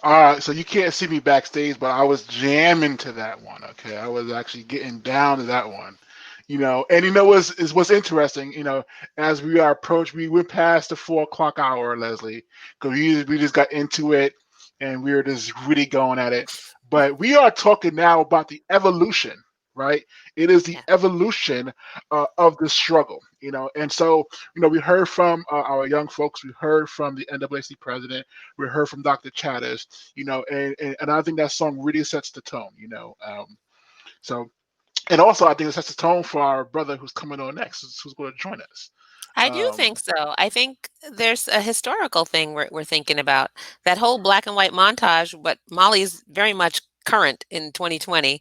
All right, so you can't see me backstage, but I was jamming to that one. Okay, I was actually getting down to that one. And what's interesting. As we are approached, we went past the 4 o'clock hour, Leslie, because we just got into it, and we were just really going at it. But we are talking now about the evolution, right? It is the evolution of the struggle, And so, we heard from our young folks. We heard from the NAAC president. We heard from Dr. Chatters, and I think that song really sets the tone, So, and also I think it sets the tone for our brother who's coming on next, who's going to join us. I do think so. I think there's a historical thing we're thinking about. That whole black and white montage, but Molly's very much current in 2020,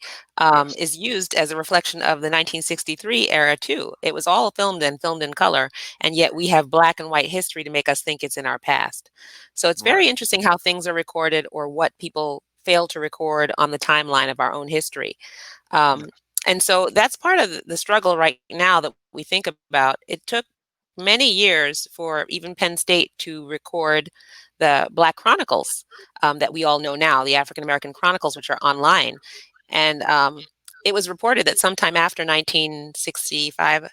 is used as a reflection of the 1963 era too. It was all filmed in color, and yet we have black and white history to make us think it's in our past. So it's very interesting how things are recorded or what people fail to record on the timeline of our own history. And so that's part of the struggle right now that we think about. It took many years for even Penn State to record the Black Chronicles that we all know now, the African American Chronicles, which are online. And it was reported that sometime after 1965,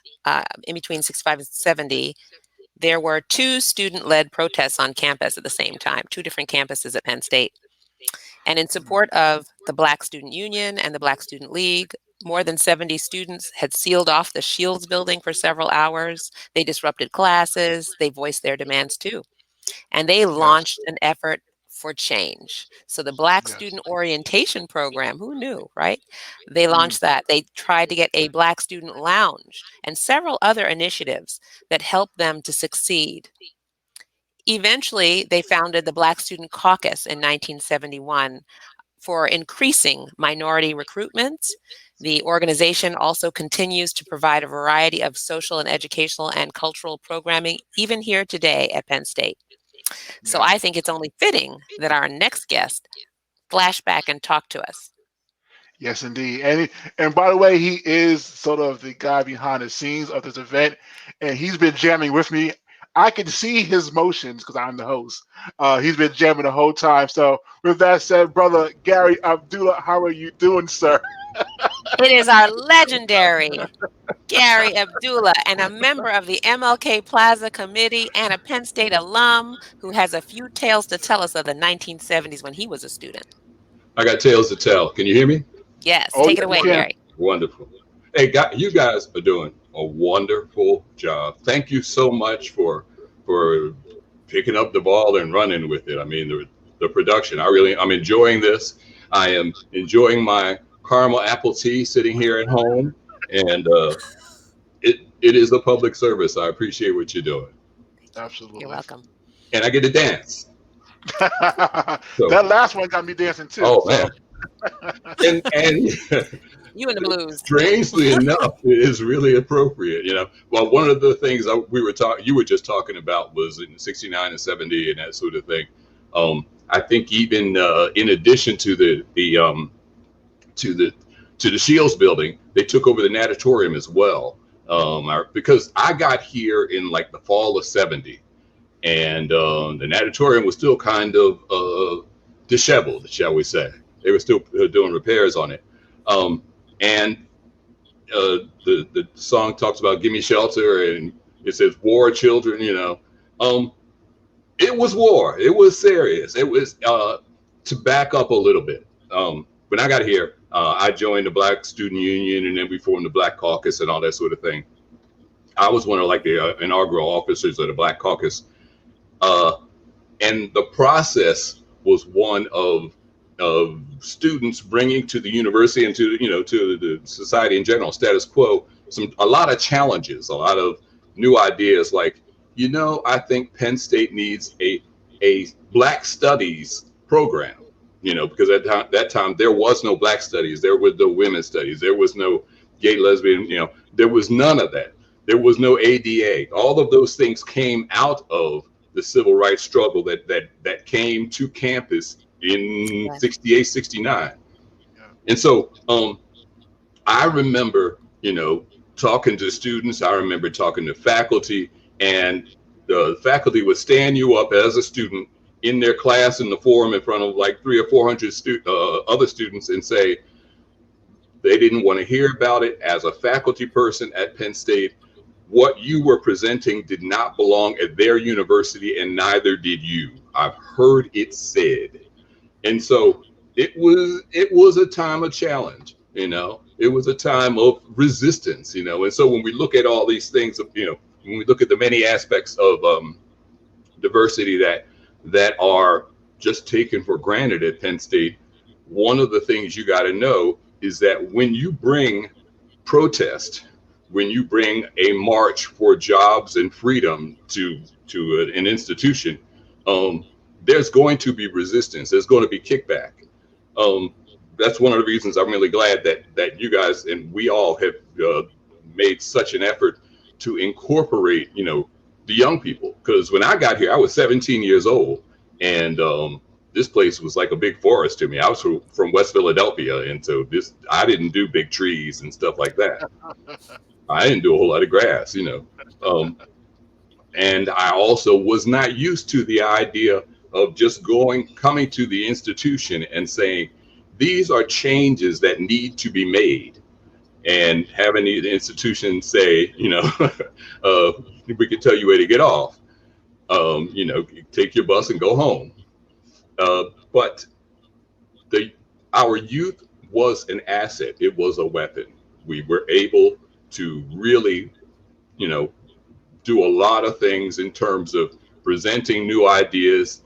in between 65 and 70, there were 2 student-led protests on campus at the same time, 2 different campuses at Penn State. And in support of the Black Student Union and the Black Student League, more than 70 students had sealed off the Shields building for several hours. They disrupted classes. They voiced their demands too. And they launched an effort for change. So the Black Student Orientation Program, who knew, right? They launched that. They tried to get a Black Student Lounge and several other initiatives that helped them to succeed. Eventually, they founded the Black Student Caucus in 1971 for increasing minority recruitment. The organization also continues to provide a variety of social and educational and cultural programming, even here today at Penn State. So I think it's only fitting that our next guest flash back and talk to us. Yes, indeed. And by the way, he is sort of the guy behind the scenes of this event, and he's been jamming with me. I can see his motions because I'm the host. He's been jamming the whole time. So with that said, brother Gary Abdullah, how are you doing, sir? It is our legendary Gary Abdullah, and a member of the MLK Plaza Committee and a Penn State alum who has a few tales to tell us of the 1970s when he was a student. I got tales to tell. Can you hear me? Yes, take it away, Gary. Wonderful. Hey, you guys are doing a wonderful job. Thank you so much for picking up the ball and running with it. I mean, the production. I'm enjoying this. I am enjoying my caramel apple tea sitting here at home, and it is a public service. I appreciate what you're doing. Absolutely. You're welcome. And I get to dance. That last one got me dancing too. Oh man. and you in the blues. Strangely enough, it is really appropriate. Well, one of the things you were just talking about was in 69 and 70 and that sort of thing. I think even in addition to the Shields building, they took over the natatorium as well. Because I got here in like the fall of 70, and the natatorium was still kind of disheveled, shall we say. They were still doing repairs on it. And the song talks about "Give Me Shelter," and it says "War Children." It was war. It was serious. It was to back up a little bit. When I got here, I joined the Black Student Union, and then we formed the Black Caucus and all that sort of thing. I was one of the inaugural officers of the Black Caucus, and the process was one of students bringing to the university and to the society in general, status quo, a lot of challenges, a lot of new ideas. Like, I think Penn State needs a Black Studies program. Because at that time there was no Black Studies, there was no Women's Studies, there was no gay, lesbian, there was none of that. There was no ADA. All of those things came out of the civil rights struggle that came to campus in 68, 69. And so I remember, talking to students, I remember talking to faculty, and the faculty would stand you up as a student in their class in the forum in front of like 300 or 400 other students and say they didn't want to hear about it. As a faculty person at Penn State, what you were presenting did not belong at their university, and neither did you. I've heard it said. And so it was a time of challenge, you know. It was a time of resistance, you know. And so when we look at all these things, you know, when we look at the many aspects of diversity that are just taken for granted at Penn State, one of the things you got to know is that when you bring protest, when you bring a march for jobs and freedom to an institution, there's going to be resistance. There's going to be kickback. That's one of the reasons I'm really glad that you guys and we all have made such an effort to incorporate, you know, the young people. Because when I got here, I was 17 years old, and this place was like a big forest to me. I was from West Philadelphia, and so I didn't do big trees and stuff like that. I didn't do a whole lot of grass, you know. And I also was not used to the idea of just coming to the institution and saying, these are changes that need to be made, and having the institution say, you know, we can tell you where to get off, you know, take your bus and go home. But our youth was an asset. It was a weapon. We were able to really, you know, do a lot of things in terms of presenting new ideas.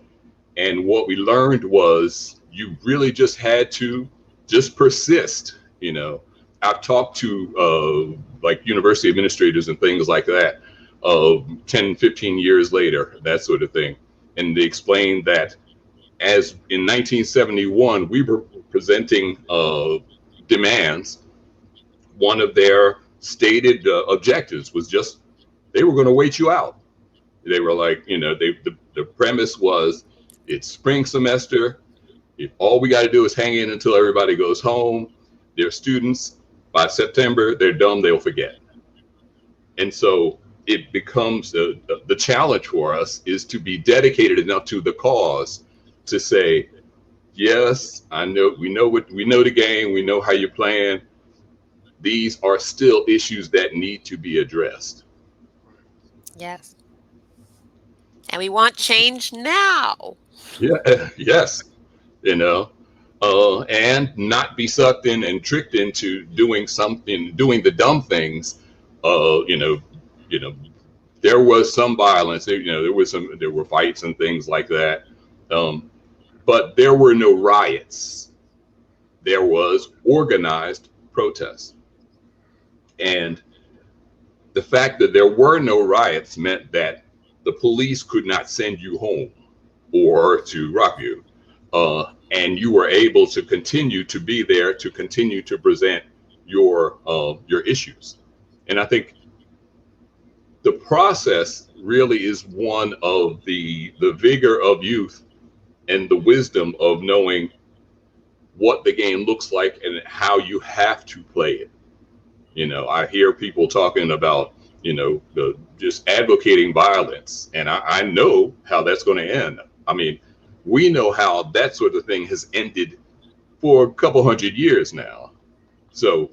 And what we learned was you really just had to just persist, you know. I've talked to like university administrators and things like that 10, 15 years later, that sort of thing. And they explained that as in 1971, we were presenting demands. One of their stated objectives was just, they were going to wait you out. They were like, you know, the premise was, it's spring semester. If all we got to do is hang in until everybody goes home, they're students. By September, they're dumb, they'll forget. And so it becomes the challenge for us is to be dedicated enough to the cause to say, yes, I know, we know the game, we know how you're playing. These are still issues that need to be addressed. Yes. And we want change now. Yeah, yes, you know, and not be sucked in and tricked into doing the dumb things. You know, there was some violence. You know, there were fights and things like that, but there were no riots. There was organized protest, and the fact that there were no riots meant that the police could not send you home or to rob you, and you were able to continue to be there to continue to present your issues. And I think the process really is one of the vigor of youth and the wisdom of knowing what the game looks like and how you have to play it. You know, I hear people talking about, you know, just advocating violence, and I know how that's going to end. I mean, we know how that sort of thing has ended for a couple hundred years now. So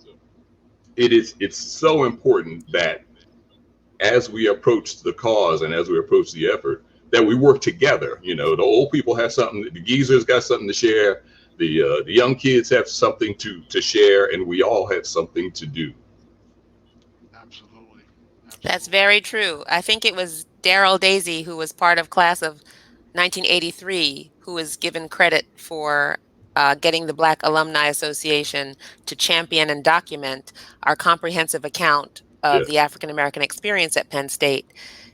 it's so important that as we approach the cause and as we approach the effort, that we work together. You know, the old people have something, the geezers got something to share, the young kids have something to share, and we all have something to do. That's very true. I think it was Daryl Daisy, who was part of class of 1983, who was given credit for getting the Black Alumni Association to champion and document our comprehensive account of the African American experience at Penn State.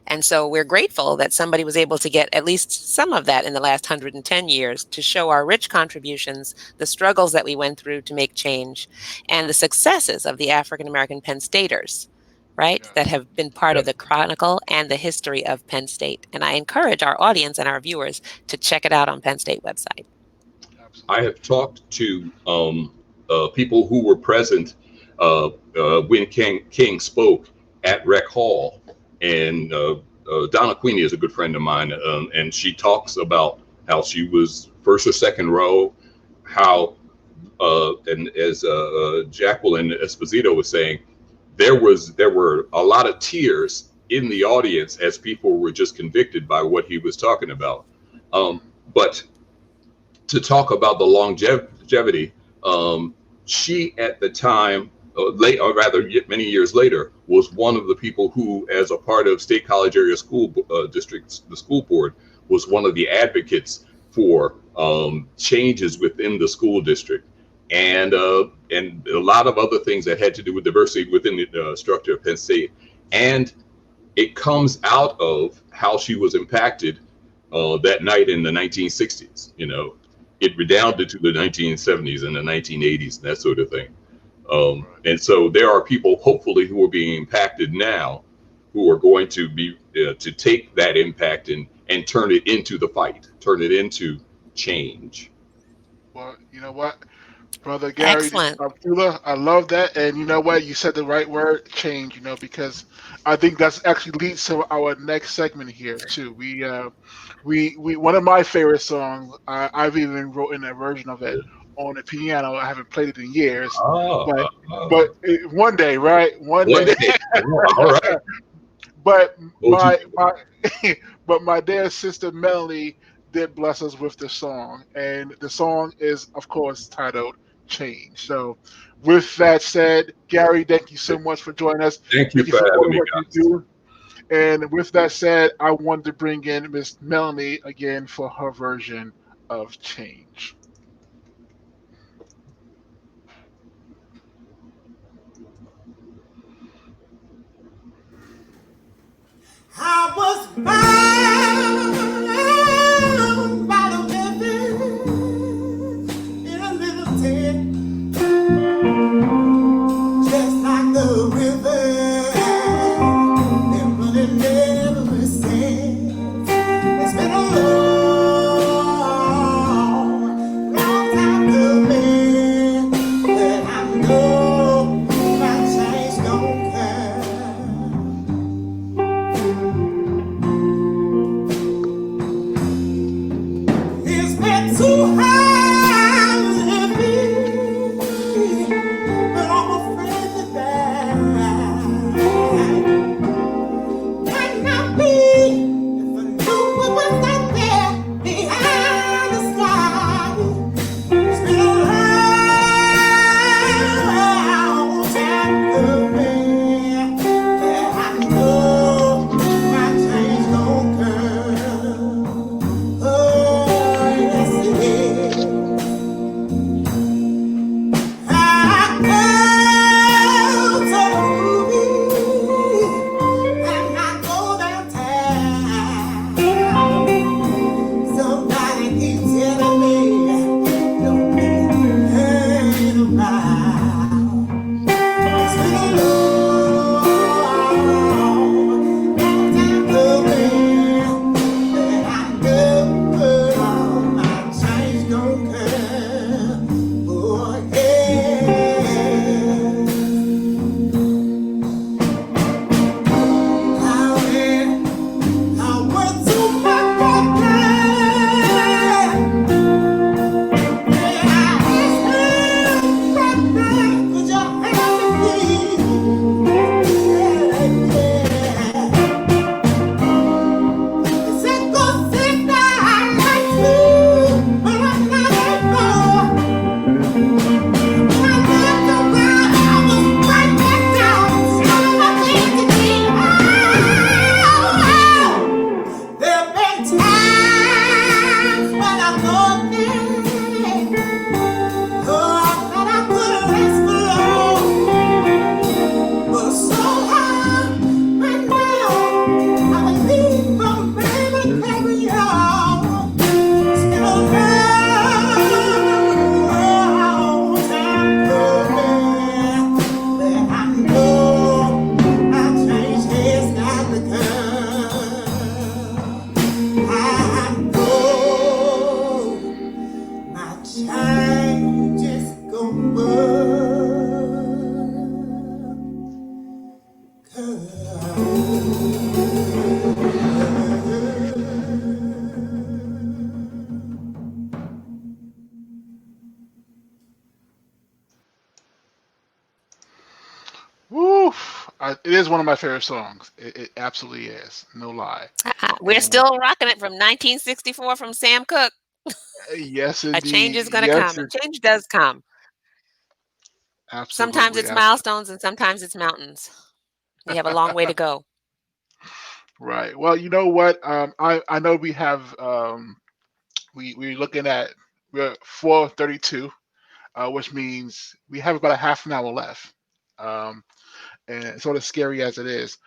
And so we're grateful that somebody was able to get at least some of that in the last 110 years to show our rich contributions, the struggles that we went through to make change, and the successes of the African American Penn Staters, right, that have been part of the chronicle and the history of Penn State. And I encourage our audience and our viewers to check it out on Penn State website. I have talked to people who were present when King spoke at Rec Hall, and Donna Queenie is a good friend of mine, and she talks about how she was first or second row, how and as Jacqueline Esposito was saying, there were a lot of tears in the audience as people were just convicted by what he was talking about. But to talk about the longevity, she at the time, late or rather many years later, was one of the people who, as a part of State College Area School Districts, the school board, was one of the advocates for changes within the school district, and a lot of other things that had to do with diversity within the structure of Penn State. And it comes out of how she was impacted that night in the 1960s. You know, it redounded to the 1970s and the 1980s and that sort of thing. And so there are people, hopefully, who are being impacted now, who are going to be to take that impact and turn it into the fight, turn it into change. Well, you know what, Brother Gary, Excellent. I love that. And you know what? You said the right word, change, you know, because I think that's actually leads to our next segment here, too. We one of my favorite songs, I've even written a version of it on the piano. I haven't played it in years, but one day, right? One One day. day. All right. But Hold you. my but my dear sister Melanie did bless us with the song, and the song is, of course, titled "Change." So, with that said, Gary, thank you so much for joining us. Thank you Thank you for for all having the me, work you guys. do. And with that said, I wanted to bring in Miss Melanie again for her version of "Change." I was bound by the river in a little tent, just like the river been running ever since. It's been a long, long time coming, but I know my change don't come. It's been too high living, but I'm afraid to die. Might not be if I knew what was out there behind the sky. It's been a long time coming, but I know my change gon' come. Oh, yes it is. I go to the movie and I go downtown. Somebody keeps telling me don't be hanging around. It's been a long time coming, but I know my change gon' come. Oh yeah. I went to my doctor. And I asked him, doctor, could you help me please? Yeah. He said, go sit down, I'd like to, but I'm not able. When I looked around, I was right back down. Some of my things to be. There've been times when I thought that, oh, I thought I could rest alone. But somehow, right now, I believe I'm able to carry on. It's been a long time coming, but I know my change has got to come. I know my change is gonna come. It is one of my favorite songs. It absolutely is, no lie. We're And still rocking it from 1964 from Sam Cooke. yes, A change indeed. is going to Yes, come, and change does come. Sometimes absolutely, it's absolutely. milestones and sometimes it's mountains. We have a long way to go. Right. Well, you know what? I know we have we're looking at we're 4:32, which means we have about a half an hour left. Um, and sort of scary as it is.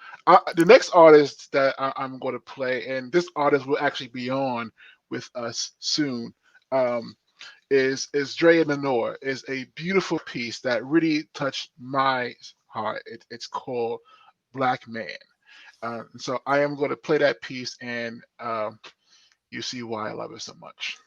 The next artist that I'm going to play, and this artist will actually be on with us soon, is Dre and Lenore. Is a beautiful piece that really touched my heart. It's called Black Man. So I am going to play that piece, and you see why I love it so much.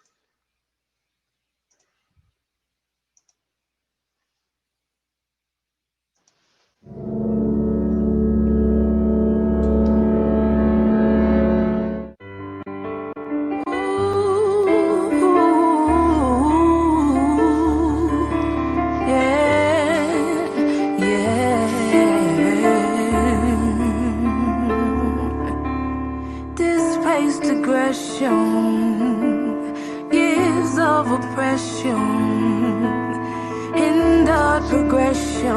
Displaced aggression, years of oppression, hindered progression.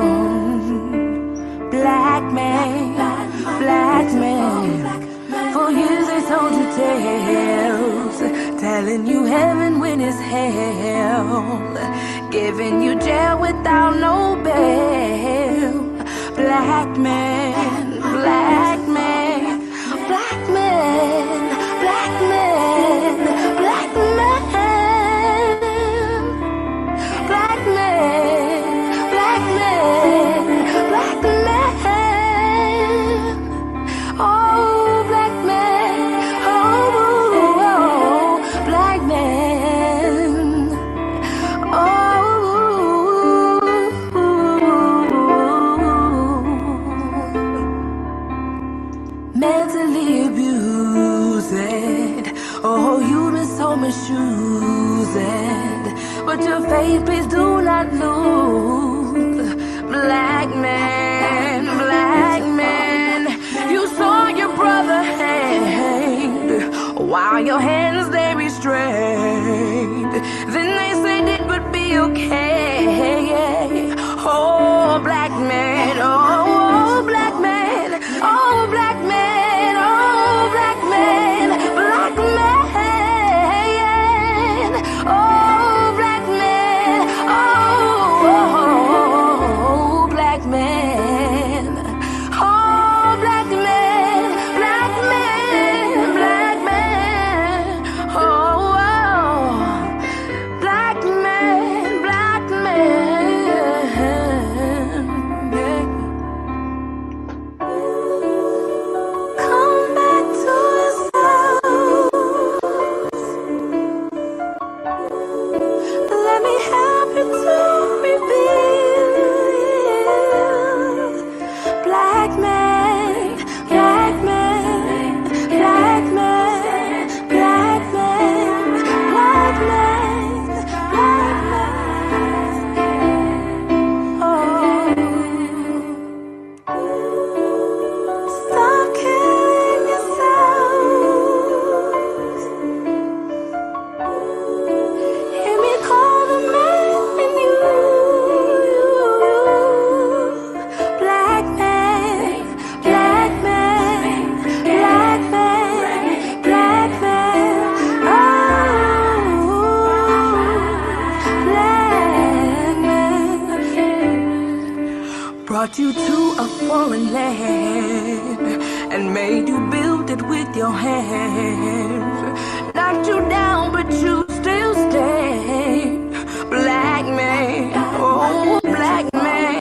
Black man, black man. For years they told you tales, telling you heaven when it's hell, giving you jail without no bail. Black man, black man, black man, black man, black man, black man, black man, black man. Oh, black man, oh, black man, mentally abused. Oh, you've been so misused, but your faith, please do not lose. Black man, black man, you saw your brother hanged while your hands they restrained. Then they said it would be okay. Oh, black man, oh, black man, oh, black man, oh, black man, black man, oh, black man, oh, black man, oh, black man, black man, black man, oh, black man, black man, yeah. Come back to yourself. Let me help you to reveal. Black man, black man, black man, black man, black man, black man. Oh, stop killing yourselves. Hear me call the man in you. Black man, black man, black man, black man. Oh, black man. Brought you to a foreign land and made you build it with your hands. Knocked you down, but you still stand. Black man, oh, black man.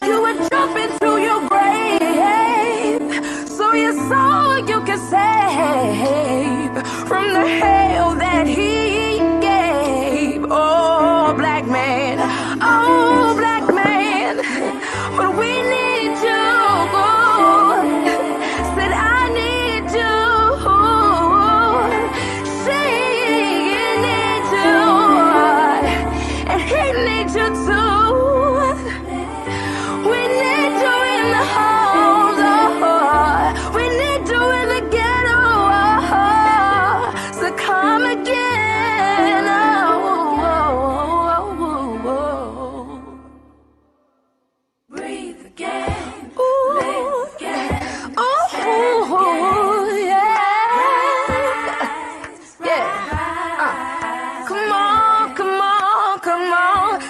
You would jump into your grave so your soul you can save from the hell that he gave. Oh, black man, oh, black man. But we need you. Said I need you. She needs you.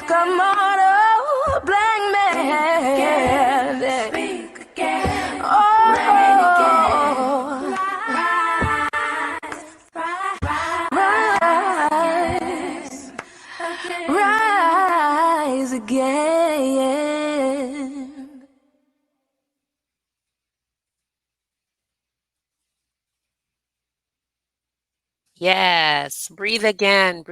Come on, oh, black man. Speak again. Oh, rise, rise again. Yes, breathe again,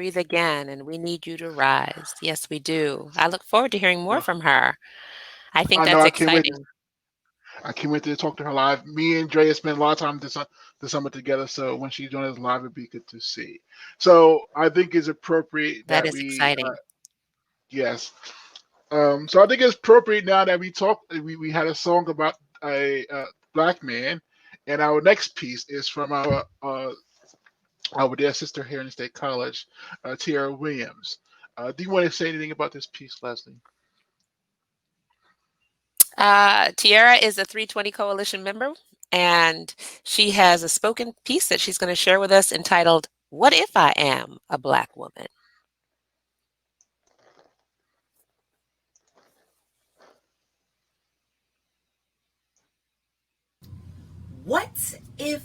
and we need you to rise. Yes, we do. I look forward to hearing more Well, from her. I think I know that's I can't wait. exciting. I can't wait to talk to her live. Me and Drea spent a lot of time this summer together, so when she joins us live, it'd be good to see. So I think it's appropriate That that is we, exciting. yes. So I think it's appropriate now that we had a song about a black man, and our next piece is from our dear sister here in State College, Tiara Williams. Do you want to say anything about this piece, Leslie? Tiara is a 320 Coalition member, and she has a spoken piece that she's going to share with us entitled, What If I Am a Black Woman? What if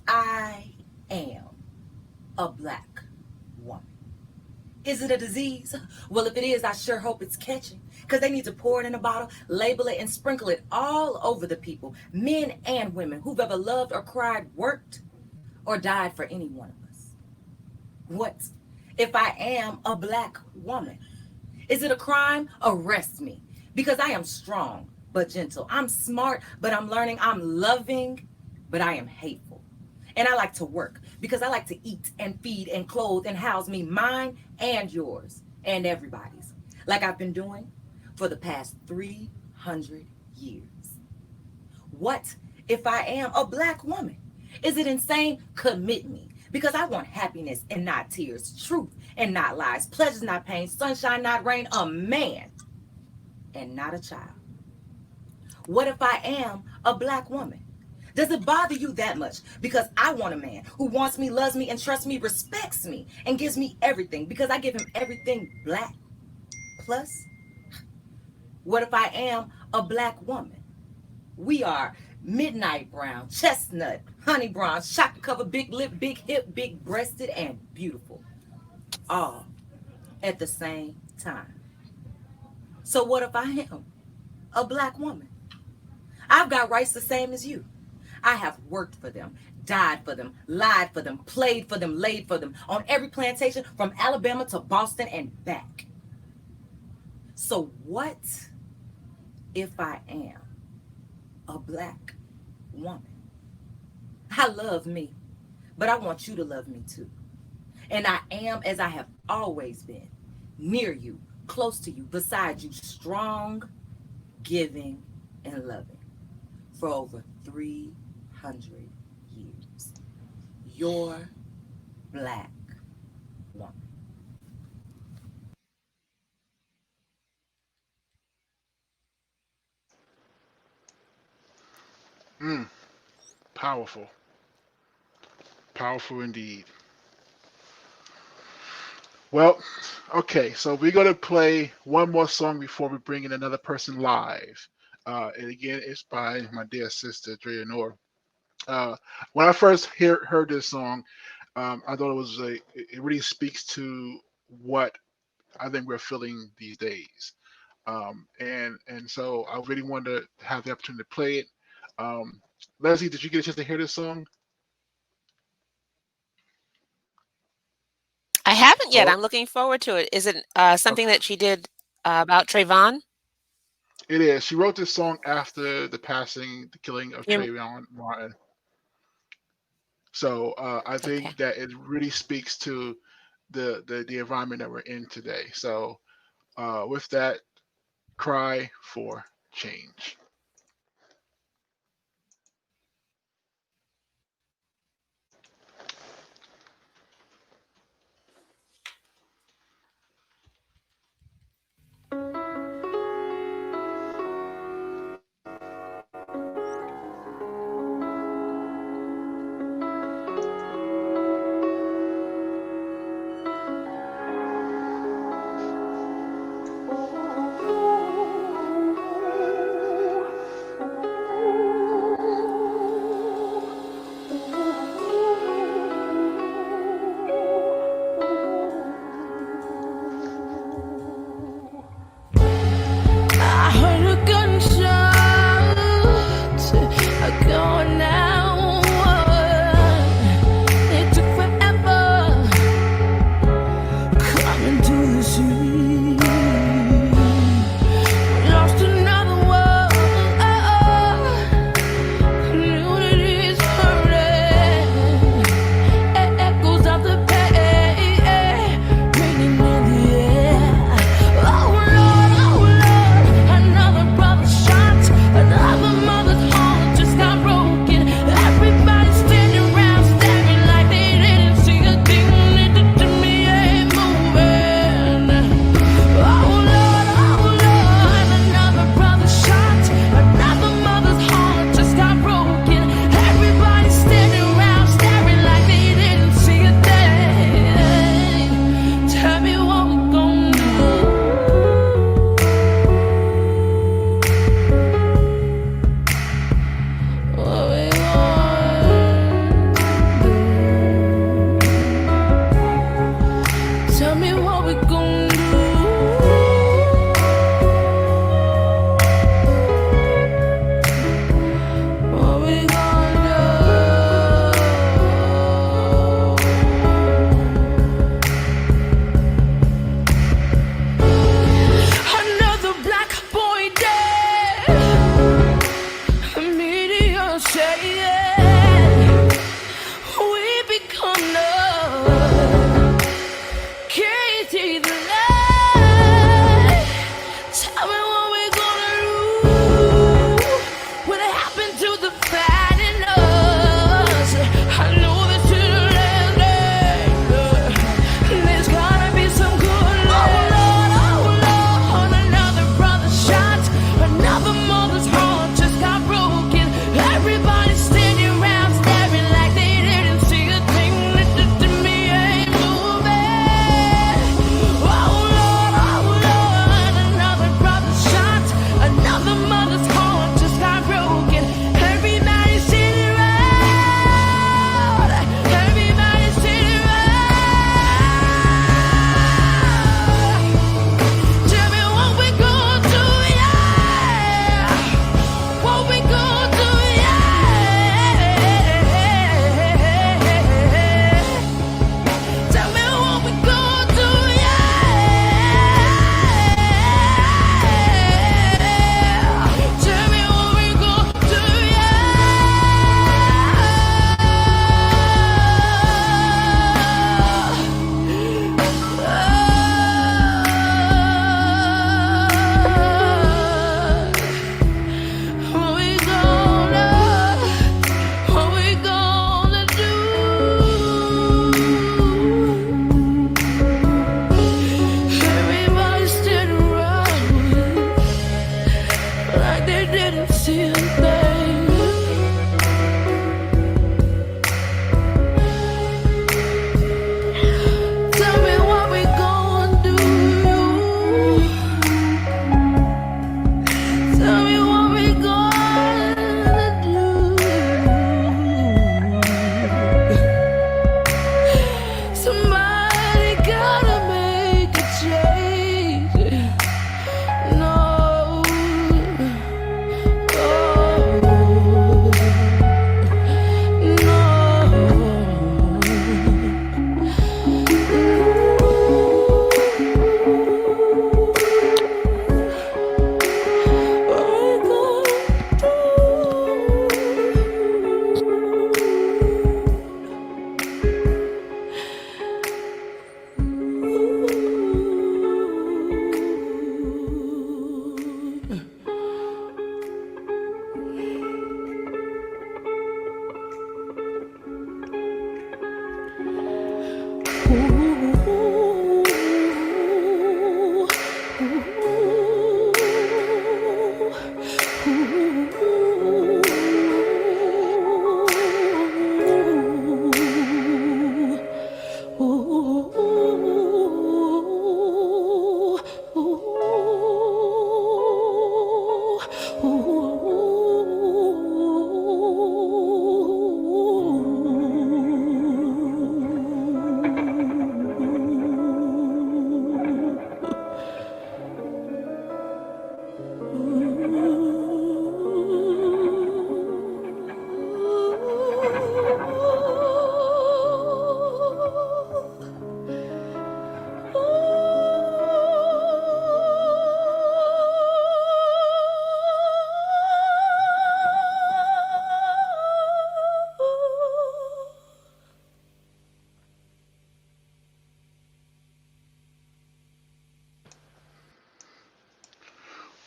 I am a black woman? Is it a disease? Well, if it is, I sure hope it's catching. Because they need to pour it in a bottle, label it, and sprinkle it all over the people, men and women, who've ever loved or cried, worked, or died for any one of us. What if I am a black woman? Is it a crime? Arrest me. Because I am strong but gentle. I'm smart but I'm learning. I'm loving but I am hateful. And I like to work because I like to eat and feed and clothe and house me, mine and yours and everybody's, like I've been doing for the past 300 years. What if I am a black woman? Is it insane? Commit me. Because I want happiness and not tears, truth and not lies, pleasures not pain, sunshine not rain, a man and not a child. What if I am a black woman? Does it bother you that much? Because I want a man who wants me, loves me, and trusts me, respects me, and gives me everything because I give him everything black. Plus, what if I am a black woman? We are midnight brown, chestnut, honey brown, chocolate covered, big lip, big hip, big breasted, and beautiful. All at the same time. So what if I am a black woman? I've got rights the same as you. I have worked for them, died for them, lied for them, played for them, laid for them, on every plantation from Alabama to Boston and back. So what if I am a black woman? I love me, but I want you to love me too. And I am as I have always been, near you, close to you, beside you, strong, giving, and loving for over 300 years. Your black woman. Powerful. Powerful indeed. Well, okay, so we're going to play one more song before we bring in another person live. And again, it's by my dear sister, Drea Noor. When I first heard this song, I thought it really speaks to what I think we're feeling these days. And so I really wanted to have the opportunity to play it. Leslie, did you get a chance to hear this song? I haven't yet. Oh, I'm looking forward to it. Is it okay. something that she did about Trayvon? It is. She wrote this song after the killing of You- Trayvon Martin. So I Okay. think that it really speaks to the environment that we're in today. So with that, cry for change.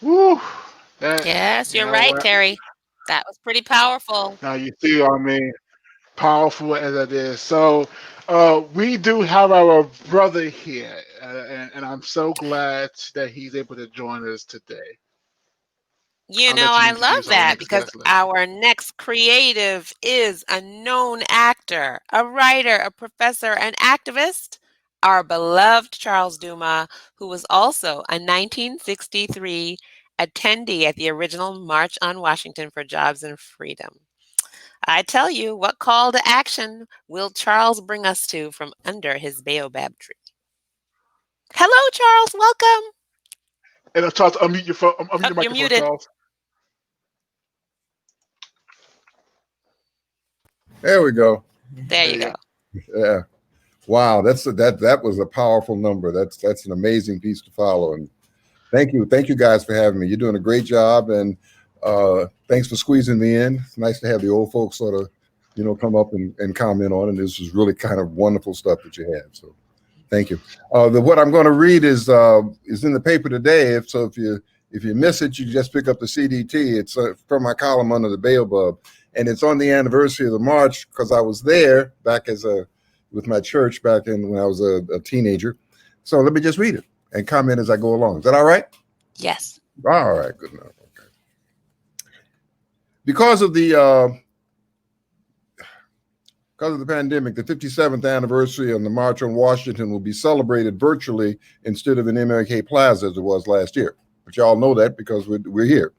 Woo! That, Yes, you you're know right, what? Terry. That was pretty powerful. Now you see, I mean, powerful as it is. So, we do have our brother here, and I'm so glad that he's able to join us today. You I'll know, let you I love introduce our that next because guest, Lynn. our next creative is a known actor, a writer, a professor, an activist, our beloved Charles Dumas, who was also a 1963 attendee at the original March on Washington for Jobs and Freedom. I tell you, what call to action will Charles bring us to from under his baobab tree? Hello, Charles. Welcome. And Charles, unmute your phone, unmute Oh, your you're microphone, muted. Charles. There we go. There There you you go. go. Yeah. Wow, that was a powerful number. That's an amazing piece to follow. And thank you guys for having me. You're doing a great job, and thanks for squeezing me in. It's nice to have the old folks sort of, come up and comment on it. This is really kind of wonderful stuff that you have. So thank you. What I'm going to read is in the paper today. If you miss it, you just pick up the CDT. It's from my column under the baobab, and it's on the anniversary of the march because I was there back with my church back when I was a teenager. So let me just read it and comment as I go along. Is that all right? Yes. All right, good enough. Okay. Because of the pandemic, the 57th anniversary of the March on Washington will be celebrated virtually instead of in MLK Plaza as it was last year. But y'all know that because we're here.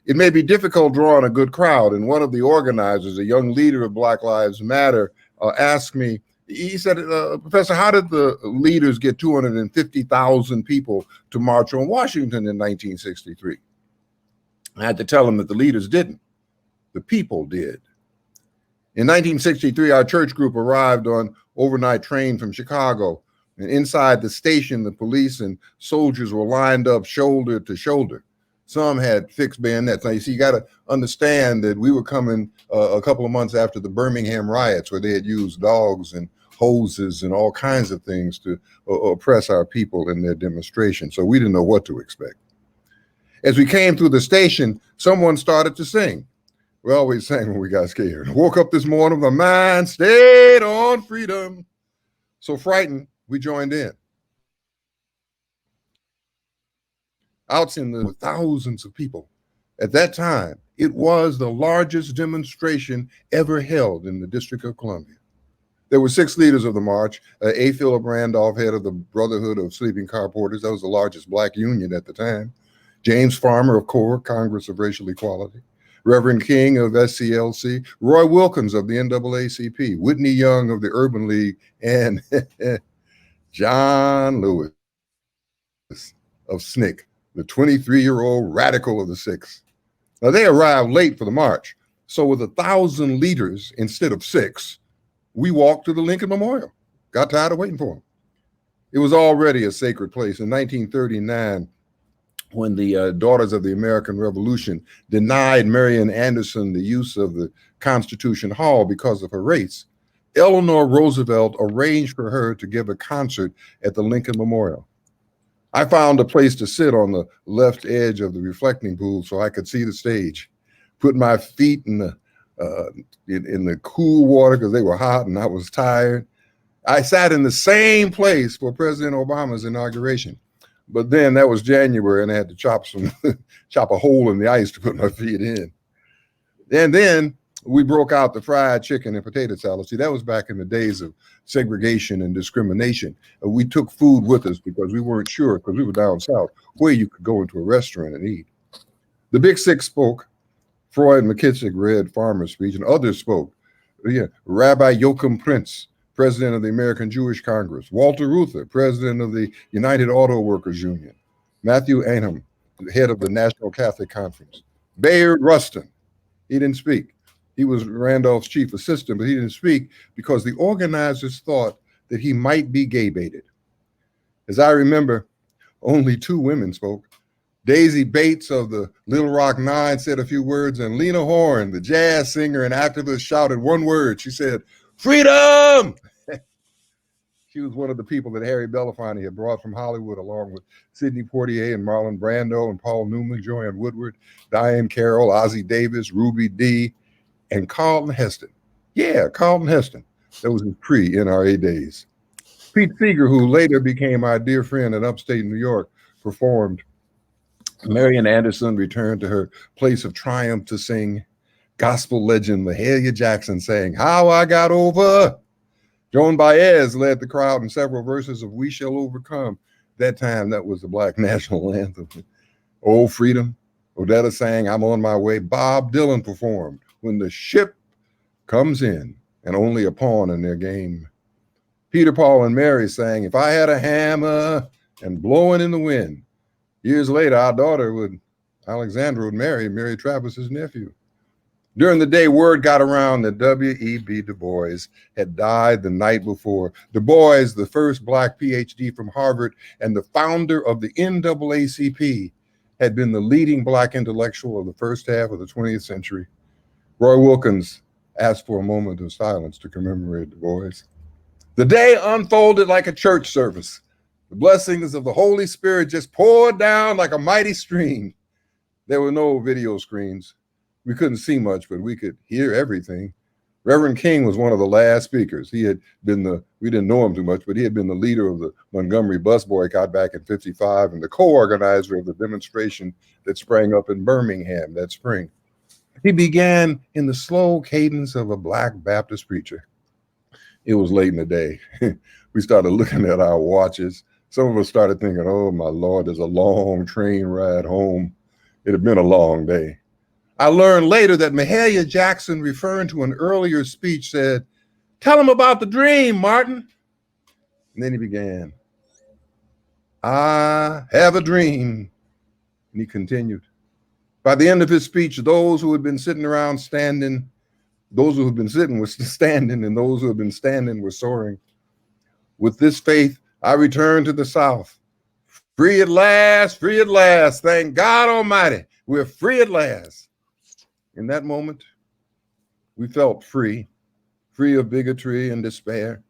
It may be difficult drawing a good crowd, and one of the organizers, a young leader of Black Lives Matter, asked me, he said, Professor, how did the leaders get 250,000 people to march on Washington in 1963? I had to tell him that the leaders didn't. The people did. In 1963, our church group arrived on overnight train from Chicago, and inside the station, the police and soldiers were lined up shoulder to shoulder. Some had fixed bayonets. Now, you see, you got to understand that we were coming a couple of months after the Birmingham riots, where they had used dogs and hoses and all kinds of things to oppress our people in their demonstration. So we didn't know what to expect. As we came through the station, someone started to sing. We always sang when we got scared. Woke up this morning, my mind stayed on freedom. So frightened, we joined in. Out in the thousands of people. At that time, it was the largest demonstration ever held in the District of Columbia. There were 6 leaders of the march. A. Philip Randolph, head of the Brotherhood of Sleeping Car Porters. That was the largest black union at the time. James Farmer of CORE, Congress of Racial Equality. Reverend King of SCLC. Roy Wilkins of the NAACP. Whitney Young of the Urban League. And John Lewis of SNCC, the 23-year-old radical of the 6. Now, they arrived late for the march. So with 1,000 leaders instead of 6, we walked to the Lincoln Memorial. Got tired of waiting for them. It was already a sacred place. In 1939, when the Daughters of the American Revolution denied Marian Anderson the use of the Constitution Hall because of her race, Eleanor Roosevelt arranged for her to give a concert at the Lincoln Memorial. I found a place to sit on the left edge of the reflecting pool so I could see the stage, put my feet in the cool water because they were hot and I was tired. I sat in the same place for President Obama's inauguration. But then that was January and I had to chop a hole in the ice to put my feet in. And then we broke out the fried chicken and potato salad. See, that was back in the days of segregation and discrimination. We took food with us because we weren't sure, because we were down south, where you could go into a restaurant and eat. The Big 6 spoke. Freud McKissick read Farmer's speech, and others spoke. Rabbi Joachim Prince, president of the American Jewish Congress. Walter Reuther, president of the United Auto Workers Union. Matthew Anham, head of the National Catholic Conference. Bayard Rustin, he didn't speak. He was Randolph's chief assistant, but he didn't speak because the organizers thought that he might be gay baited. As I remember, only 2 women spoke. Daisy Bates of the Little Rock Nine said a few words, and Lena Horne, the jazz singer and activist, shouted one word. She said, "Freedom!" She was one of the people that Harry Belafonte had brought from Hollywood, along with Sidney Poitier and Marlon Brando and Paul Newman, Joanne Woodward, Diane Carroll, Ozzie Davis, Ruby Dee, and Carlton Heston. Yeah, Carlton Heston. That was his pre-NRA days. Pete Seeger, who later became our dear friend in upstate New York, performed. Marian Anderson returned to her place of triumph to sing. Gospel legend Mahalia Jackson sang How I Got Over. Joan Baez led the crowd in several verses of We Shall Overcome. That time, that was the Black national anthem. Old Freedom. Odetta sang I'm on my way. Bob Dylan performed When the Ship Comes In, and only a pawn in their game. Peter, Paul, and Mary sang If I Had a Hammer, and Blowing in the Wind. Years later, our daughter Alexandra would marry Mary Travis's nephew. During the day, word got around that W.E.B. Du Bois had died the night before. Du Bois, the first Black PhD from Harvard and the founder of the NAACP, had been the leading Black intellectual of the first half of the 20th century. Roy Wilkins asked for a moment of silence to commemorate Du Bois. The day unfolded like a church service. The blessings of the Holy Spirit just poured down like a mighty stream. There were no video screens. We couldn't see much, but we could hear everything. Reverend King was one of the last speakers. He had been we didn't know him too much, but he had been the leader of the Montgomery bus boycott back in '55 and the co-organizer of the demonstration that sprang up in Birmingham that spring. He began in the slow cadence of a Black Baptist preacher. It was late in the day. We started looking at our watches. Some of us started thinking, oh, my Lord, there's a long train ride home. It had been a long day. I learned later that Mahalia Jackson, referring to an earlier speech, said, tell him about the dream, Martin. And then he began, I have a dream. And he continued. By the end of his speech, those who had been sitting around standing, those who had been sitting were standing, and those who had been standing were soaring. With this faith, I returned to the South. Free at last, free at last. Thank God Almighty, we're free at last. In that moment, we felt free of bigotry and despair.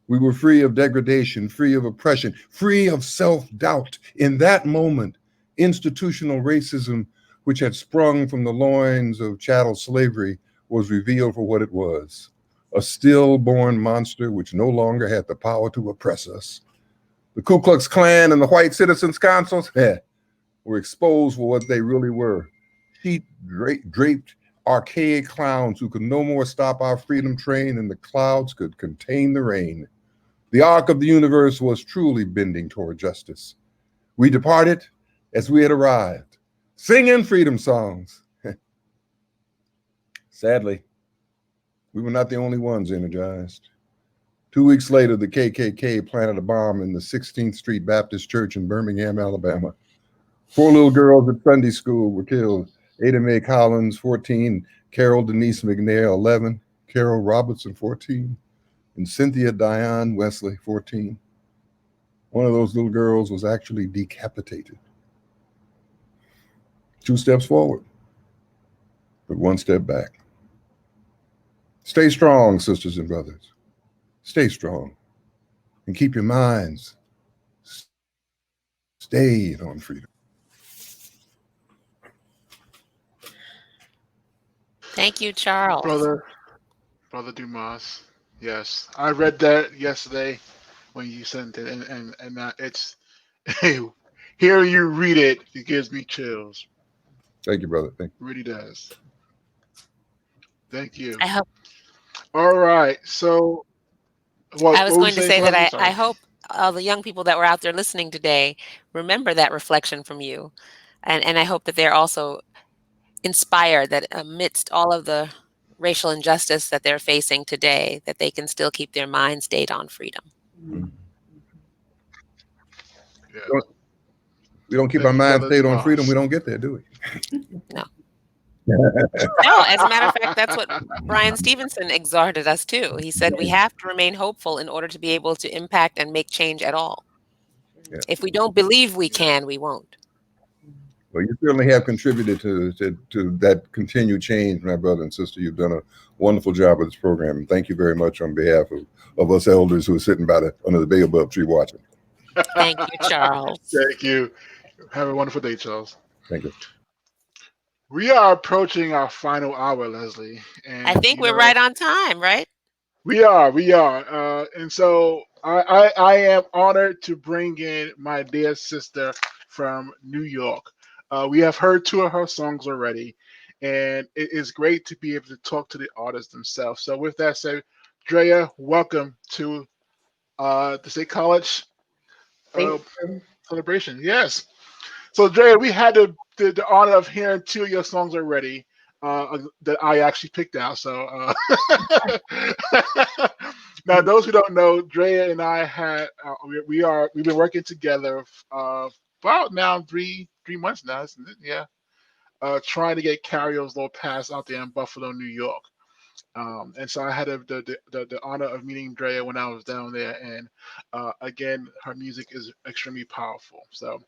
We were free of degradation, free of oppression, free of self-doubt. In that moment, institutional racism, which had sprung from the loins of chattel slavery, was revealed for what it was, a stillborn monster which no longer had the power to oppress us. The Ku Klux Klan and the White Citizens Councils were exposed for what they really were. Sheet draped archaic clowns who could no more stop our freedom train than the clouds could contain the rain. The arc of the universe was truly bending toward justice. We departed as we had arrived, singing freedom songs. Sadly, we were not the only ones energized. 2 weeks later, the KKK planted a bomb in the 16th Street Baptist Church in Birmingham, Alabama. 4 little girls at Sunday school were killed. Ada Mae Collins, 14, Carol Denise McNair, 11, Carol Robertson, 14, and Cynthia Diane Wesley, 14. One of those little girls was actually decapitated. 2 steps forward, but 1 step back. Stay strong, sisters and brothers. Stay strong and keep your minds stayed on freedom. Thank you, Charles. Brother Dumas. Yes, I read that yesterday when you sent it, and it's hearing you read it, it gives me chills. Thank you, brother. Thank you. It really does. Thank you. I hope. All right, so I was going to say that I hope all the young people that were out there listening today remember that reflection from you, and I hope that they're also inspired that amidst all of the racial injustice that they're facing today, that they can still keep their minds stayed on freedom. Yeah. We don't keep our minds stayed on freedom, we don't get there, do we? No. No, as a matter of fact, that's what Brian Stevenson exhorted us to. He said we have to remain hopeful in order to be able to impact and make change at all. Yeah. If we don't believe we can, we won't. Well, you certainly have contributed to that continued change, my brother and sister. You've done a wonderful job with this program. And thank you very much on behalf of us elders who are sitting under the baobab tree watching. Thank you, Charles. Thank you. Have a wonderful day, Charles. Thank you. We are approaching our final hour, Leslie. And I think we're right on time, right? We are. And so I am honored to bring in my dear sister from New York. We have heard 2 of her songs already, and it is great to be able to talk to the artists themselves. So with that said, Drea, welcome to the State College celebration. Yes. So Drea, we had the honor of hearing 2 of your songs already. That I actually picked out. So now, those who don't know, Drea and I had we've been working together about now three months now, isn't it? Yeah, trying to get Carrio's Little Pass out there in Buffalo, New York. And so I had the honor of meeting Drea when I was down there, and again, her music is extremely powerful. So,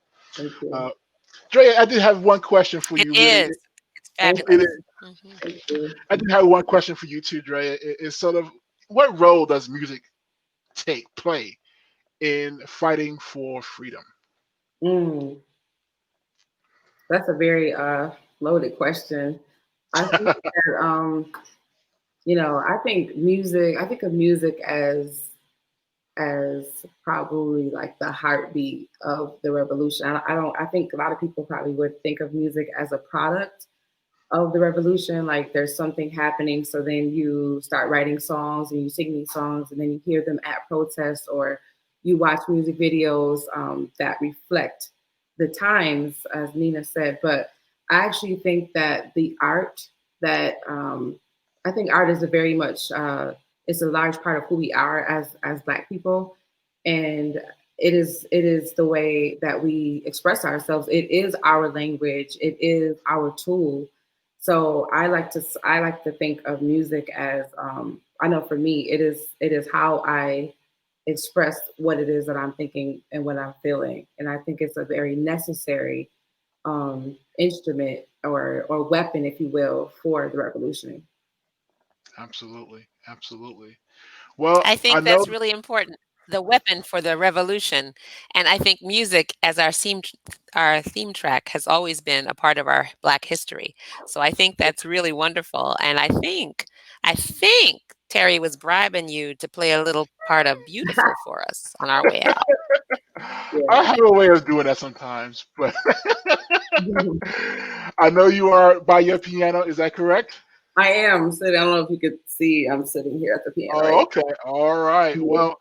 Drea, I did have one question for you. It is. Fabulous. I did have one question for you too, Drea. It's sort of, what role does music play in fighting for freedom? That's a very loaded question. I think that I think of music as probably like the heartbeat of the revolution. I think a lot of people probably would think of music as a product of the revolution. Like there's something happening, so then you start writing songs and you sing these songs, and then you hear them at protests, or you watch music videos that reflect the times, as Nina said. But I actually think that the art that I think art is a very much it's a large part of who we are as Black people, and it is the way that we express ourselves. It is our language. It is our tool. So I like to think of music as I know for me it is how I express what it is that I'm thinking and what I'm feeling, and I think it's a very necessary instrument or weapon, if you will, for the revolution. Absolutely. Well, I think that's really important. The weapon for the revolution, and I think music as our theme track has always been a part of our Black history. So I think that's really wonderful, and I think Terry was bribing you to play a little part of "Beautiful" for us on our way out. I have a way of doing that sometimes, but I know you are by your piano. Is that correct? I am sitting. I don't know if you could see. I'm sitting here at the piano. Oh, right? okay. All right. Well,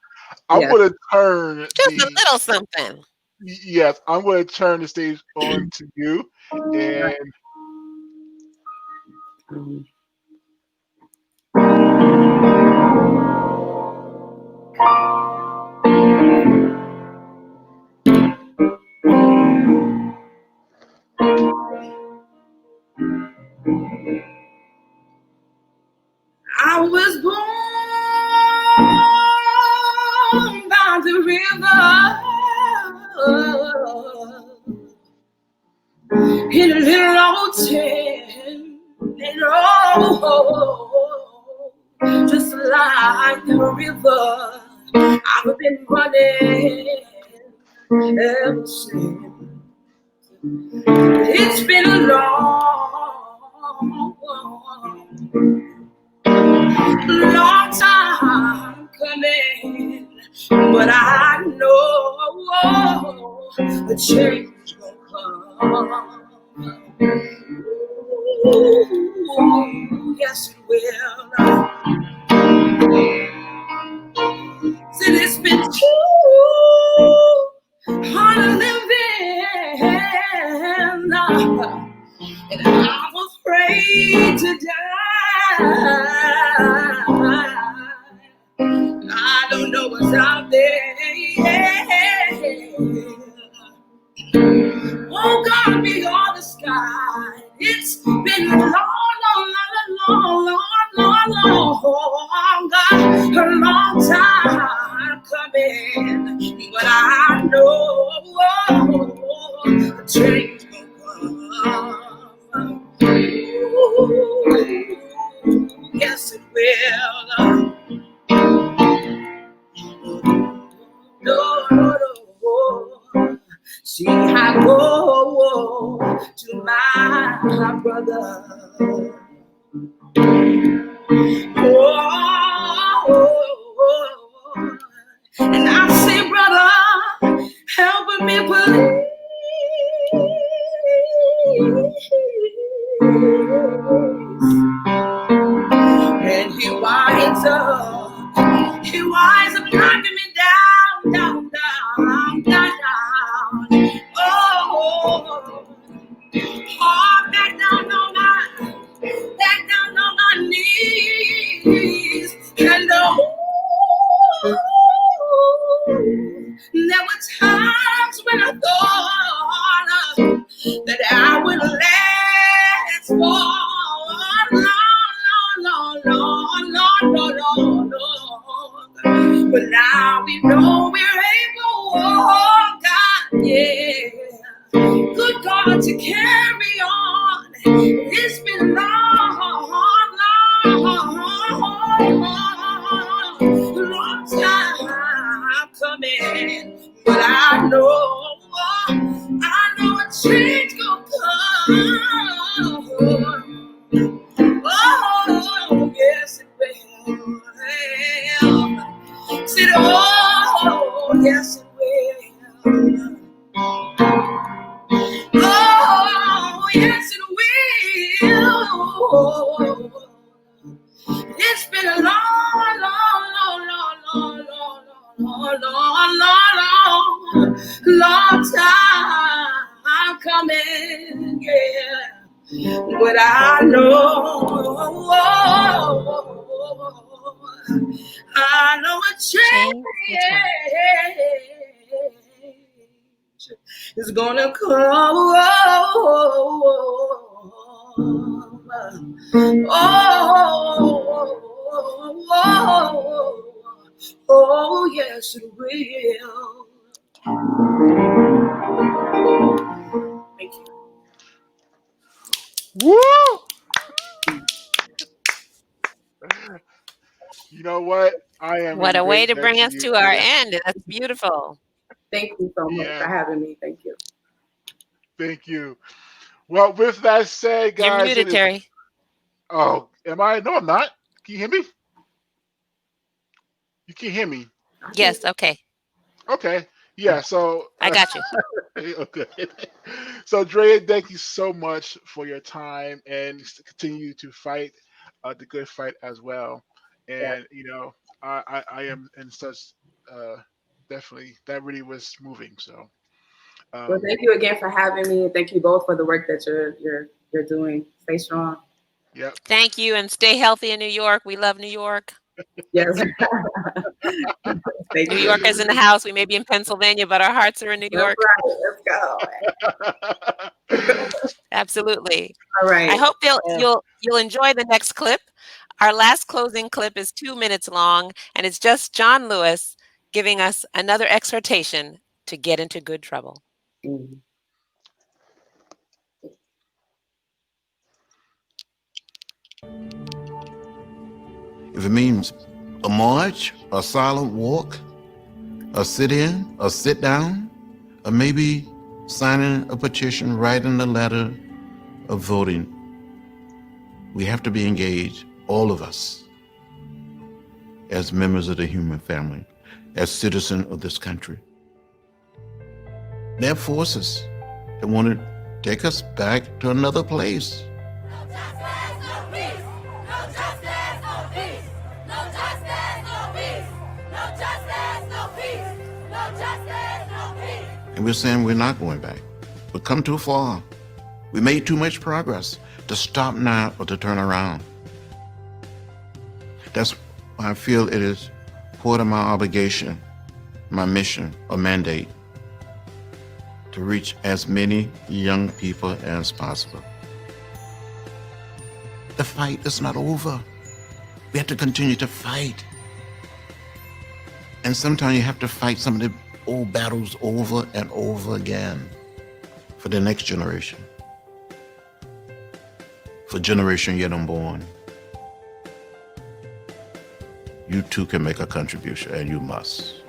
I'm going to turn just a little something. Yes, I'm going to turn the stage on to you, and I was born by the river in a little old tent, just like the river I've been running ever since. It's been a long time coming, but I know a change will come. Ooh, yes it will. Said it's been too hard living, and I'm afraid to die. I don't know what's out there. Oh, God, beyond the sky. It's been a long time coming, but I know a change will come. to my brother. And I say, brother, help me please. And he winds up knocking me down, down, down, down, down. Oh, back down on my knees. And there were times when I thought that I would last for long. But now we know we're able, oh God, yeah. Good God, to carry on. It's been long time coming, but I know a change gonna come. Oh, yes it will. Said, oh, yes it will. Oh, yes it will. It's been a long time coming, yeah. But I know a change is gonna come. Oh, yes, it will. Thank you. Woo! You know what? I am What in a way great to debt bring to us you to for our that. end. That's beautiful. Thank you so much for having me. Thank you. Thank you. Well, with that said, You're guys, it muted, is. Terry. Oh, am I? No, I'm not. Can you hear me? You can hear me. Yes, okay. Okay. Yeah. So. I got you. Okay. So, Drea, thank you so much for your time and continue to fight the good fight as well. Yeah. And I am in such definitely that really was moving. So. Well, thank you again for having me. Thank you both for the work that you're doing. Stay strong. Yep. Thank you, and stay healthy in New York. We love New York. Yes. New York is in the house. We may be in Pennsylvania, but our hearts are in New York. That's right. Let's go. Absolutely. All right. I hope you'll enjoy the next clip. Our last closing clip is 2 minutes long, and it's just John Lewis giving us another exhortation to get into good trouble. Mm-hmm. If it means a march, a silent walk, a sit-in, a sit-down, or maybe signing a petition, writing a letter, or voting, we have to be engaged, all of us, as members of the human family, as citizens of this country. There are forces that want to take us back to another place. And we're saying we're not going back. We've come too far. We made too much progress to stop now or to turn around. That's why I feel it is part of my obligation, my mission or mandate, to reach as many young people as possible. The fight is not over. We have to continue to fight. And sometimes you have to fight some of the old battles over and over again for the next generation, for generation yet unborn. You too can make a contribution, and you must.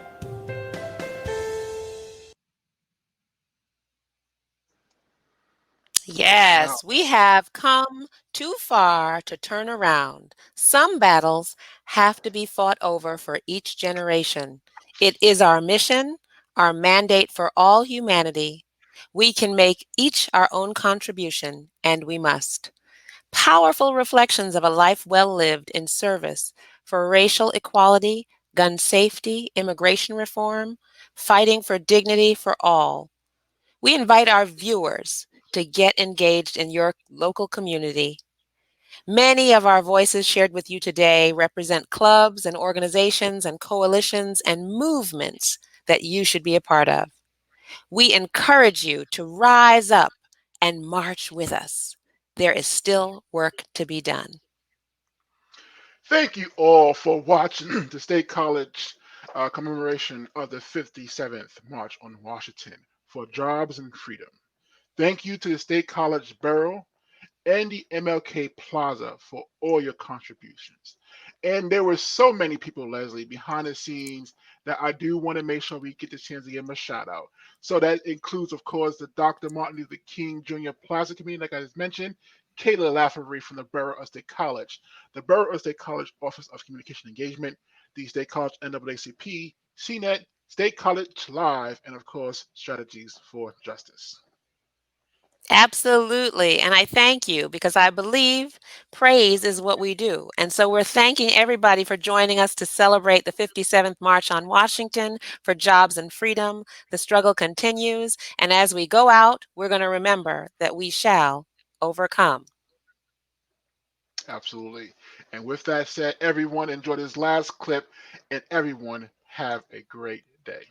Yes, we have come too far to turn around. Some battles have to be fought over for each generation. It is our mission, our mandate for all humanity. We can make each our own contribution, and we must. Powerful reflections of a life well lived in service for racial equality, gun safety, immigration reform, fighting for dignity for all. We invite our viewers to get engaged in your local community. Many of our voices shared with you today represent clubs and organizations and coalitions and movements that you should be a part of. We encourage you to rise up and march with us. There is still work to be done. Thank you all for watching the State College commemoration of the 57th March on Washington for Jobs and Freedom. Thank you to the State College Borough and the MLK Plaza for all your contributions. And there were so many people, Leslie, behind the scenes that I do want to make sure we get the chance to give them a shout out. So that includes, of course, the Dr. Martin Luther King Jr. Plaza Committee, like I just mentioned, Kayla Laffery from the Borough of State College, the Borough of State College Office of Communication Engagement, the State College NAACP, CNET, State College Live, and of course, Strategies for Justice. Absolutely. And I thank you because I believe praise is what we do. And so we're thanking everybody for joining us to celebrate the 57th March on Washington for Jobs and Freedom. The struggle continues. And as we go out, we're going to remember that we shall overcome. Absolutely. And with that said, everyone enjoy this last clip and everyone have a great day.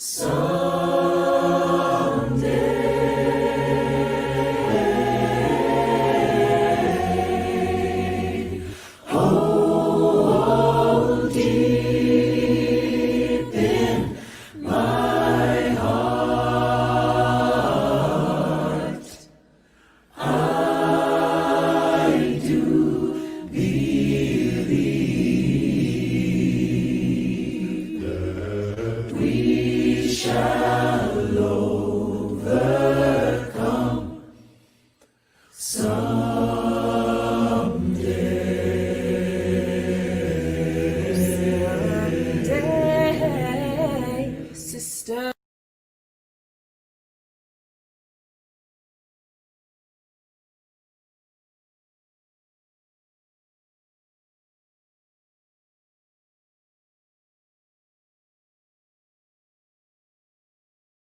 So